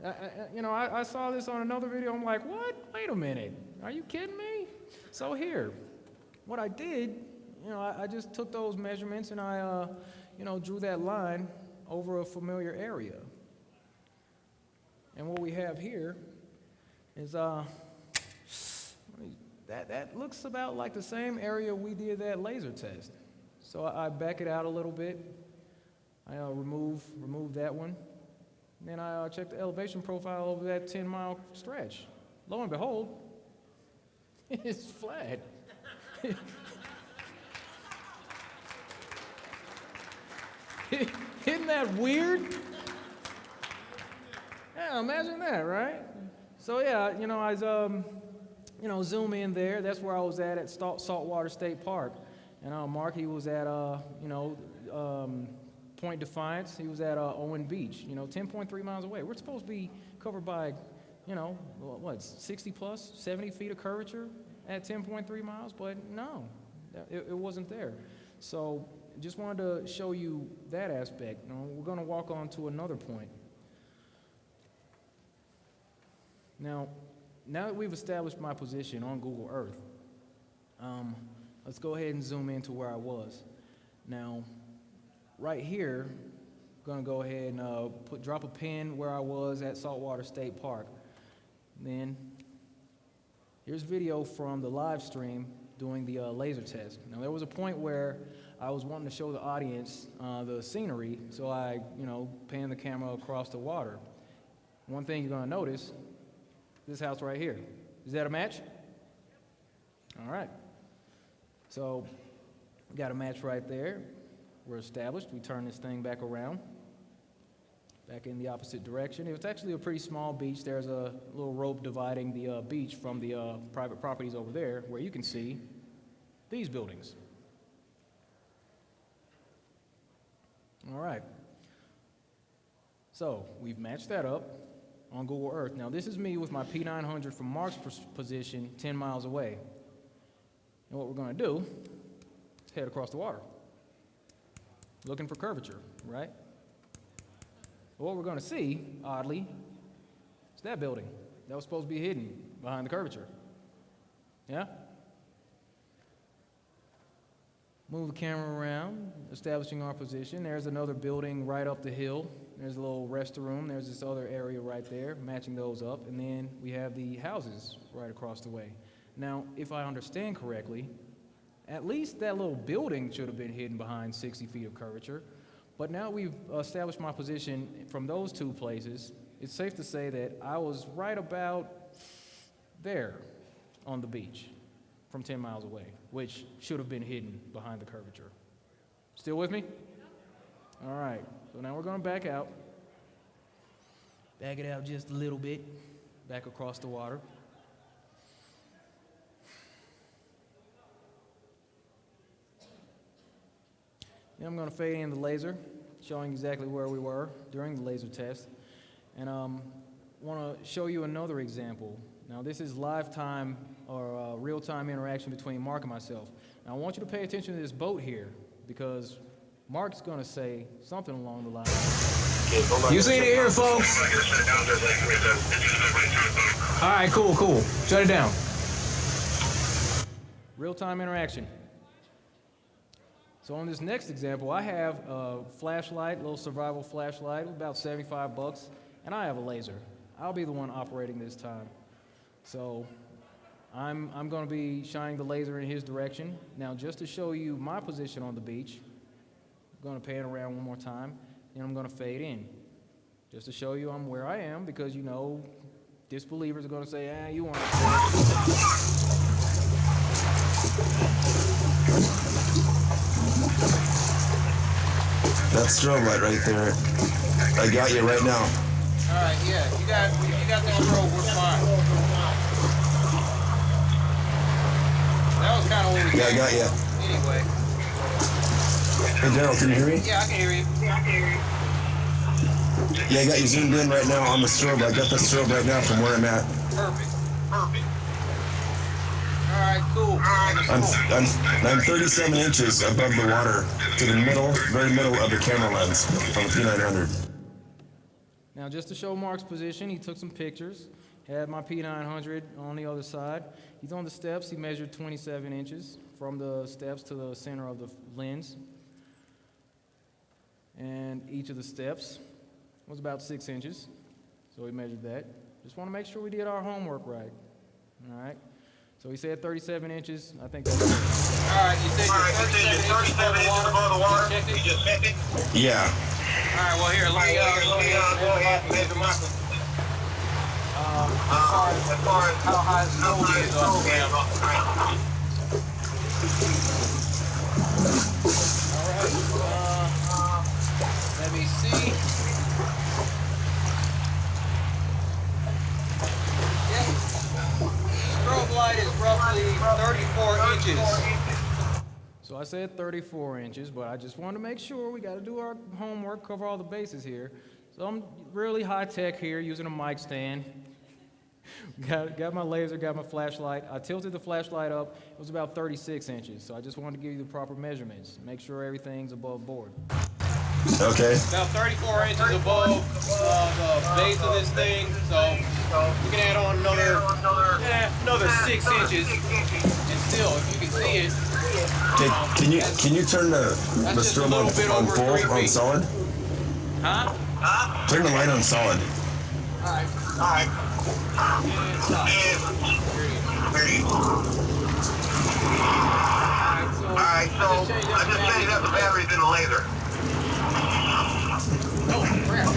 I saw this on another video. I'm like, what? Wait a minute. Are you kidding me? So here, what I did, I just took those measurements and I, drew that line over a familiar area. And what we have here is that looks about like the same area we did that laser test. So I back it out a little bit. I remove that one. And then I check the elevation profile over that 10-mile stretch. Lo and behold, it's flat. Isn't that weird? Yeah, imagine that, right? So yeah, I zoom in there. That's where I was at Saltwater State Park. And Mark, he was at Point Defiance. He was at Owen Beach. 10.3 miles away. We're supposed to be covered by, 60 plus, 70 feet of curvature at 10.3 miles, but no, it wasn't there. So just wanted to show you that aspect. We're going to walk on to another point. Now that we've established my position on Google Earth, let's go ahead and zoom into where I was. Now, right here, I'm going to go ahead and drop a pin where I was at Saltwater State Park. Then, here's video from the live stream doing the laser test. Now, there was a point where I was wanting to show the audience the scenery, so I, panned the camera across the water. One thing you're going to notice, this house right here. Is that a match? All right. So, we got a match right there. We're established. We turn this thing back around. back in the opposite direction. It was actually a pretty small beach. There's a little rope dividing the beach from the private properties over there, where you can see these buildings. All right. So we've matched that up on Google Earth. Now this is me with my P900 from Mark's position 10 miles away. And what we're going to do is head across the water, looking for curvature, right? What we're going to see, oddly, is that building that was supposed to be hidden behind the curvature. Yeah? Move the camera around, establishing our position. There's another building right up the hill. There's a little restroom. There's this other area right there, matching those up. And then we have the houses right across the way. Now, if I understand correctly, at least that little building should have been hidden behind 60 feet of curvature. But now we've established my position from those two places, it's safe to say that I was right about there on the beach from 10 miles away, which should have been hidden behind the curvature. Still with me? All right, so now we're going to back out. Back it out just a little bit, back across the water. Then I'm going to fade in the laser, showing exactly where we were during the laser test. And want to show you another example. Now this is lifetime or real-time interaction between Mark and myself. Now I want you to pay attention to this boat here, because Mark's going to say something along the lines. You see it here, folks? All right, cool. Shut it down. Real-time interaction. So on this next example, I have a flashlight, little survival flashlight, about $75, and I have a laser. I'll be the one operating this time. So I'm going to be shining the laser in his direction. Now, just to show you my position on the beach, I'm going to pan around one more time, and I'm going to fade in. Just to show you I'm where I am, because, you know, disbelievers are going to say, you want to... That strobe light right there. I got you right now. All right, yeah, you got the strobe, we're fine. That was kind of what we I got you. Anyway. Hey, Daryl, can you hear me? Yeah, I can hear you. Yeah, I got you zoomed in right now on the strobe. I got the strobe right now from where I'm at. Perfect. All right, cool. I'm 37 inches above the water to the middle, very middle of the camera lens on the P900. Now, just to show Mark's position, he took some pictures, had my P900 on the other side. He's on the steps. He measured 27 inches from the steps to the center of the lens. And each of the steps was about 6 inches. So we measured that. Just want to make sure we did our homework right. All right. So he said 37 inches. I think that's good. All right, you said you're 37 inches above the water. You just checked it? Yeah. All right, well, here, let me go ahead and measure my position. As far as how high the snow is off the ground. All right, let me see. Strobe light is roughly 34 inches. So I said 34 inches, but I just wanted to make sure we got to do our homework, cover all the bases here. So I'm really high tech here, using a mic stand. Got my laser, got my flashlight. I tilted the flashlight up. It was about 36 inches. So I just wanted to give you the proper measurements. Make sure everything's above board. Okay. About 34 inches above the base of this thing. So we can add on another 6 inches. And still, if you can see it. Can you turn the strobe on full, on solid? Huh? Turn the light on solid. All right. And stop. Alright, so I just changed up the batteries in the laser.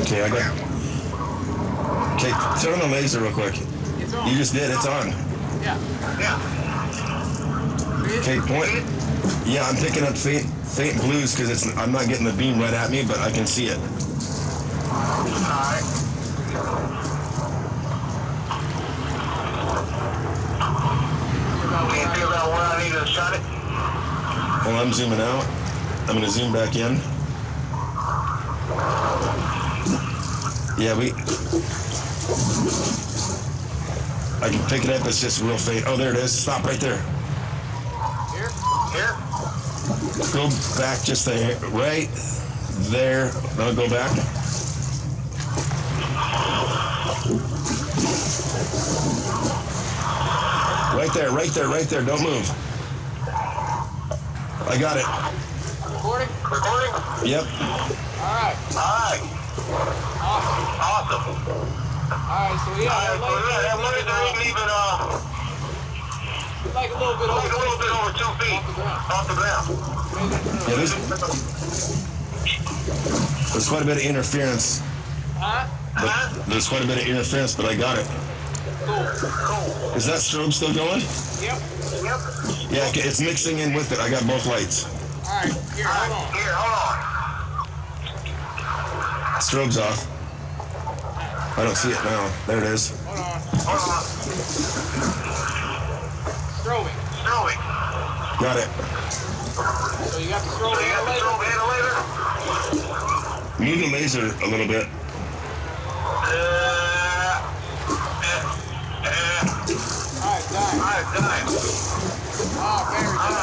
Okay, I got. Okay, turn on the laser real quick. It's on. You just did. It's on. Yeah. Okay, point. Yeah, I'm picking up faint blues because I'm not getting the beam right at me, but I can see it. Can you figure out where I need to shut it? Well, I'm zooming out. I'm going to zoom back in. Yeah, I can pick it up, it's just real faint. Oh, there it is. Stop right there. Here? Here? Go back just there. Right there. No, go back. Right there, right there, right there. Don't move. I got it. Recording? Recording? Yep. All right. Awesome. All right, so yeah, that laser like a little bit over 2 feet off the ground. Yeah, there's quite a bit of interference. There's quite a bit of interference, but I got it. Cool. Is that strobe still going? Yep. Yeah, it's mixing in with it. I got both lights. All right, hold on. Strobe's off. I don't see it now. There it is. Hold on. Strobing. Got it. So you got the strobe and the laser? Move the laser a little bit.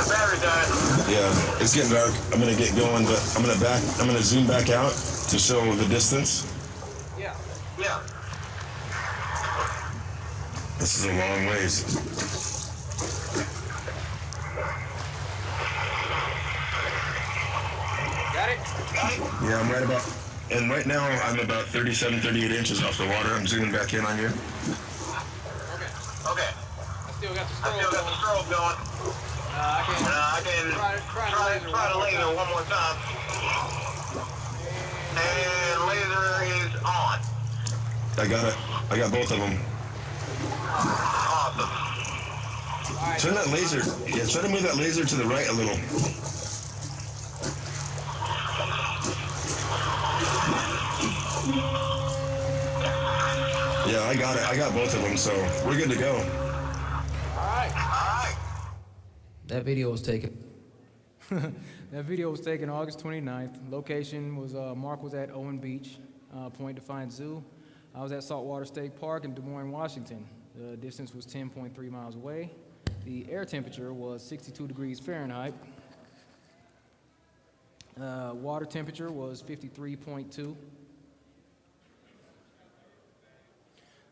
Battery died. Yeah, it's getting dark. I'm gonna get going, but I'm gonna zoom back out to show the distance. Yeah. This is a long ways. Got it? Yeah, I'm right about, and right now I'm about 37, 38 inches off the water. I'm zooming back in on you. Okay. I still got the strobe going. I can try the laser one more time. And laser is on. I got it. I got both of them. Awesome. Turn that laser. Yeah, try to move that laser to the right a little. Yeah, I got it. I got both of them, so we're good to go. All right. That video was taken. That video was taken August 29th. Location was, Mark was at Owen Beach, Point Defiance Zoo. I was at Saltwater State Park in Des Moines, Washington. The distance was 10.3 miles away. The air temperature was 62 degrees Fahrenheit. Water temperature was 53.2.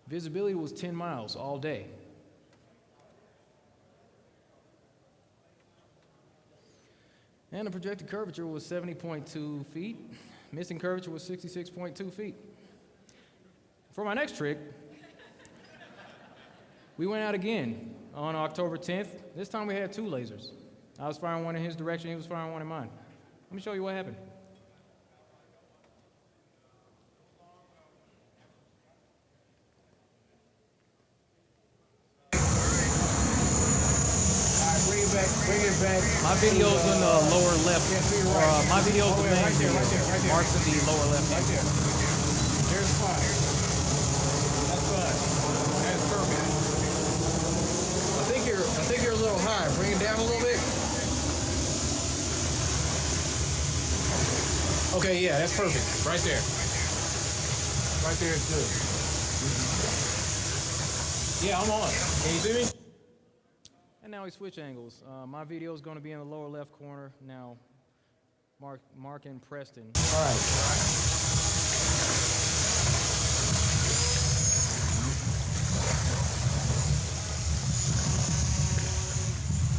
Visibility was 10 miles all day. And the projected curvature was 70.2 feet. Missing curvature was 66.2 feet. For my next trick, we went out again on October 10th. This time we had two lasers. I was firing one in his direction, he was firing one in mine. Let me show you what happened. Bring it back. My video's in the lower left. My video's the main video. Mark's in the lower left. Right there. There's fine. That's fine. That's perfect. I think you're a little high. Bring it down a little bit. Okay, yeah, that's perfect. Right there. Right there is good. Yeah, I'm on. Can you see me? And now we switch angles. My video is going to be in the lower left corner. Now, Mark and Preston. All right.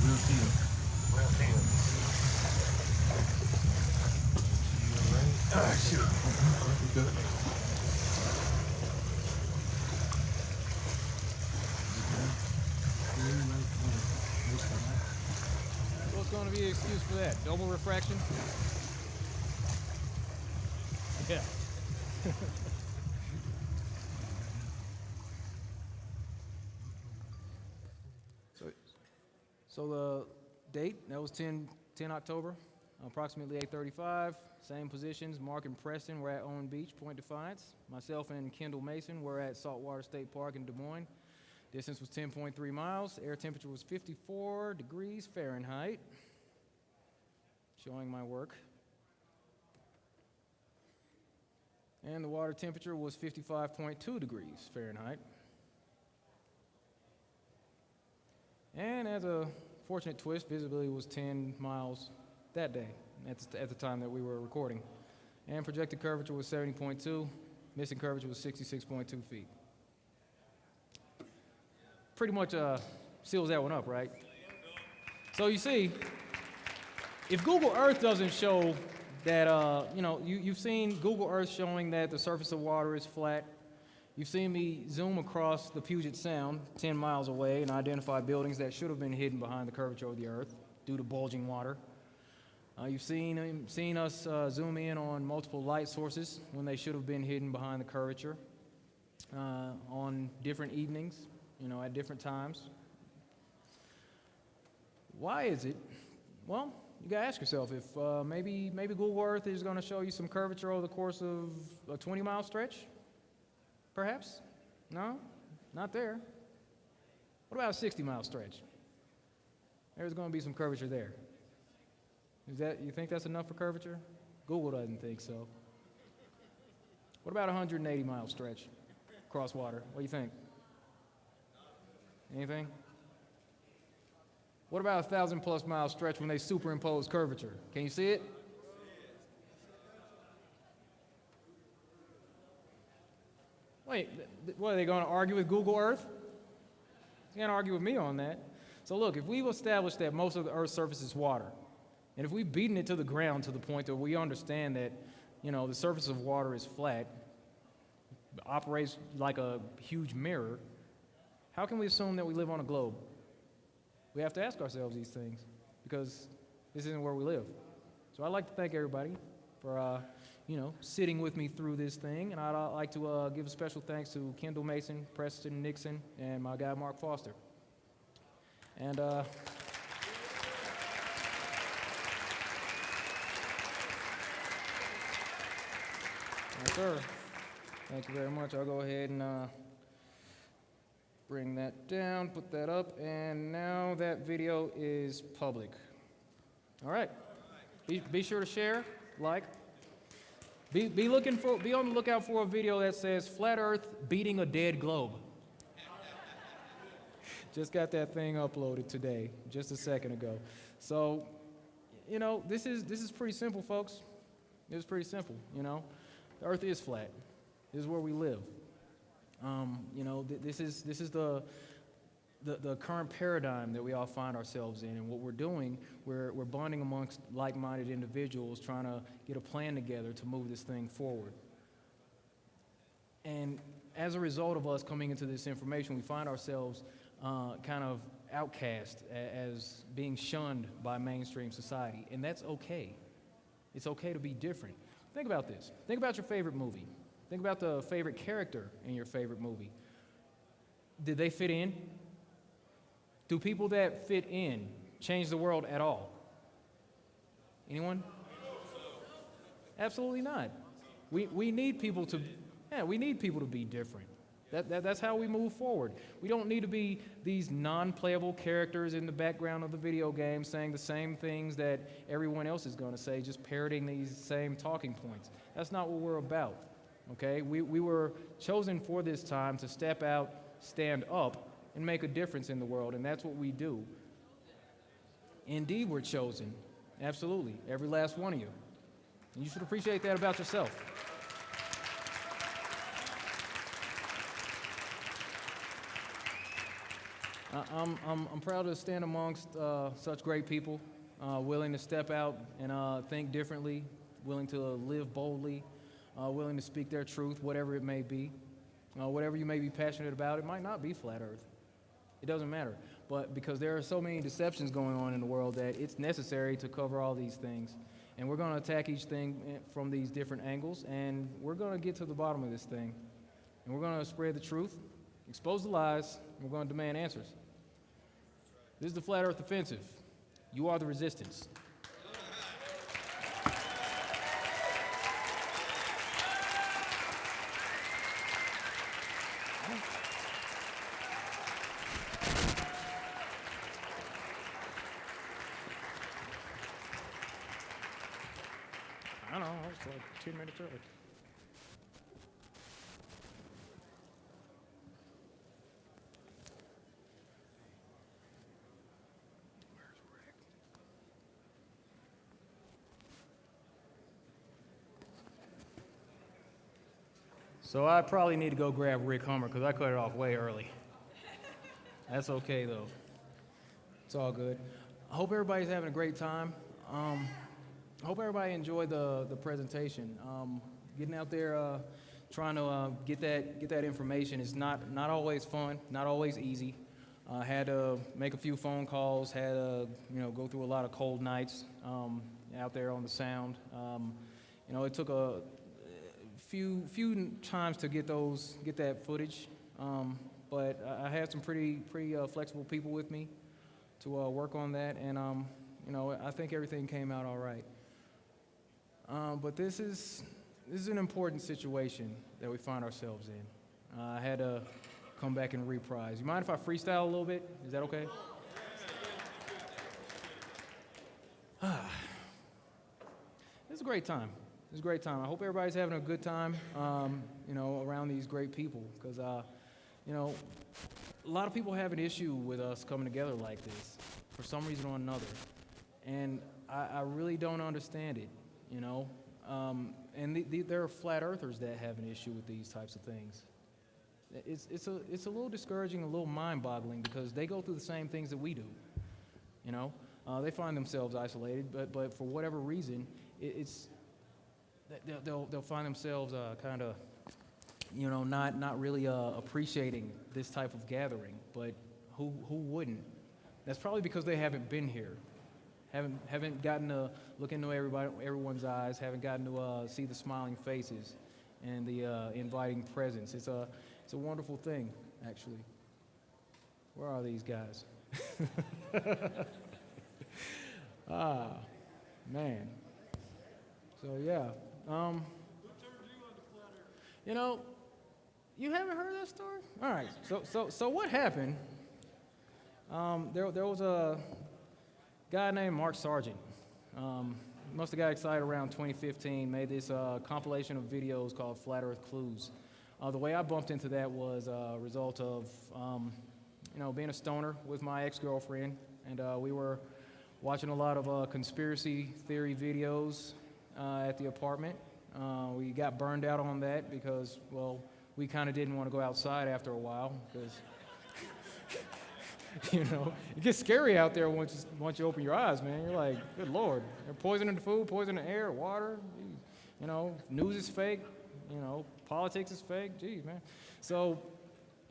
We'll see you. Shoot. Good. What's going to be an excuse for that? Double refraction? Yeah. So the date, that was 10 October. approximately 8:35. Same positions, Mark and Preston were at Owen Beach, Point Defiance. Myself and Kendall Mason were at Saltwater State Park in Des Moines. Distance was 10.3 miles. Air temperature was 54 degrees Fahrenheit. Showing my work. And the water temperature was 55.2 degrees Fahrenheit. And as a fortunate twist, visibility was 10 miles that day, at the time that we were recording. And projected curvature was 70.2, missing curvature was 66.2 feet. Pretty much seals that one up, right? So you see, if Google Earth doesn't show that, you've seen Google Earth showing that the surface of water is flat. You've seen me zoom across the Puget Sound 10 miles away and identify buildings that should have been hidden behind the curvature of the Earth due to bulging water. You've seen us zoom in on multiple light sources when they should have been hidden behind the curvature on different evenings, at different times. Why is it? Well, you gotta ask yourself if maybe Google Earth is gonna show you some curvature over the course of a 20-mile stretch. Perhaps? No? Not there. What about a 60-mile stretch? There's going to be some curvature there. You think that's enough for curvature? Google doesn't think so. What about a 180-mile stretch across water? What do you think? Anything? What about a 1,000+ mile stretch when they superimpose curvature? Can you see it? Wait, what, are they going to argue with Google Earth? They can't argue with me on that. So look, if we've established that most of the Earth's surface is water, and if we've beaten it to the ground to the point that we understand that, the surface of water is flat, operates like a huge mirror, how can we assume that we live on a globe? We have to ask ourselves these things, because this isn't where we live. So I'd like to thank everybody for sitting with me through this thing. And I'd like to give a special thanks to Kendall Mason, Preston Nixon, and my guy Mark Foster. And yes, sir. Thank you very much. I'll go ahead and bring that down, put that up, and now that video is public. All right. Be sure to share, like. Be on the lookout for a video that says Flat Earth beating a dead globe. Just got that thing uploaded today, just a second ago. So, this is pretty simple, folks. This is pretty simple, The Earth is flat. This is where we live. This is the current paradigm that we all find ourselves in, and what we're doing, we're bonding amongst like-minded individuals trying to get a plan together to move this thing forward. And as a result of us coming into this information, we find ourselves kind of outcast as being shunned by mainstream society, and that's okay. It's okay to be different. Think about this. Think about your favorite movie. Think about the favorite character in your favorite movie. Did they fit in? Do people that fit in change the world at all? Anyone? Absolutely not. We need people to be different. That's how we move forward. We don't need to be these non-playable characters in the background of the video game saying the same things that everyone else is going to say, just parroting these same talking points. That's not what we're about. Okay? We were chosen for this time to step out, stand up, and make a difference in the world, and that's what we do. Indeed, we're chosen. Absolutely. Every last one of you. And you should appreciate that about yourself. I'm proud to stand amongst such great people, willing to step out and think differently, willing to live boldly, willing to speak their truth, whatever it may be. Whatever you may be passionate about, it might not be flat Earth. It doesn't matter. But because there are so many deceptions going on in the world that it's necessary to cover all these things. And we're going to attack each thing from these different angles, and we're going to get to the bottom of this thing. And we're going to spread the truth, expose the lies, and we're going to demand answers. This is the Flat Earth Offensive. You are the resistance. I don't know, I was like 10 minutes early. So I probably need to go grab Rick Hummer because I cut it off way early. That's okay though. It's all good. I hope everybody's having a great time. I hope everybody enjoyed the presentation. Getting out there, trying to get that information is not always fun, not always easy. Had to make a few phone calls, had to go through a lot of cold nights out there on the sound. It took a few times to get that footage, but I had some pretty flexible people with me to work on that, and I think everything came out all right. But this is an important situation that we find ourselves in. I had to come back and reprise. You mind if I freestyle a little bit? Is that okay? It's a great time. It's a great time. I hope everybody's having a good time, around these great people, because, a lot of people have an issue with us coming together like this for some reason or another, and I really don't understand it, and there are flat earthers that have an issue with these types of things. It's a little discouraging, a little mind-boggling, because they go through the same things that we do, They find themselves isolated, but for whatever reason, they'll find themselves kind of, not really appreciating this type of gathering. But who wouldn't? That's probably because they haven't been here, haven't gotten to look into everyone's eyes, haven't gotten to see the smiling faces and the inviting presence. It's a wonderful thing, actually. Where are these guys? Man. So yeah. You haven't heard that story? All right. So what happened? There was a guy named Mark Sargent. Must have got excited around 2015. Made this compilation of videos called Flat Earth Clues. The way I bumped into that was a result of being a stoner with my ex-girlfriend, and we were watching a lot of conspiracy theory videos at the apartment. We got burned out on that because, well, we kind of didn't want to go outside after a while because, it gets scary out there once you open your eyes, man. You're like, good Lord, they're poisoning the food, poisoning the air, water. News is fake. Politics is fake. Geez, man. So,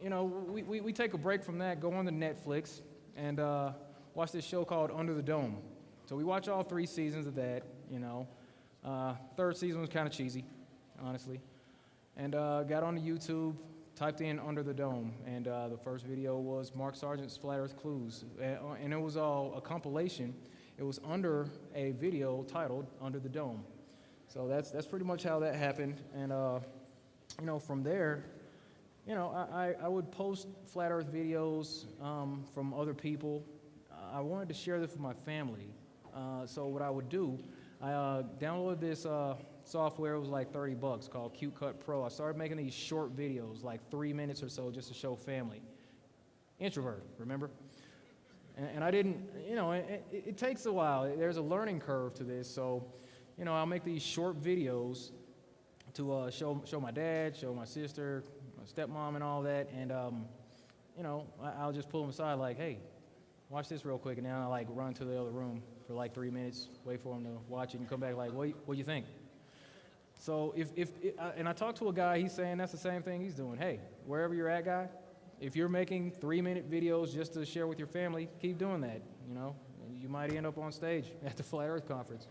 we take a break from that, go on to Netflix, and watch this show called Under the Dome. So we watch all 3 seasons of that, Third season was kind of cheesy, honestly. And got onto YouTube, typed in Under the Dome, and the first video was Mark Sargent's Flat Earth Clues. And it was all a compilation. It was under a video titled Under the Dome. So that's pretty much how that happened. And, from there, I would post Flat Earth videos from other people. I wanted to share this with my family. So what I would do, I downloaded this software. It was like $30 called Cute Cut Pro. I started making these short videos, like 3 minutes or so, just to show family. Introvert, remember? And I didn't, it takes a while. There's a learning curve to this. So, I'll make these short videos to show my dad, show my sister, my stepmom, and all that. And, I'll just pull them aside like, hey, watch this real quick. And then I'll like run to the other room for like 3 minutes, wait for them to watch it, and come back like, what do you think? So and I talked to a guy, he's saying that's the same thing he's doing. Hey, wherever you're at, guy, if you're making 3-minute videos just to share with your family, keep doing that, You might end up on stage at the Flat Earth Conference.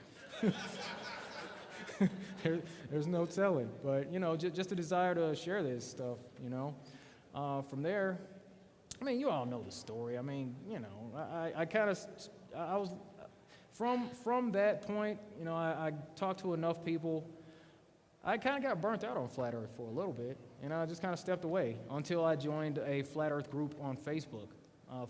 There's no telling, but, just a desire to share this stuff, From there, you all know the story. I was, from that point, I talked to enough people. I kind of got burnt out on Flat Earth for a little bit, and I just kind of stepped away until I joined a Flat Earth group on Facebook,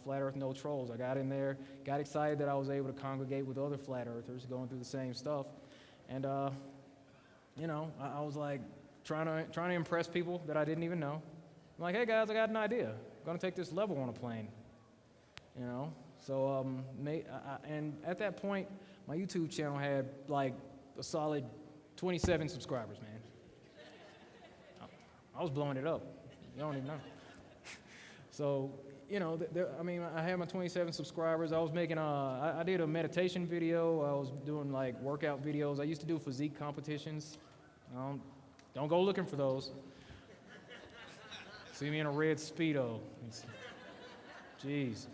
Flat Earth No Trolls. I got in there, got excited that I was able to congregate with other Flat Earthers going through the same stuff, and you know, I was like trying to impress people that I didn't even know. I'm like, hey guys, I got an idea. I'm gonna take this level on a plane, you know. So and at that point, my YouTube channel had like a solid 27 subscribers, man. I was blowing it up. You don't even know. So, you know, I mean, I had my 27 subscribers. I was making I did a meditation video. I was doing like workout videos. I used to do physique competitions. Don't go looking for those. See me in a red Speedo. Jeez.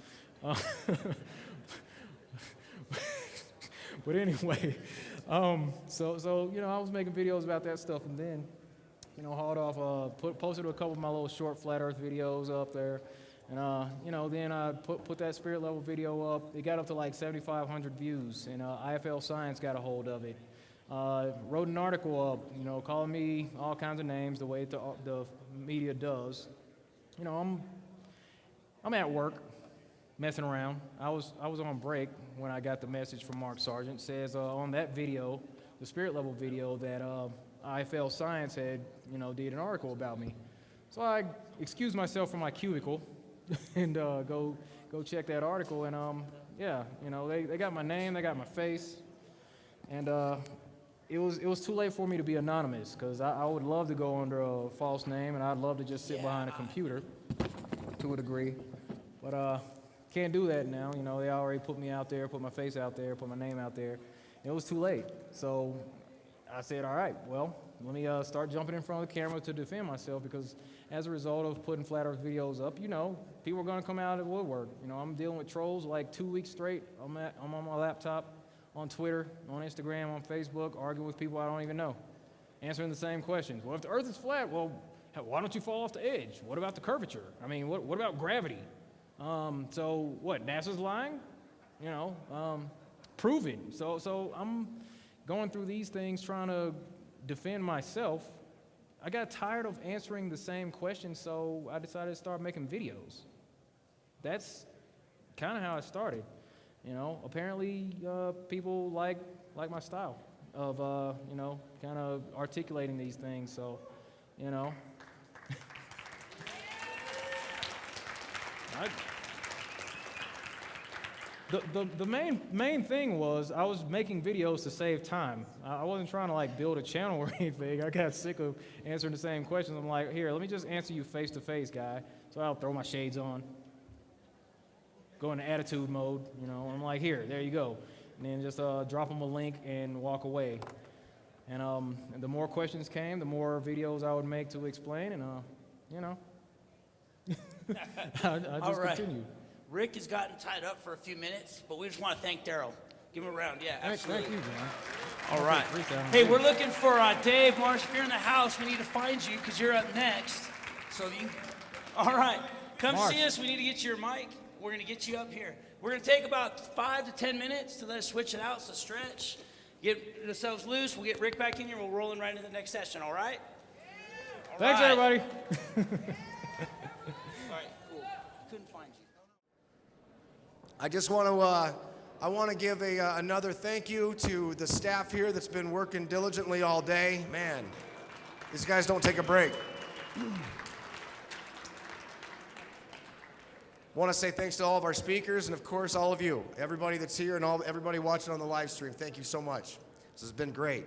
But anyway, so you know, I was making videos about that stuff, and then, you know, hauled off, posted a couple of my little short flat Earth videos up there, and you know, then I put that spirit level video up. It got up to like 7,500 views, and IFL Science got a hold of it. Wrote an article up, you know, calling me all kinds of names the way the media does. You know, I'm at work, messing around. I was on break when I got the message from Mark Sargent. It says on that video, the spirit level video, that IFL Science had, you know, did an article about me. So I excused myself from my cubicle and go check that article, and yeah, you know, they got my name, they got my face, and it was too late for me to be anonymous, because I would love to go under a false name, and I'd love to just sit behind a computer to a degree, but can't do that now. You know, they already put me out there, put my face out there, put my name out there. It was too late. So I said, all right, well, let me start jumping in front of the camera to defend myself, because as a result of putting flat Earth videos up, you know, people are going to come out of the woodwork. You know, I'm dealing with trolls like 2 weeks straight. I'm on my laptop, on Twitter, on Instagram, on Facebook, arguing with people I don't even know, answering the same questions. Well, if the Earth is flat, well, why don't you fall off the edge? What about the curvature? I mean, what about gravity? So what, NASA's lying? You know, proven. So I'm going through these things trying to defend myself. I got tired of answering the same questions, so I decided to start making videos. That's kind of how it started. You know, apparently people like my style of, you know, kind of articulating these things, so, you know. The main thing was I was making videos to save time. I wasn't trying to like build a channel or anything. I got sick of answering the same questions. I'm like, here, let me just answer you face to face, guy. So I'll throw my shades on, go into attitude mode, you know. I'm like, here, there you go. And then just drop them a link and walk away. And the more questions came, the more videos I would make to explain, and you know, I just continued. Rick has gotten tied up for a few minutes, but we just want to thank Daryl. Give him a round. Yeah, absolutely. Thank you, John. All right. Hey, we're looking for Dave Marsh. If you're in the house, we need to find you because you're up next. So you, all right, come Marsh. see us. We need to get you your mic. We're going to get you up here. We're going to take about 5 to 10 minutes to let us switch it out. So stretch, get ourselves loose. We'll get Rick back in here. We'll roll in right into the next session. All right? All Thanks, right. everybody. All right, cool. Couldn't find you. I just want to give another thank you to the staff here that's been working diligently all day. Man, these guys don't take a break. Want to say thanks to all of our speakers and of course all of you, everybody that's here and everybody watching on the live stream. Thank you so much. This has been great.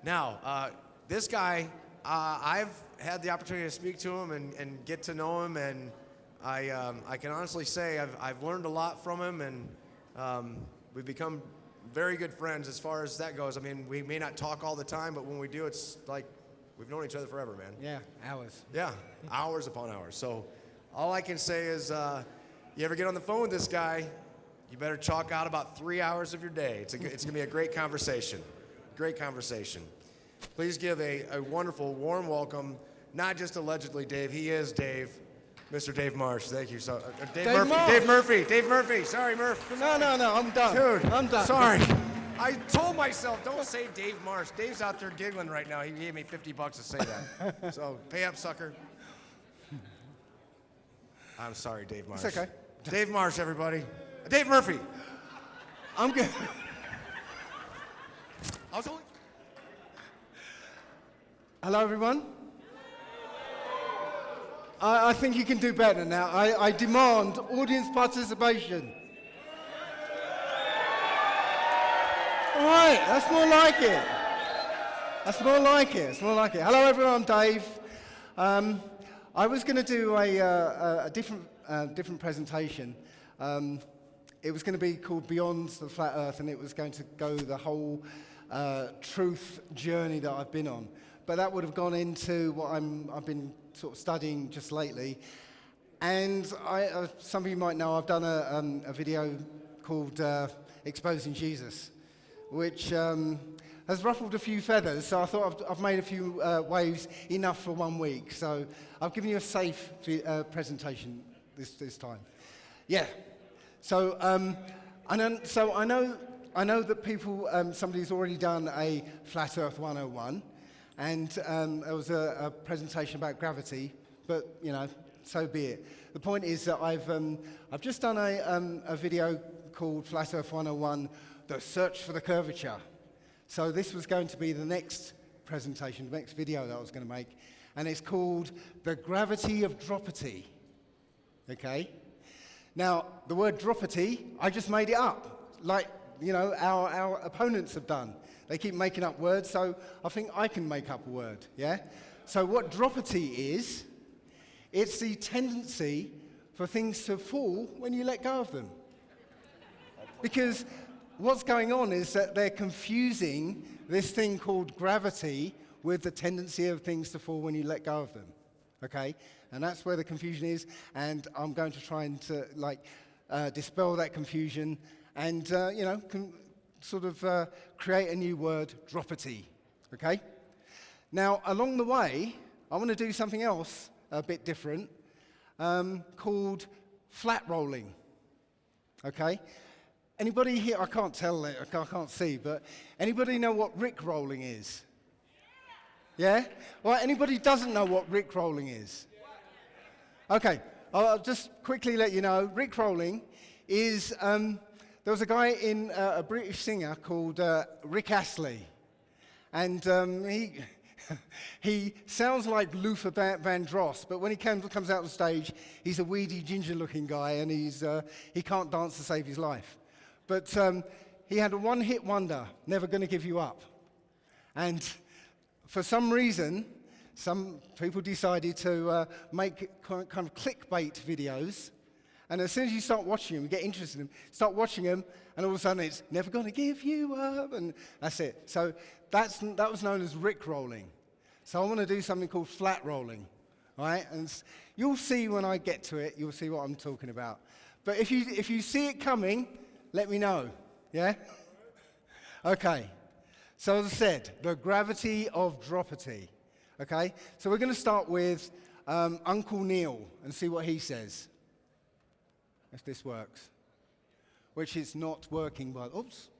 Now, this guy, I've had the opportunity to speak to him and get to know him, and I can honestly say I've learned a lot from him, and we've become very good friends as far as that goes. I mean, we may not talk all the time, but when we do, it's like we've known each other forever, man. Yeah, hours. Yeah, hours upon hours. So all I can say is you ever get on the phone with this guy, you better chalk out about 3 hours of your day. It's going to be a great conversation. Great conversation. Please give a wonderful, warm welcome, not just allegedly Dave, he is Dave, Mr. Dave Marsh. Thank you. So, Dave Murphy. Dave Murphy. Sorry, Murph. No, I'm done. Dude, I'm done. Sorry. I told myself, don't say Dave Marsh. Dave's out there giggling right now. He gave me $50 to say that. So pay up, sucker. I'm sorry, Dave Marsh. It's okay. Dave Marsh, everybody. Dave Murphy. I'm good. I was only... Hello, everyone. I think you can do better now. I demand audience participation. All right, that's more like it. That's more like it. It's more like it. Hello, everyone. I'm Dave. I was going to do a different presentation. It was going to be called Beyond the Flat Earth, and it was going to go the whole truth journey that I've been on. But that would have gone into what I've been sort of studying just lately. And some of you might know I've done a video called Exposing Jesus, which has ruffled a few feathers. So I thought I've made a few waves enough for 1 week. So I've given you a safe presentation this time. Yeah. So I know that people, somebody's already done a Flat Earth 101. And there was a presentation about gravity, but so be it. The point is that I've just done a video called Flat Earth 101, The Search for the Curvature. So this was going to be the next presentation, the next video that I was going to make, and it's called The Gravity of Dropity. Okay? Now, the word dropity, I just made it up, like our opponents have done. They keep making up words, so I think I can make up a word, yeah? So what dropity is, it's the tendency for things to fall when you let go of them. Because what's going on is that they're confusing this thing called gravity with the tendency of things to fall when you let go of them, okay? And that's where the confusion is, and I'm going to try and dispel that confusion and, sort of create a new word, dropity, okay? Now, along the way, I want to do something else a bit different called flat rolling, okay? Anybody here, I can't tell, I can't see, but anybody know what Rick rolling is? Yeah? Well, anybody doesn't know what Rick rolling is? Okay, I'll just quickly let you know, Rick rolling is, there was a guy in a British singer called Rick Astley, and he sounds like Luther Vandross, but when he comes out on stage, he's a weedy, ginger-looking guy, and he can't dance to save his life. But he had a one-hit wonder, Never Gonna Give You Up, and for some reason, some people decided to make kind of clickbait videos. And as soon as you start watching them, you get interested in them, start watching them, and all of a sudden it's never going to give you up, and that's it. So that was known as Rick rolling. So I want to do something called flat rolling, all right? And you'll see when I get to it, you'll see what I'm talking about. But if you see it coming, let me know, yeah? Okay. So as I said, the gravity of dropity, okay? So we're going to start with Uncle Neil and see what he says. If this works, which is not working, but oops,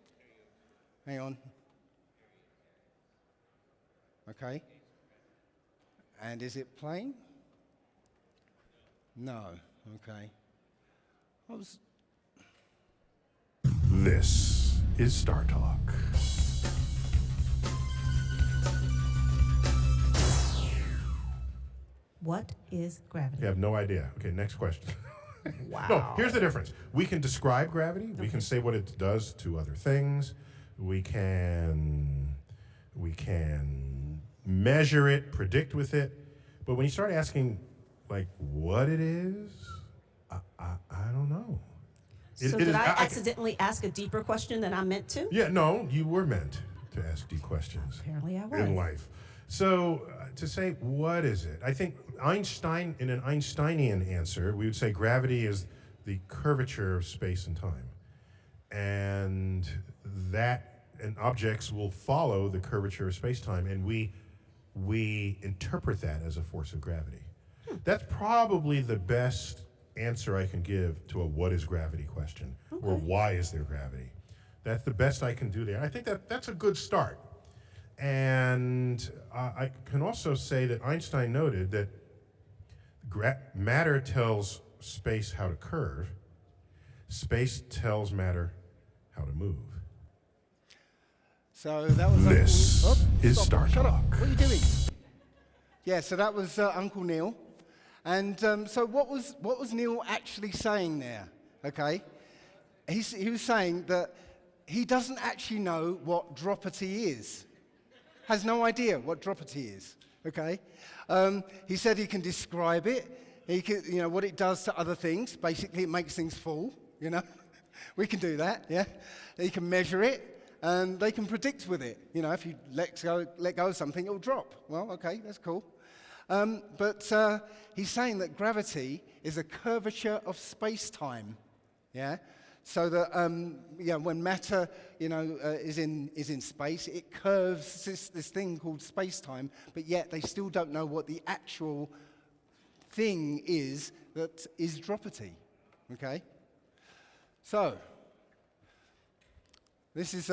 hang on. Okay, and is it playing? No, okay. This is Star Talk. What is gravity? You have no idea. Okay, next question. Wow. No, here's the difference. We can describe gravity. We can say what it does to other things. We can measure it, predict with it. But when you start asking, like, what it is, I don't know. So did I accidentally ask a deeper question than I meant to? Yeah, no, you were meant to ask deep questions. Apparently I was. In life. So to say, what is it? I think Einstein, in an Einsteinian answer, we would say gravity is the curvature of space and time. And objects will follow the curvature of space-time, and we interpret that as a force of gravity. That's probably the best answer I can give to a what is gravity question, or why is there gravity. That's the best I can do there. I think that's a good start. And I can also say that Einstein noted that matter tells space how to curve, space tells matter how to move. So that was This is Star Shut up. Talk. What are you doing? Yeah, so that was Uncle Neil. And so what was Neil actually saying there? Okay, he was saying that he doesn't actually know what dropity is. Has no idea what dropity is. Okay, he said he can describe it. He can, what it does to other things. Basically, it makes things fall. We can do that. Yeah, he can measure it, and they can predict with it. If you let go of something, it'll drop. Well, okay, that's cool. But he's saying that gravity is a curvature of space-time. Yeah. So that when matter is in space, it curves this thing called space-time. But yet they still don't know what the actual thing is that is dropity. Okay. So this is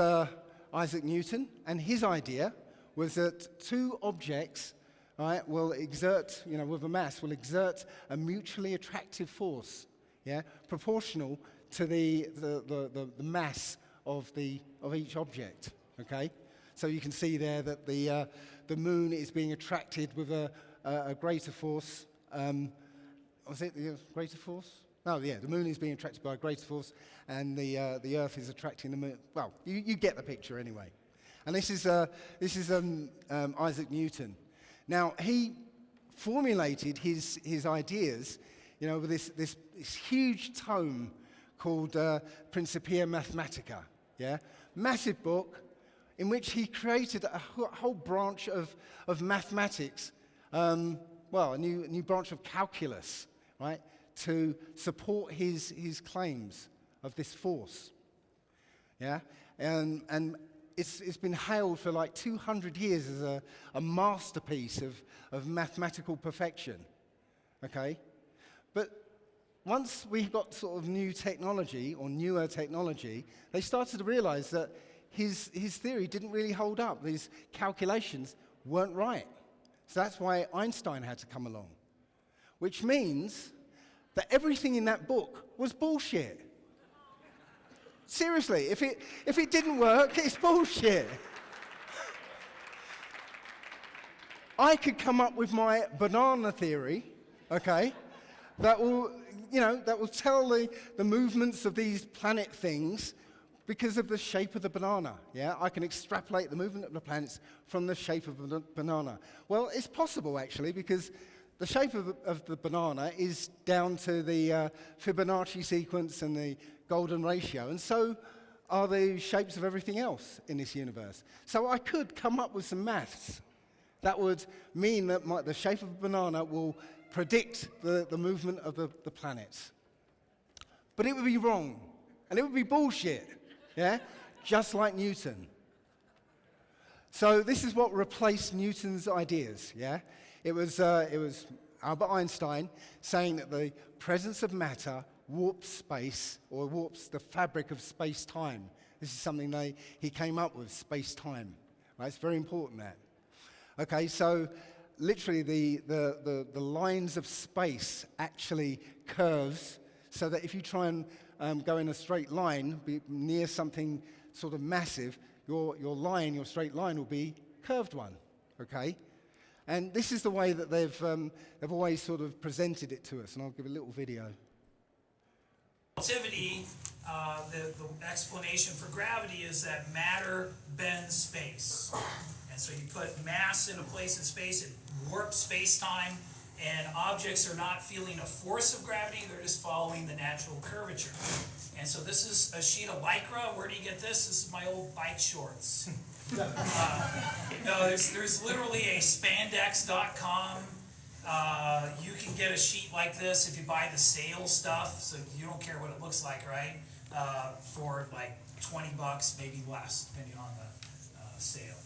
Isaac Newton, and his idea was that two objects, right, will exert, with a mass, will exert a mutually attractive force, yeah, proportional to the mass of each object. Okay, so you can see there that the moon is being attracted with a greater force. Was it the greater force? Oh yeah, the moon is being attracted by a greater force, and the Earth is attracting the moon. Well, you get the picture anyway. And this is Isaac Newton. Now he formulated his ideas, with this huge tome called Principia Mathematica. Yeah, massive book in which he created a whole branch of mathematics. A new branch of calculus, right, to support his claims of this force. Yeah, and it's been hailed for like 200 years as a masterpiece of mathematical perfection. Okay, but once we got sort of new technology or newer technology, they started to realize that his theory didn't really hold up. These calculations weren't right. So that's why Einstein had to come along, which means that everything in that book was bullshit. Seriously, if it didn't work, it's bullshit. I could come up with my banana theory, okay, that will tell the movements of these planet things because of the shape of the banana. Yeah, I can extrapolate the movement of the planets from the shape of the banana. Well, it's possible actually, because the shape of the banana is down to the Fibonacci sequence and the golden ratio, and so are the shapes of everything else in this universe. So I could come up with some maths that would mean that the shape of a banana will predict the movement of the planets. But it would be wrong, and it would be bullshit, yeah? Just like Newton. So this is what replaced Newton's ideas, yeah? It was Albert Einstein saying that the presence of matter warps space, or warps the fabric of space-time. This is something he came up with, space-time. Right? It's very important, that. Okay, so literally the lines of space actually curves, so that if you try and go in a straight line near something sort of massive, your straight line will be a curved one. Okay, and this is the way that they've always sort of presented it to us, and I'll give a little video. Relativity, the explanation for gravity is that matter bends space. And so you put mass in a place in space, it warps space-time, and objects are not feeling a force of gravity, they're just following the natural curvature. And so this is a sheet of Lycra. Where do you get this? This is my old bike shorts. No, there's literally a spandex.com. You can get a sheet like this if you buy the sale stuff, so you don't care what it looks like, right? For like $20, maybe less, depending on the sale.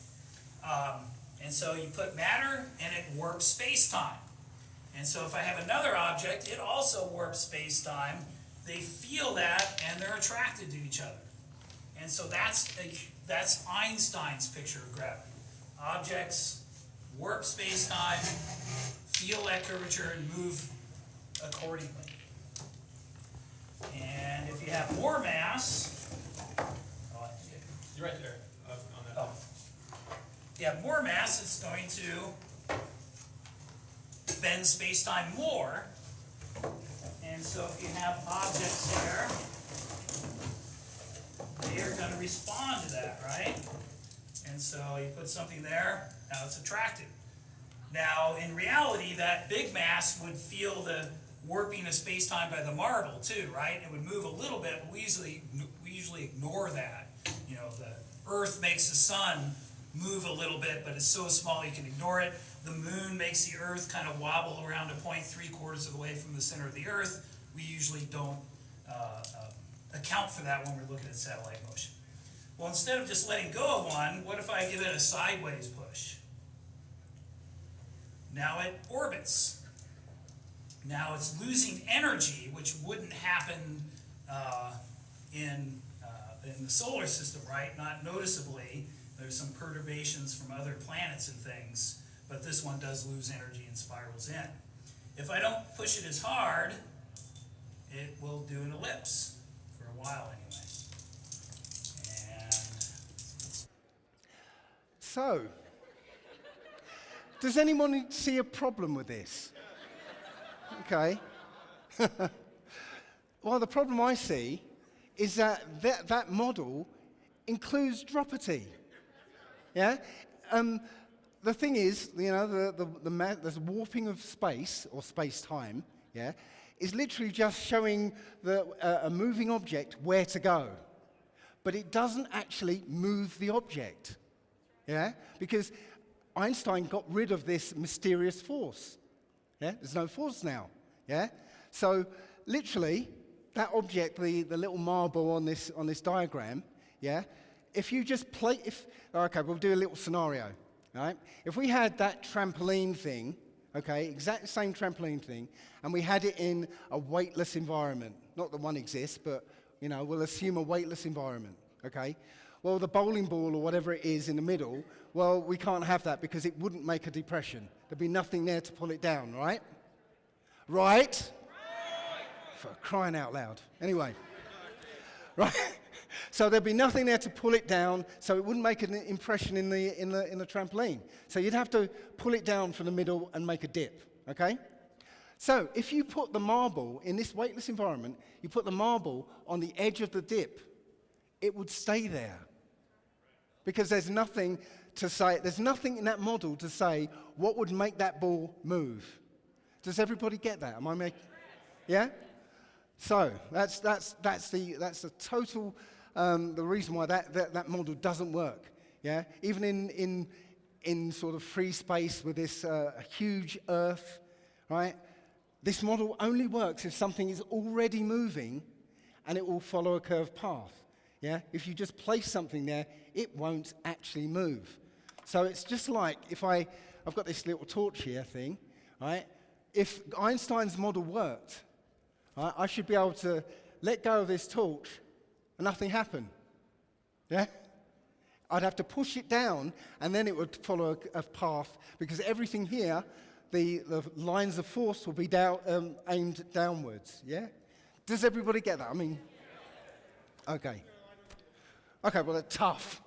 And so you put matter, and it warps space-time. And so if I have another object, it also warps space-time. They feel that, and they're attracted to each other. And so that's Einstein's picture of gravity. Objects warp space-time, feel that curvature, and move accordingly. And if you have more mass, you're right there on that. If you have more mass, it's going to bend space-time more. And so if you have objects here, they are going to respond to that, right? And so you put something there, now it's attracted. Now, in reality, that big mass would feel the warping of space-time by the marble too, right? It would move a little bit, but we usually ignore that. You know, the Earth makes the sun move a little bit, but it's so small you can ignore it. The moon makes the Earth kind of wobble around a point 3/4 of the way from the center of the Earth. We usually don't account for that when we're looking at satellite motion. Well, instead of just letting go of one, what if I give it a sideways push? Now it orbits. Now it's losing energy, which wouldn't happen in the solar system, right? Not noticeably. There's some perturbations from other planets and things, but this one does lose energy and spirals in. If I don't push it as hard, it will do an ellipse for a while anyway. And so, does anyone see a problem with this? Okay. Well, the problem I see is that model includes dropity. Yeah? The thing is, you know, the warping of space, or space-time, yeah, is literally just showing a moving object where to go. But it doesn't actually move the object. Yeah? Because Einstein got rid of this mysterious force. Yeah? There's no force now. Yeah? So literally, that object, the little marble on this diagram, yeah? If you just okay, we'll do a little scenario, right? If we had that trampoline thing, okay, exact same trampoline thing, and we had it in a weightless environment, not that one exists, but, you know, we'll assume a weightless environment, okay? Well, the bowling ball or whatever it is in the middle, well, we can't have that because it wouldn't make a depression. There'd be nothing there to pull it down, right? Right? For crying out loud. Anyway. Right? So there'd be nothing there to pull it down, so it wouldn't make an impression in the trampoline. So you'd have to pull it down from the middle and make a dip, okay? So if you put the marble in this weightless environment, you put the marble on the edge of the dip, it would stay there. Because there's nothing to say, there's nothing in that model to say what would make that ball move. Does everybody get that? Am I making? Yeah? So that's the total the reason why that model doesn't work. Yeah? Even in sort of free space with this huge Earth, right? This model only works if something is already moving and it will follow a curved path. Yeah? If you just place something there, it won't actually move. So it's just like if I've got this little torch here thing, right? If Einstein's model worked, right, I should be able to let go of this torch and nothing happened. Yeah? I'd have to push it down and then it would follow a path because everything here, the lines of force will be aimed downwards. Yeah? Does everybody get that? I mean, okay. Okay, well, they're tough.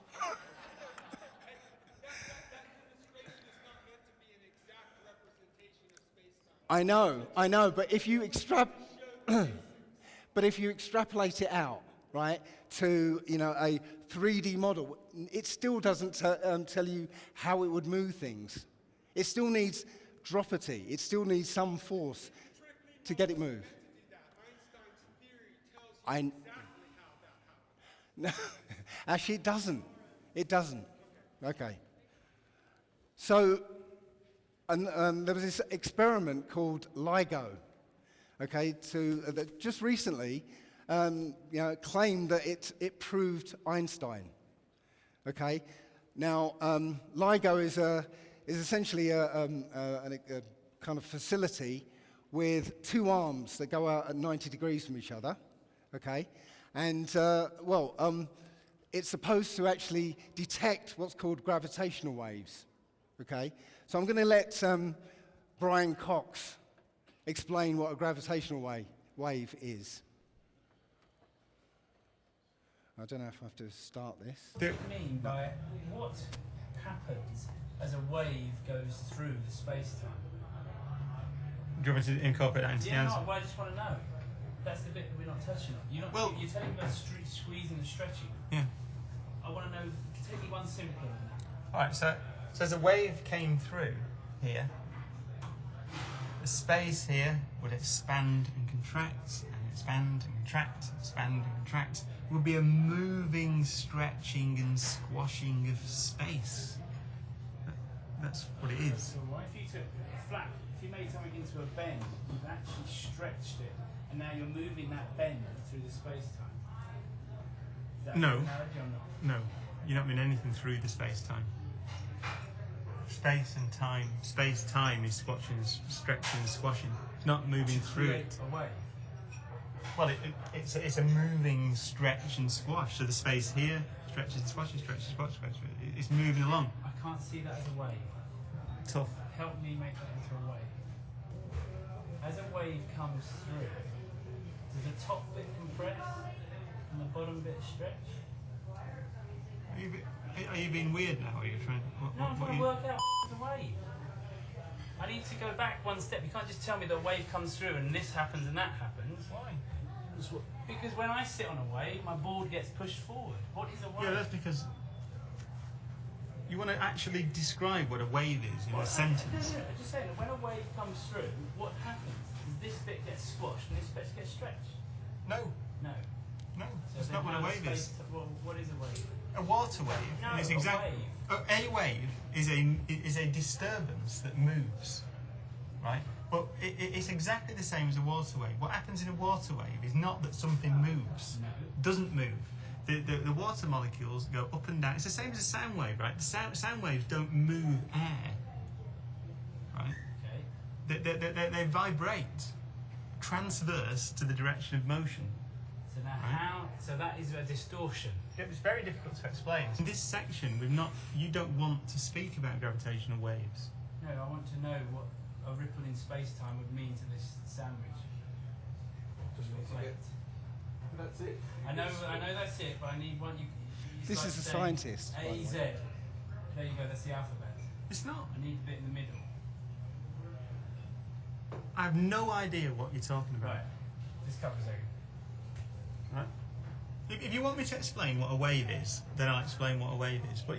I know, but if you extrapolate it out, right, to, you know, a 3D model, it still doesn't tell you how it would move things. It still needs dropity. It still needs some force to get it move. No, actually, it doesn't. It doesn't. Okay. So, there was this experiment called LIGO, okay, that just recently, claimed that it proved Einstein. Okay. Now, LIGO is essentially a kind of facility with two arms that go out at 90 degrees from each other. Okay. And, it's supposed to actually detect what's called gravitational waves, okay? So I'm going to let Brian Cox explain what a gravitational wave is. I don't know if I have to start this. What do you mean by what happens as a wave goes through the space-time? you want me to incorporate that into the answer? Well, I just want to know. That's the bit that we're not touching on. You're telling me about squeezing and stretching. Yeah. I want to know, take me one simpler than that. Alright, so as a wave came through here, the space here would expand and contract, and expand and contract, expand and contract. It would be a moving, stretching and squashing of space. That's what it is. So what if you took a flap, if you made something into a bend, you've actually stretched it, and now you're moving that bend through the space-time. Is that No. an analogy or not? No, you're not mean anything through the space-time. Space and time. Space-time is squashing, stretching, squashing. It's not moving through it. Away. Well, it's a moving stretch and squash. So the space here stretches, squashes, stretches, squashes. It's moving along. I can't see that as a wave. Tough. Help me make that into a wave. As a wave comes through, does the top bit compress and the bottom bit stretch? Are you being weird now? Or are you trying? I'm trying to work out the wave. I need to go back one step. You can't just tell me the wave comes through and this happens and that happens. Why? Because when I sit on a wave, my board gets pushed forward. What is a wave? Yeah, that's because you want to actually describe what a wave is in a sentence. No, I'm just saying that when a wave comes through, what happens? Does this bit get squashed and this bit gets stretched? No. No. No, So that's then not what a how wave does is. space what is a wave? A water wave No, is a exactly. wave. A wave is a disturbance that moves, right? But it's exactly the same as a water wave. What happens in a water wave is not that something moves. No. Doesn't move. The water molecules go up and down. It's the same as a sound wave, right? The sound waves don't move air, right? Okay. They vibrate transverse to the direction of motion. So now how? So that is a distortion. It's very difficult to explain. In this section, you don't want to speak about gravitational waves. No, I want to know what a ripple in space-time would mean to this sandwich. That's it. I know that's it, but I need one. This is a scientist, by the way. AZ. There you go. That's the alphabet. It's not. I need the bit in the middle. I have no idea what you're talking about. Right. Just cover a second. Right. If you want me to explain what a wave is, then I'll explain what a wave is. But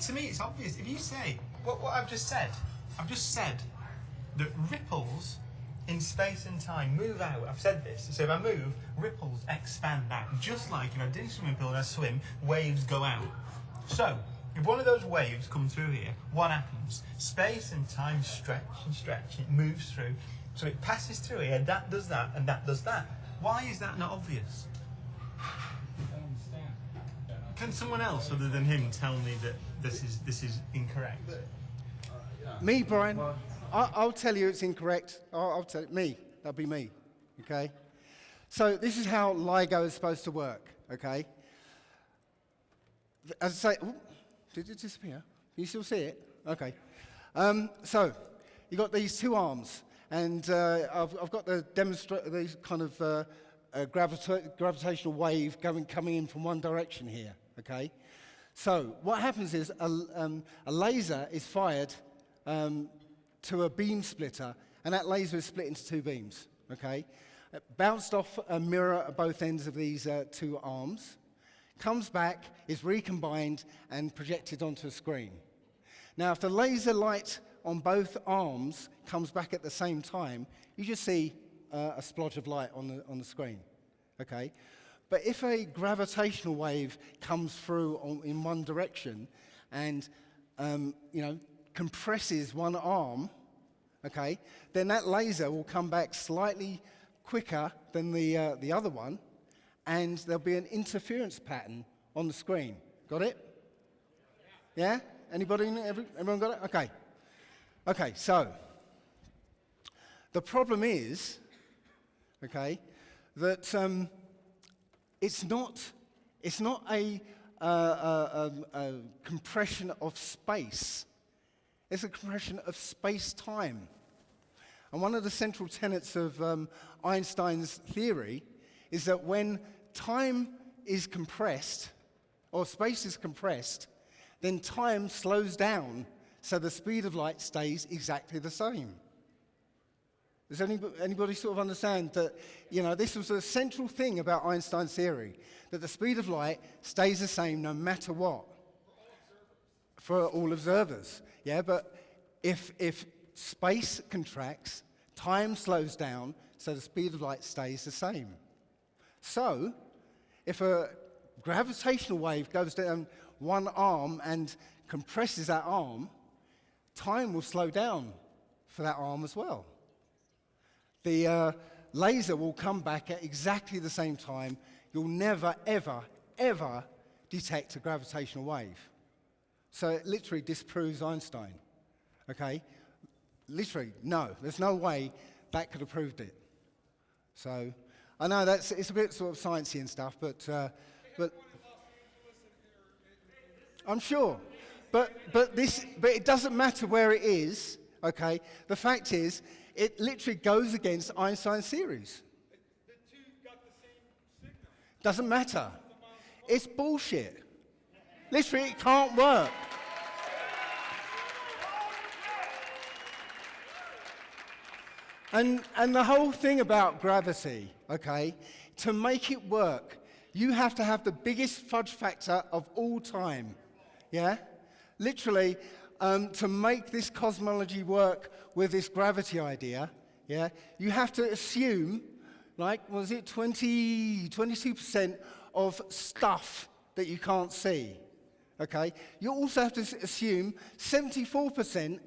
to me, it's obvious. If you say what I've just said that ripples in space and time move out. I've said this. So if I move, ripples expand out. Just like if I did a swimming pool and I swim, waves go out. So if one of those waves comes through here, what happens? Space and time stretch and stretch. It moves through. So it passes through here. That does that, and that does that. Why is that not obvious? Can someone else other than him tell me that this is incorrect? Me, Brian. I'll tell you it's incorrect. I'll tell it. Me. That'll be me. Okay? So this is how LIGO is supposed to work. Okay? As I say, did it disappear? Can you still see it? Okay. So you've got these two arms. And I've got the these kind of gravitational wave coming in from one direction here. Okay, so what happens is a laser is fired to a beam splitter, and that laser is split into two beams. Okay, it bounced off a mirror at both ends of these two arms, comes back, is recombined, and projected onto a screen. Now, if the laser light on both arms comes back at the same time, you just see a splodge of light on the screen, okay? But if a gravitational wave comes through in one direction and, compresses one arm, okay, then that laser will come back slightly quicker than the other one, and there'll be an interference pattern on the screen. Got it? Yeah? Anybody? Everyone got it? Okay. Okay, so the problem is, okay, that it's not a compression of space. It's a compression of space-time. And one of the central tenets of Einstein's theory is that when time is compressed, or space is compressed, then time slows down so the speed of light stays exactly the same. Does anybody sort of understand that, this was a central thing about Einstein's theory, that the speed of light stays the same no matter what for all observers. Yeah, but if space contracts, time slows down, so the speed of light stays the same. So, if a gravitational wave goes down one arm and compresses that arm, time will slow down for that arm as well. The laser will come back at exactly the same time. You'll never, ever, ever detect a gravitational wave. So it literally disproves Einstein. Okay? Literally, no. There's no way that could have proved it. So, I know it's a bit sort of sciencey and stuff, but I'm sure. But it doesn't matter where it is, okay? The fact is, it literally goes against Einstein's theories. The two got the same signal. Doesn't matter. It's bullshit. Literally, it can't work. And the whole thing about gravity, okay, to make it work, you have to have the biggest fudge factor of all time, yeah? Literally, to make this cosmology work with this gravity idea, yeah, you have to assume, like, was it 22% of stuff that you can't see, okay? You also have to assume 74%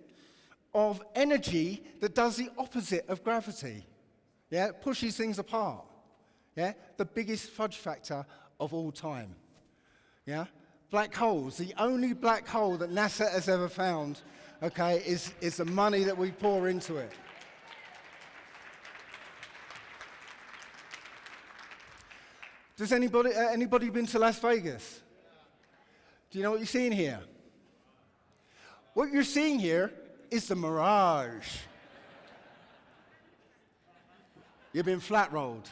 of energy that does the opposite of gravity. Yeah, it pushes things apart. Yeah, the biggest fudge factor of all time. Yeah, black holes, the only black hole that NASA has ever found, okay, is the money that we pour into it. Does anybody been to Las Vegas? Do you know what you're seeing here? What you're seeing here is the mirage. You've been flat rolled.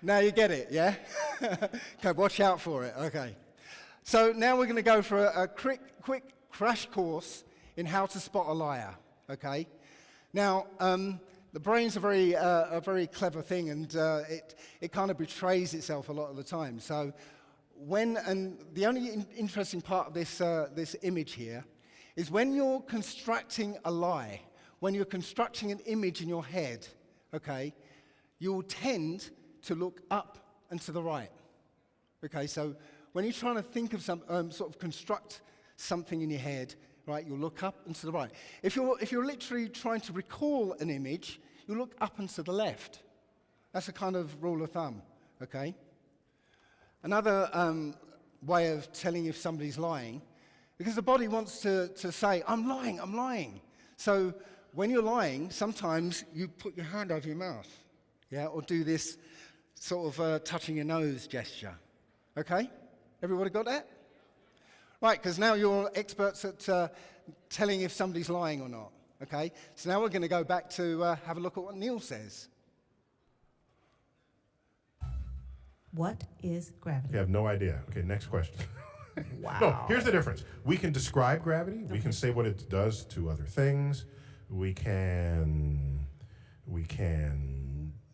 Now you get it, yeah? Okay, watch out for it, okay. So now we're going to go for a quick crash course in how to spot a liar, okay? Now, the brain's a very clever thing, and it kind of betrays itself a lot of the time. So the only interesting part of this image here is when you're constructing a lie, when you're constructing an image in your head, okay, you'll tend to look up and to the right. Okay, so when you're trying to think of some sort of construct something in your head, right, you'll look up and to the right. If you're literally trying to recall an image, you look up and to the left. That's a kind of rule of thumb, okay? Another way of telling if somebody's lying, because the body wants to say, I'm lying. So when you're lying, sometimes you put your hand over your mouth, yeah, or do this sort of touching your nose gesture, okay? Everybody got that? Right, because now you're experts at telling if somebody's lying or not, okay? So now we're going to go back to have a look at what Neil says. What is gravity? You have no idea. Okay, next question. Wow. No, here's the difference. We can describe gravity. Okay. We can say what it does to other things. We can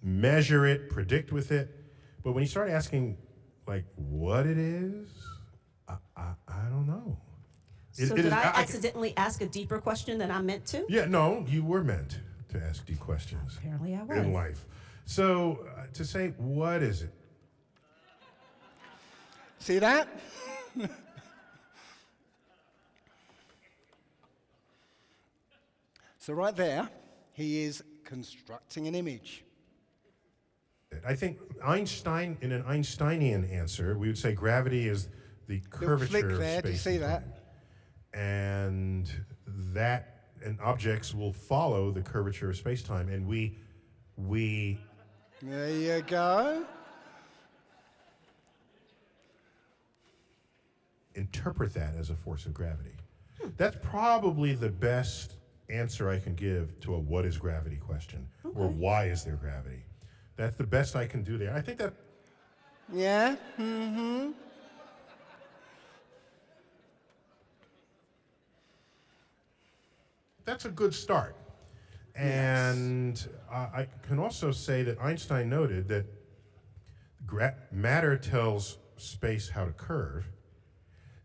measure it, predict with it. But when you start asking, like, what it is, I don't know. So did I accidentally ask a deeper question than I meant to? Yeah, no, you were meant to ask deep questions. Apparently I was. In life. So to say, what is it? See that? So right there, he is constructing an image. I think Einstein, in an Einsteinian answer, we would say gravity is the curvature of space. Do you see that? And objects will follow the curvature of space-time, and we. There you go. Interpret that as a force of gravity. That's probably the best answer I can give to a what is gravity question, or why is there gravity. That's the best I can do there. I think that. Yeah. Mm-hmm. that's a good start. And I can also say that Einstein noted that matter tells space how to curve,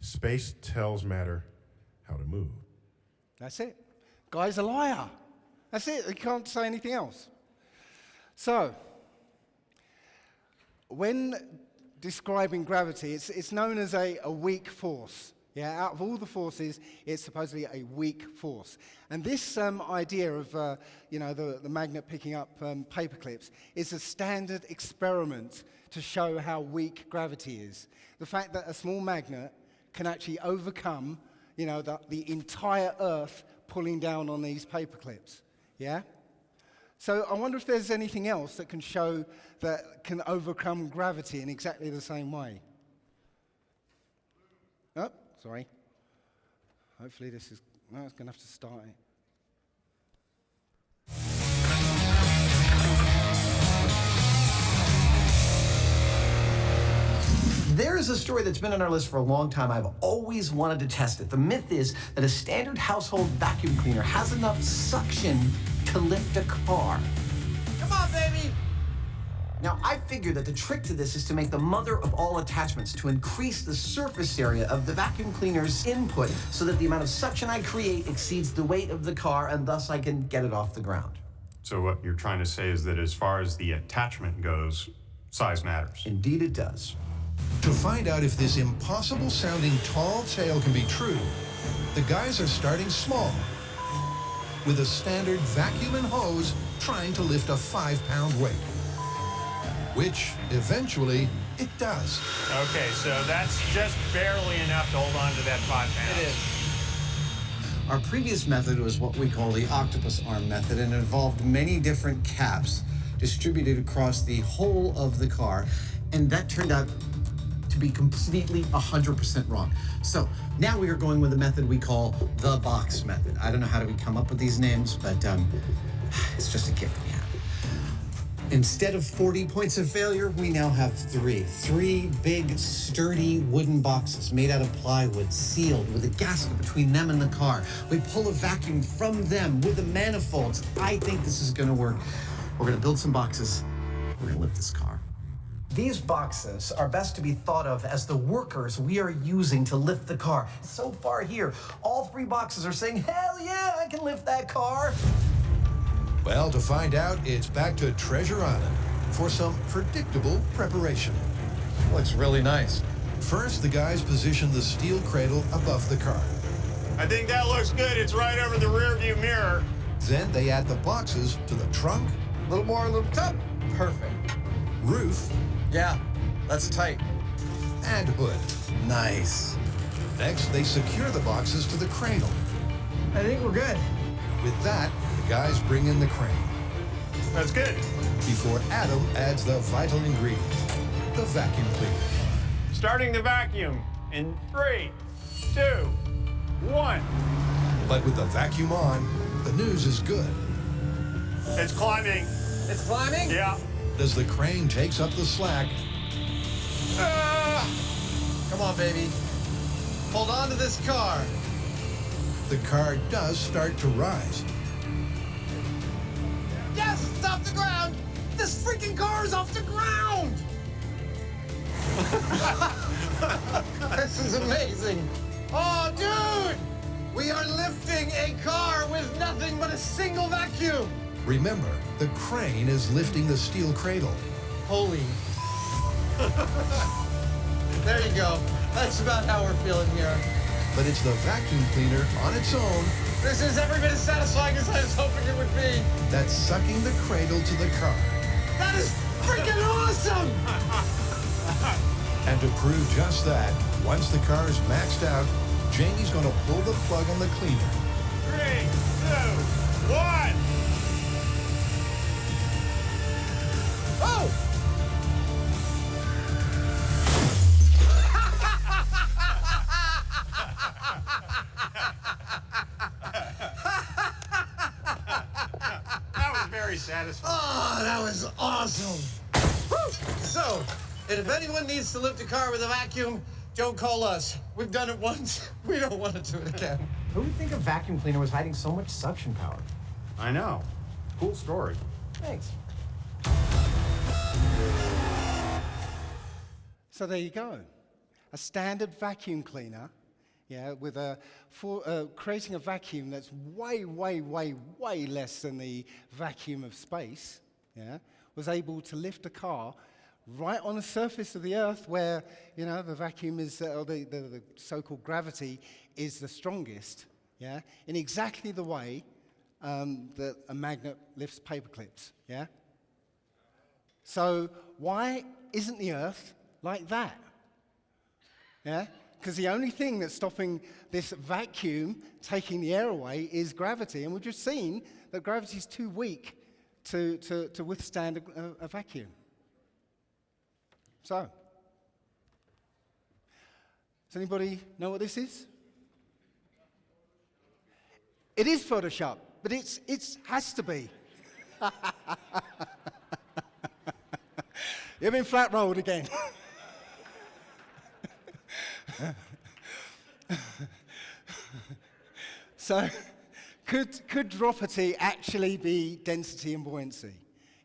space tells matter how to move. That's it. Guy's a liar. That's it. He can't say anything else. So, when describing gravity, it's known as a weak force. Yeah, out of all the forces, it's supposedly a weak force. And this idea of, the magnet picking up paper clips is a standard experiment to show how weak gravity is. The fact that a small magnet can actually overcome, the entire Earth pulling down on these paper clips. Yeah? So I wonder if there's anything else that can show that can overcome gravity in exactly the same way. Oh, sorry. Hopefully this is, no, it's going to have to start it. There is a story that's been on our list for a long time. I've always wanted to test it. The myth is that a standard household vacuum cleaner has enough suction to lift a car. Come on, baby! Now, I figure that the trick to this is to make the mother of all attachments, to increase the surface area of the vacuum cleaner's input so that the amount of suction I create exceeds the weight of the car, and thus I can get it off the ground. So what you're trying to say is that as far as the attachment goes, size matters. Indeed it does. To find out if this impossible-sounding tall tale can be true, the guys are starting small, with a standard vacuum and hose trying to lift a 5-pound weight, which eventually it does. Okay, so that's just barely enough to hold on to that 5 pounds. It is. Our previous method was what we call the octopus arm method, and it involved many different caps distributed across the whole of the car, and that turned out to be completely 100% wrong. So now we are going with a method we call the box method. I don't know how do we come up with these names, but it's just a gift we have. Instead of 40 points of failure, we now have 3. 3 big, sturdy wooden boxes made out of plywood, sealed with a gasket between them and the car. We pull a vacuum from them with the manifolds. I think this is gonna work. We're gonna build some boxes. We're gonna lift this car. These boxes are best to be thought of as the workers we are using to lift the car. So far here, all 3 boxes are saying, hell yeah, I can lift that car. Well, to find out, it's back to Treasure Island for some predictable preparation. Looks really nice. First, the guys position the steel cradle above the car. I think that looks good. It's right over the rearview mirror. Then they add the boxes to the trunk. A little more, a little top. Perfect. Roof. Yeah, that's tight. And hood. Nice. Next, they secure the boxes to the cradle. I think we're good. With that, the guys bring in the crane. That's good. Before Adam adds the vital ingredient, the vacuum cleaner. Starting the vacuum in 3, 2, 1. But with the vacuum on, the news is good. It's climbing. It's climbing? Yeah. As the crane takes up the slack. Come on, baby. Hold on to this car. The car does start to rise. Yes, it's off the ground. This freaking car is off the ground. This is amazing. Oh, dude! We are lifting a car with nothing but a single vacuum. Remember, the crane is lifting the steel cradle. Holy. There you go. That's about how we're feeling here. But it's the vacuum cleaner on its own. This is every bit as satisfying as I was hoping it would be. That's sucking the cradle to the car. That is freaking awesome! And to prove just that, once the car is maxed out, Jamie's going to pull the plug on the cleaner. 3, 2, 1. Oh! That was very satisfying. Oh, that was awesome. Woo! So, and if anyone needs to lift a car with a vacuum, don't call us. We've done it once. We don't want to do it again. Who would think a vacuum cleaner was hiding so much suction power? I know. Cool story. Thanks. So there you go. A standard vacuum cleaner, yeah, with creating a vacuum that's way, way, way, way less than the vacuum of space, yeah, was able to lift a car right on the surface of the Earth where, you know, the vacuum is, or the so-called gravity is the strongest, yeah, in exactly the way that a magnet lifts paper clips, yeah? So why isn't the Earth like that? Yeah? Because the only thing that's stopping this vacuum taking the air away is gravity, and we've just seen that gravity is too weak to withstand a vacuum. So, does anybody know what this is? It is Photoshop, but it has to be. You've been flat rolled again. So, could dropity actually be density and buoyancy?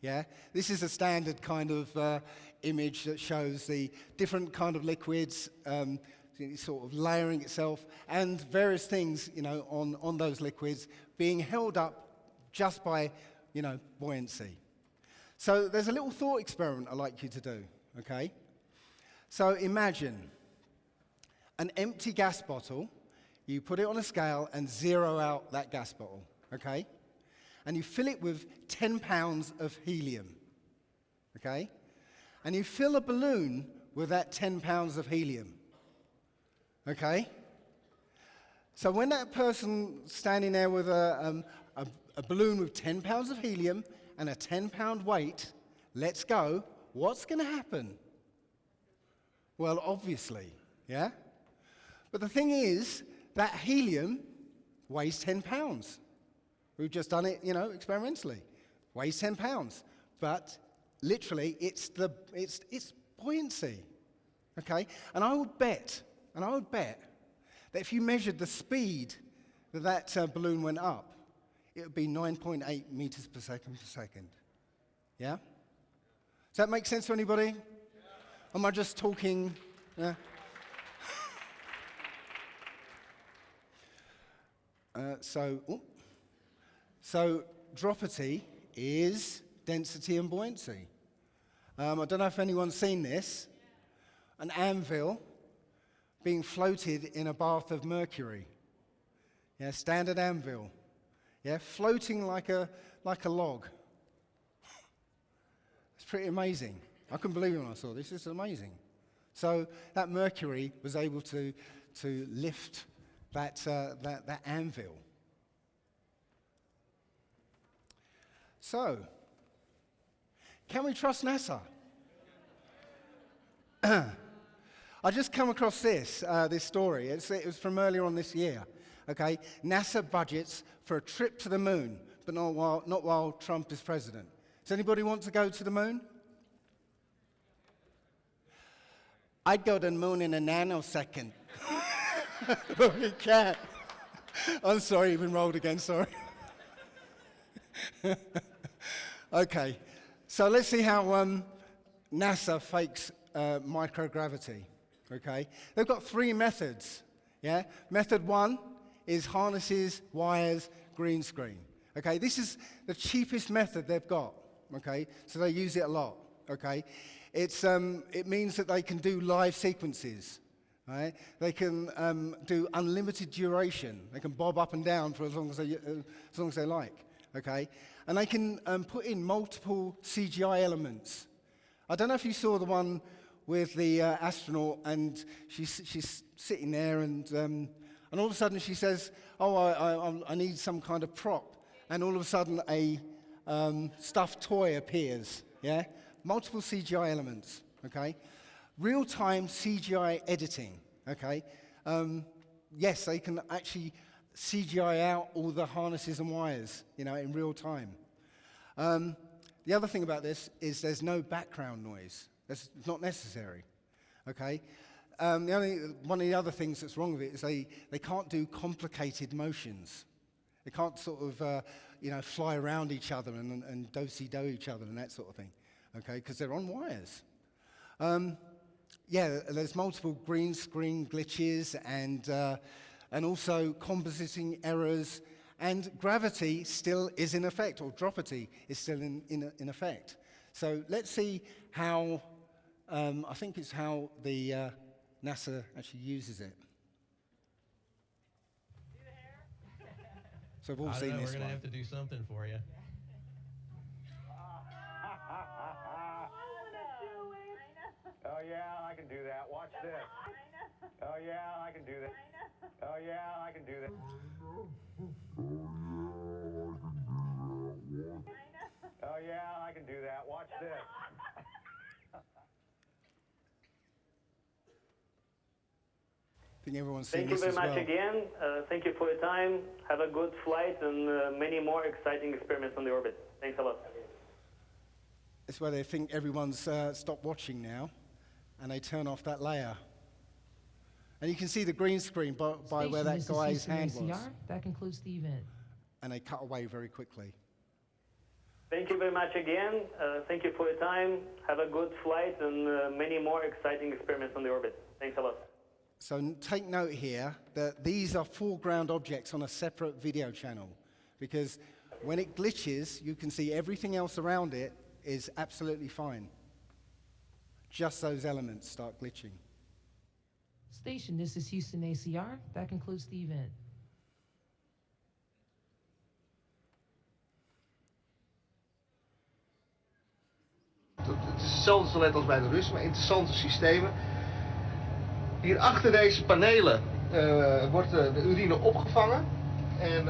Yeah, this is a standard kind of image that shows the different kind of liquids sort of layering itself and various things, you know, on those liquids being held up just by, you know, buoyancy. So there's a little thought experiment I'd like you to do, okay? So imagine an empty gas bottle, you put it on a scale and zero out that gas bottle, okay? And you fill it with 10 pounds of helium, okay? And you fill a balloon with that 10 pounds of helium, okay? So when that person standing there with a balloon with 10 pounds of helium and a 10-pound weight, let's go, what's going to happen? Well, obviously, yeah? But the thing is, that helium weighs 10 pounds. We've just done it, you know, experimentally. Weighs 10 pounds. But literally, it's buoyancy, okay? And I would bet that if you measured the speed that balloon went up, it would be 9.8 meters per second. Yeah? Does that make sense to anybody? Yeah. Am I just talking? Yeah. So dropity is density and buoyancy. I don't know if anyone's seen this. An anvil being floated in a bath of mercury. Yeah, standard anvil. Yeah, floating like a log. It's pretty amazing. I couldn't believe it when I saw this. This is amazing. So that mercury was able to lift that anvil. So, can we trust NASA? I just come across this story. It was from earlier on this year. Okay, NASA budgets for a trip to the moon, but not while Trump is president. Does anybody want to go to the moon? I'd go to the moon in a nanosecond. But we can't. I'm sorry, you've been rolled again, sorry. Okay, so let's see how NASA fakes microgravity, okay? They've got 3 methods, yeah? Method 1 is harnesses, wires, green screen, okay? This is the cheapest method they've got, okay? So they use it a lot, okay? It means that they can do live sequences, right? They can do unlimited duration. They can bob up and down for as long as they like, okay? And they can put in multiple CGI elements. I don't know if you saw the one with the astronaut, and she's sitting there, and all of a sudden she says, "Oh, I need some kind of prop," and all of a sudden a stuffed toy appears. Yeah, multiple CGI elements. Okay, real-time CGI editing. Okay, yes, they can actually CGI out all the harnesses and wires, you know, in real time. The other thing about this is there's no background noise. That's not necessary, okay? one of the other things that's wrong with it is they can't do complicated motions. They can't sort of, fly around each other and do-si-do each other and that sort of thing, okay, because they're on wires. There's multiple green screen glitches and also compositing errors, and gravity still is in effect, or dropity is still in effect. So let's see how, I think it's how the NASA actually uses it. So we've all seen this one. We're going to have to do something for you. Oh yeah, I can do that. Watch this. Oh yeah, I can do that. Oh yeah, I can do that. Oh yeah, I can do that. Watch this. I think everyone's seen Thank you this very as much well. again. Thank you for your time. Have a good flight and many more exciting experiments on the orbit. Thanks a lot. It's where they think everyone's stopped watching now, and they turn off that layer. And you can see the green screen by where that guy's hand was. That concludes the event. And they cut away very quickly. Thank you very much again. Thank you for your time. Have a good flight and many more exciting experiments on the orbit. Thanks a lot. So take note here that these are foreground objects on a separate video channel, because when it glitches, you can see everything else around it is absolutely fine. Just those elements start glitching. Station, this is Houston ACR. That concludes the event. Het is hetzelfde toilet als bij de Russen, maar interessante systemen. Hier achter deze panelen wordt de urine opgevangen en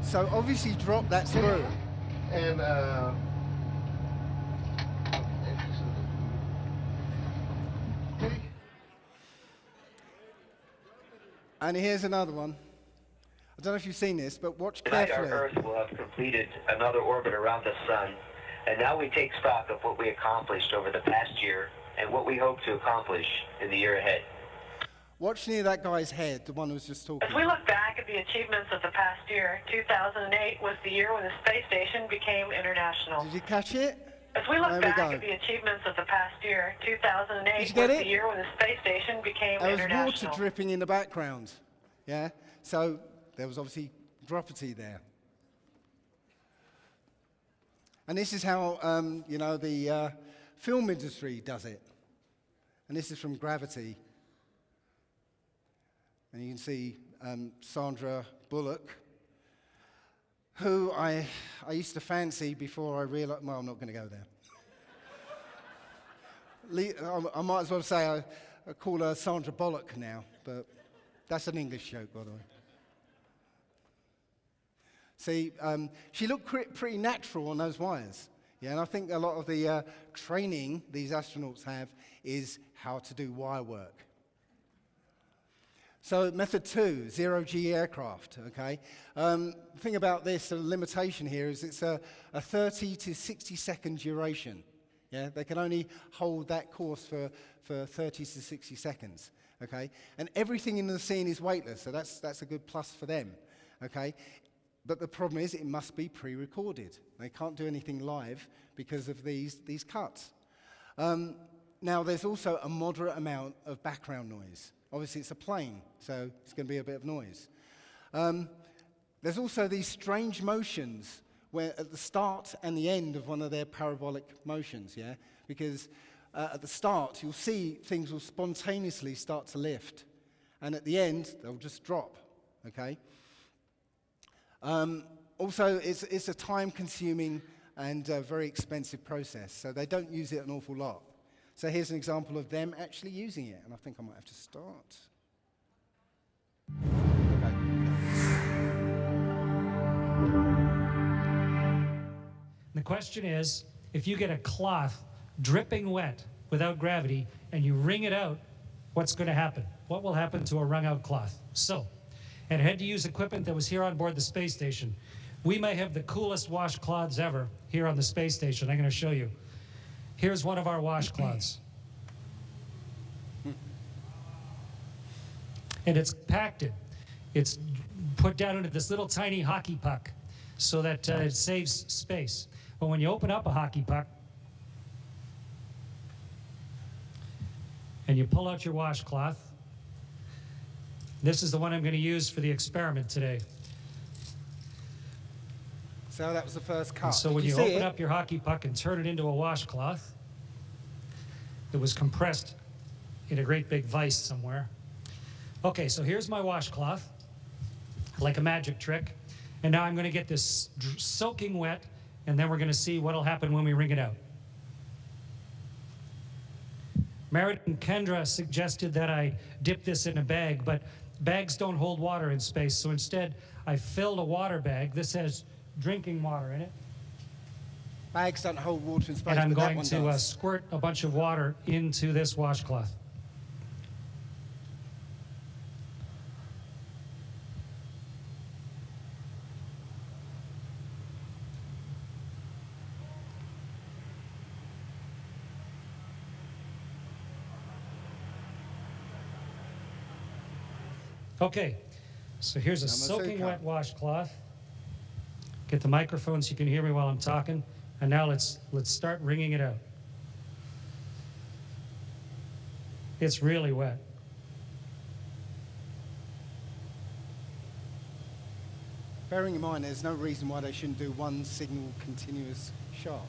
So obviously drop that screw. En and here's another one. I don't know if you've seen this, but watch Tonight carefully. our Earth will have completed another orbit around the Sun, and now we take stock of what we accomplished over the past year and what we hope to accomplish in the year ahead. Watch near that guy's head, the one who was just talking. As we look back at the achievements of the past year, 2008 was the year when the space station became international. Did you catch it? As we look There we back go. at the achievements of the past year, 2008 Did you was get the it? year when the space station became There was international. water dripping in the background. Yeah? So there was obviously dropity there. And this is how, the film industry does it. And this is from Gravity. And you can see Sandra Bullock, who I used to fancy before I realized, well, I'm not going to go there. I might as well say I call her Sandra Bullock now, but that's an English joke, by the way. See, she looked pretty natural on those wires. Yeah, and I think a lot of the training these astronauts have is how to do wire work. So method 2, zero-G aircraft, okay? The thing about this, the limitation here is it's a 30 to 60 second duration. Yeah, they can only hold that course for 30 to 60 seconds, okay? And everything in the scene is weightless, so that's a good plus for them, okay? But the problem is it must be pre-recorded. They can't do anything live because of these cuts. Now, there's also a moderate amount of background noise. Obviously, it's a plane, so it's going to be a bit of noise. There's also these strange motions where at the start and the end of one of their parabolic motions, yeah? Because at the start, you'll see things will spontaneously start to lift. And at the end, they'll just drop, okay? Also, it's a time-consuming and very expensive process, so they don't use it an awful lot. So here's an example of them actually using it, and I think I might have to start. The question is, if you get a cloth dripping wet without gravity and you wring it out, what's going to happen? What will happen to a wrung out cloth? So, and had to use equipment that was here on board the space station. We may have the coolest washcloths ever here on the space station. I'm going to show you. Here's one of our washcloths. And it's compacted. It's put down into this little tiny hockey puck so that it saves space. But when you open up a hockey puck and you pull out your washcloth, this is the one I'm going to use for the experiment today. So that was the first cut. And so when you open up your hockey puck and turn it into a washcloth, it was compressed in a great big vise somewhere. Okay, so here's my washcloth, like a magic trick. And now I'm going to get this soaking wet, and then we're going to see what will happen when we wring it out. Meredith and Kendra suggested that I dip this in a bag, but bags don't hold water in space, so instead I filled a water bag. This has drinking water in it. Bags don't hold water in space, And I'm but that going one to does. squirt a bunch of water into this washcloth. Okay, so here's a soaking wet washcloth. Get the microphone so you can hear me while I'm talking. And now let's start wringing it out. It's really wet. Bearing in mind, there's no reason why they shouldn't do one signal continuous shot.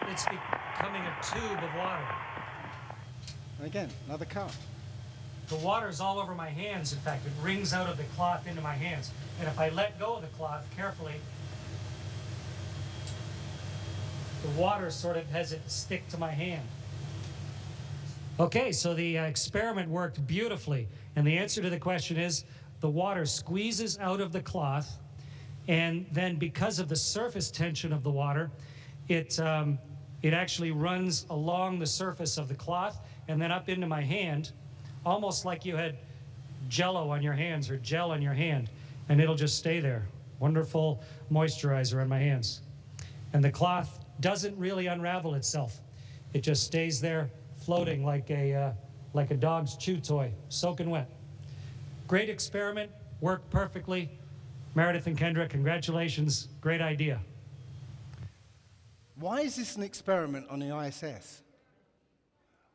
It's becoming a tube of water. Again, another cut. The water's all over my hands. In fact, it wrings out of the cloth into my hands. And if I let go of the cloth carefully, the water sort of has it stick to my hand. Okay, so the experiment worked beautifully. And the answer to the question is the water squeezes out of the cloth, and then because of the surface tension of the water, it actually runs along the surface of the cloth and then up into my hand, almost like you had Jell-O on your hands or gel on your hand, and it'll just stay there. Wonderful moisturizer on my hands. And the cloth doesn't really unravel itself. It just stays there floating like a dog's chew toy, soaking wet. Great experiment, worked perfectly. Meredith and Kendra, congratulations, great idea. Why is this an experiment on the ISS?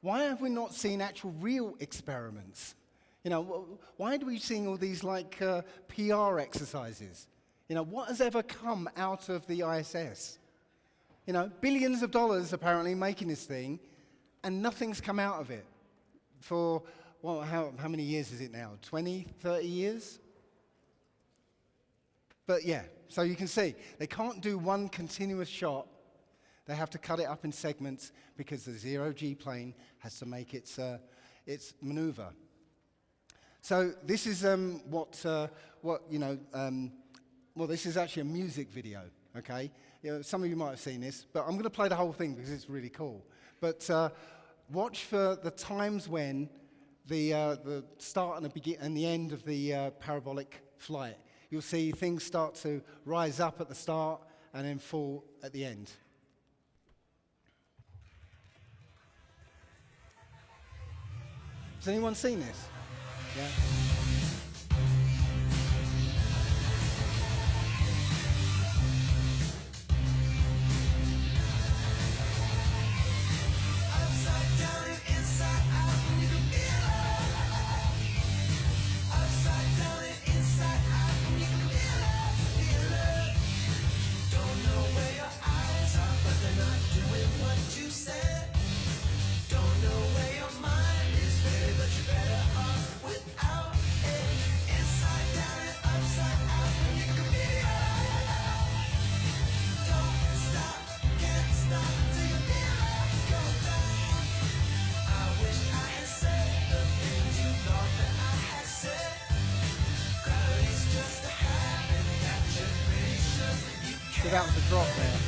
Why have we not seen actual real experiments? You know, why are we seeing all these like PR exercises? You know, what has ever come out of the ISS? You know, billions of dollars apparently making this thing, and nothing's come out of it for, well, how many years is it now? 20, 30 years? But yeah, so you can see, they can't do one continuous shot. They have to cut it up in segments because the zero-G plane has to make its maneuver. So this is well, this is actually a music video, okay? You know, some of you might have seen this, but I'm going to play the whole thing because it's really cool. But watch for the times when the start and the end of the parabolic flight. You'll see things start to rise up at the start and then fall at the end. Has anyone seen this? Yeah. So that was the drop there.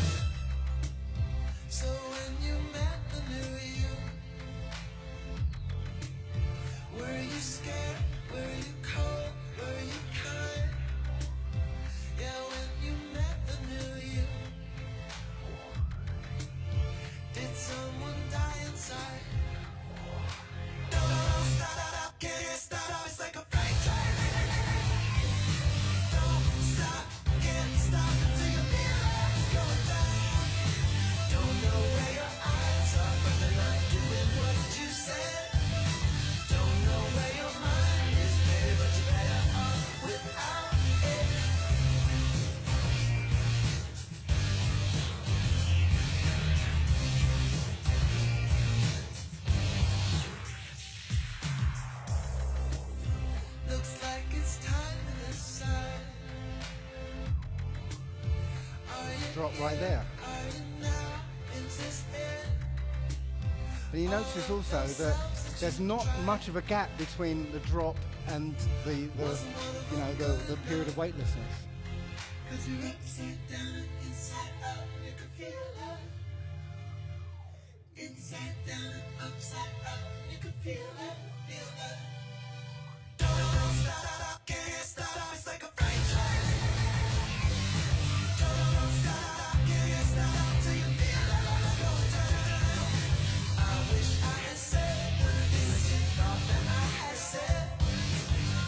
drop right there. And you notice also that there's not much of a gap between the drop and the period of weightlessness. Inside down, upside up, you can feel it, feel it. Can't stop, it's like a freight train. Can't stop till you feel it go down. I wish I had said the things you thought that I had said.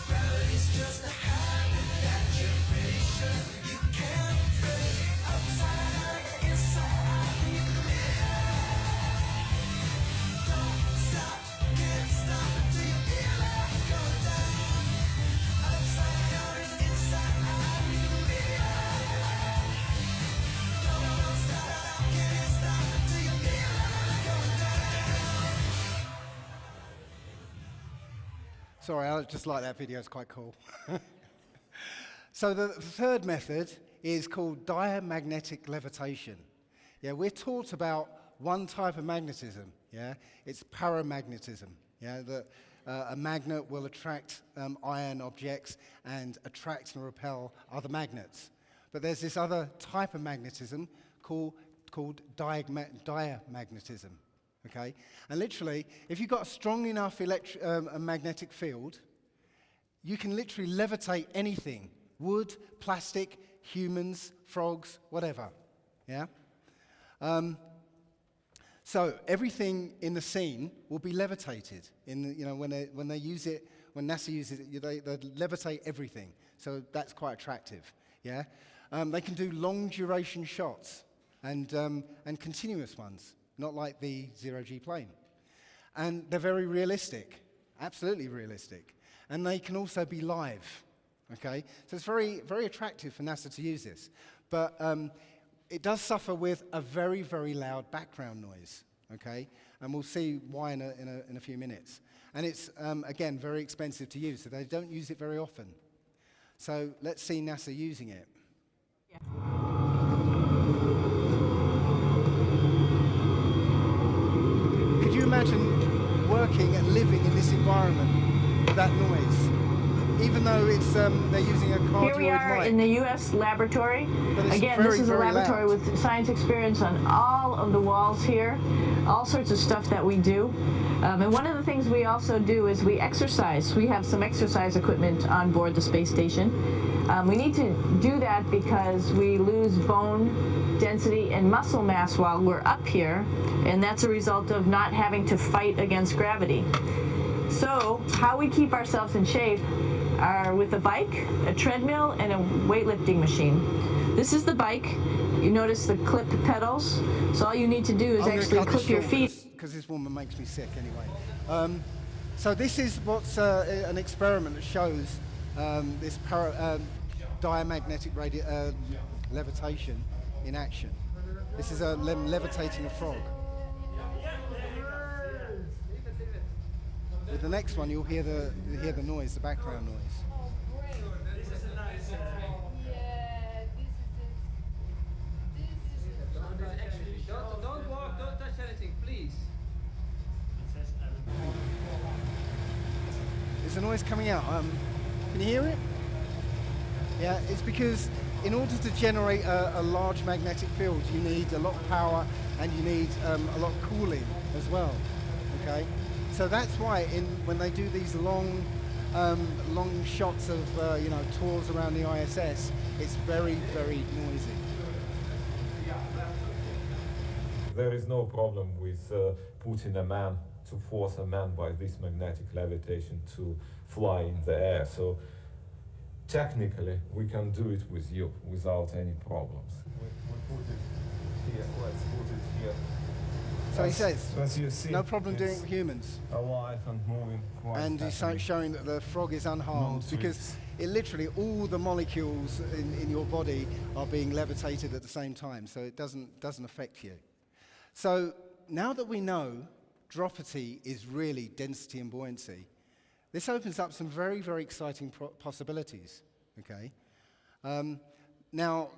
Gravity's just a habit that you're pretty sure you can't break. Upside down, inside out, you can feel it. Sorry, I just like that video, it's quite cool. So the third method is called diamagnetic levitation. Yeah, we're taught about one type of magnetism, yeah? It's paramagnetism, yeah? That a magnet will attract iron objects and attract and repel other magnets. But there's this other type of magnetism called diamagnetism. Okay? And literally, if you've got a strong enough a magnetic field, you can literally levitate anything. Wood, plastic, humans, frogs, whatever. Yeah? So everything in the scene will be levitated. When they use it, when NASA uses it, they levitate everything. So that's quite attractive. Yeah? They can do long duration shots and continuous ones. Not like the zero-G plane. And they're very realistic, absolutely realistic. And they can also be live, okay? So it's very, very attractive for NASA to use this. But it does suffer with a very, very loud background noise, okay? And we'll see why in a few minutes. And it's, again, very expensive to use, so they don't use it very often. So let's see NASA using it. Yeah. Could you imagine working and living in this environment with that noise? Even though it's they're using a cardioid Here we are mic. in the U.S. laboratory. Again, very, this is a very laboratory loud. with science experience on all of the walls here, all sorts of stuff that we do. And one of the things we also do is we exercise. We have some exercise equipment on board the space station. We need to do that because we lose bone density and muscle mass while we're up here, and that's a result of not having to fight against gravity. So how we keep ourselves in shape are with a bike, a treadmill, and a weightlifting machine. This is the bike. You notice the clip pedals. So all you need to do is actually clip your feet. Because this woman makes me sick anyway. So this is what's an experiment that shows this diamagnetic levitation in action. This is levitating a frog. With the next one, you'll hear the noise, the background noise. Don't walk, don't touch anything, please. Is the noise coming out? Can you hear it? Yeah, it's because in order to generate a large magnetic field, you need a lot of power and you need a lot of cooling as well. Okay, so that's why when they do these long shots of tours around the ISS, it's very, very noisy. There is no problem with putting to force a man by this magnetic levitation to fly in the air. So technically, we can do it with you without any problems. We put it here. Let's put it here. So he says, as you see, no problem doing it with humans. Alive and moving quite And he's showing that the frog is unharmed because it literally all the molecules in your body are being levitated at the same time, so it doesn't affect you. So now that we know dropity is really density and buoyancy, this opens up some very, very exciting possibilities. Okay. Now,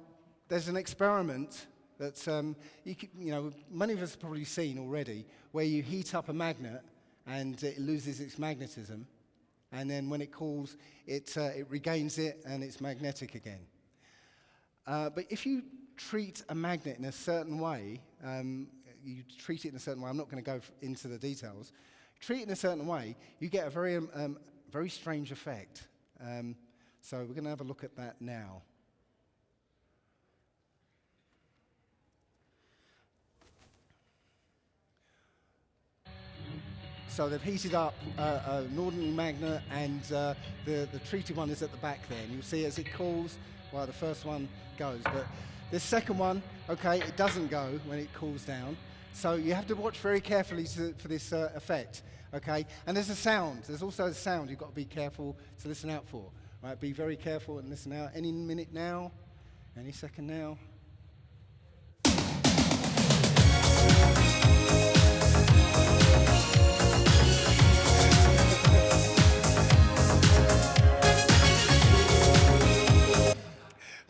there's an experiment that many of us have probably seen already, where you heat up a magnet and it loses its magnetism, and then when it cools, it regains it and it's magnetic again. But if you treat a magnet in a certain way, you treat it in a certain way, I'm not going to go into the details, treat it in a certain way, you get a very strange effect. So we're going to have a look at that now. So they've heated up an ordinary magnet, and the treated one is at the back there. And you'll see as it cools, well, the first one goes. But this second one, okay, it doesn't go when it cools down. So you have to watch very carefully for this effect, okay? And there's a sound. There's also a sound you've got to be careful to listen out for. Right? Be very careful and listen out. Any minute now, any second now.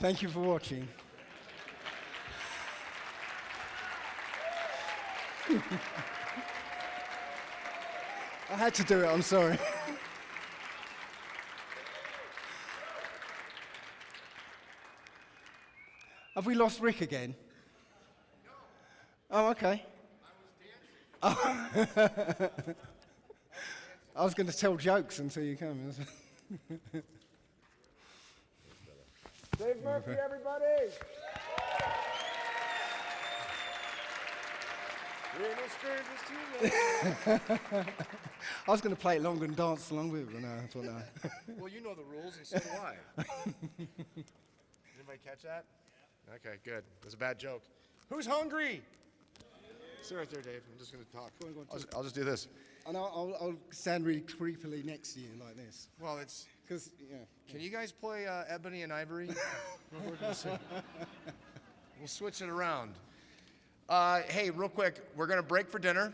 Thank you for watching. I had to do it, I'm sorry. Have we lost Rick again? No. Oh, okay. I was dancing. I was going to tell jokes until you come. Dave Murphy, everybody! I was going to play it longer and dance along with it, but no, I thought no. Well, you know the rules, and so do I. Anybody catch that? Okay, good. It was a bad joke. Who's hungry? Sit right there, Dave. I'm just going to talk. I'll just do this. And I'll stand really creepily next to you like this. Well, it's... Because, yeah. Can you guys play Ebony and Ivory? We'll switch it around. Hey, real quick, we're going to break for dinner.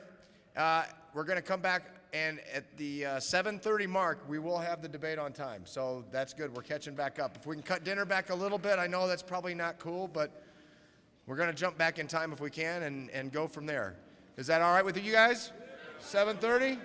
We're going to come back, and at the 7:30 mark, we will have the debate on time. So that's good. We're catching back up. If we can cut dinner back a little bit, I know that's probably not cool, but we're going to jump back in time if we can and go from there. Is that all right with you guys? 7:30?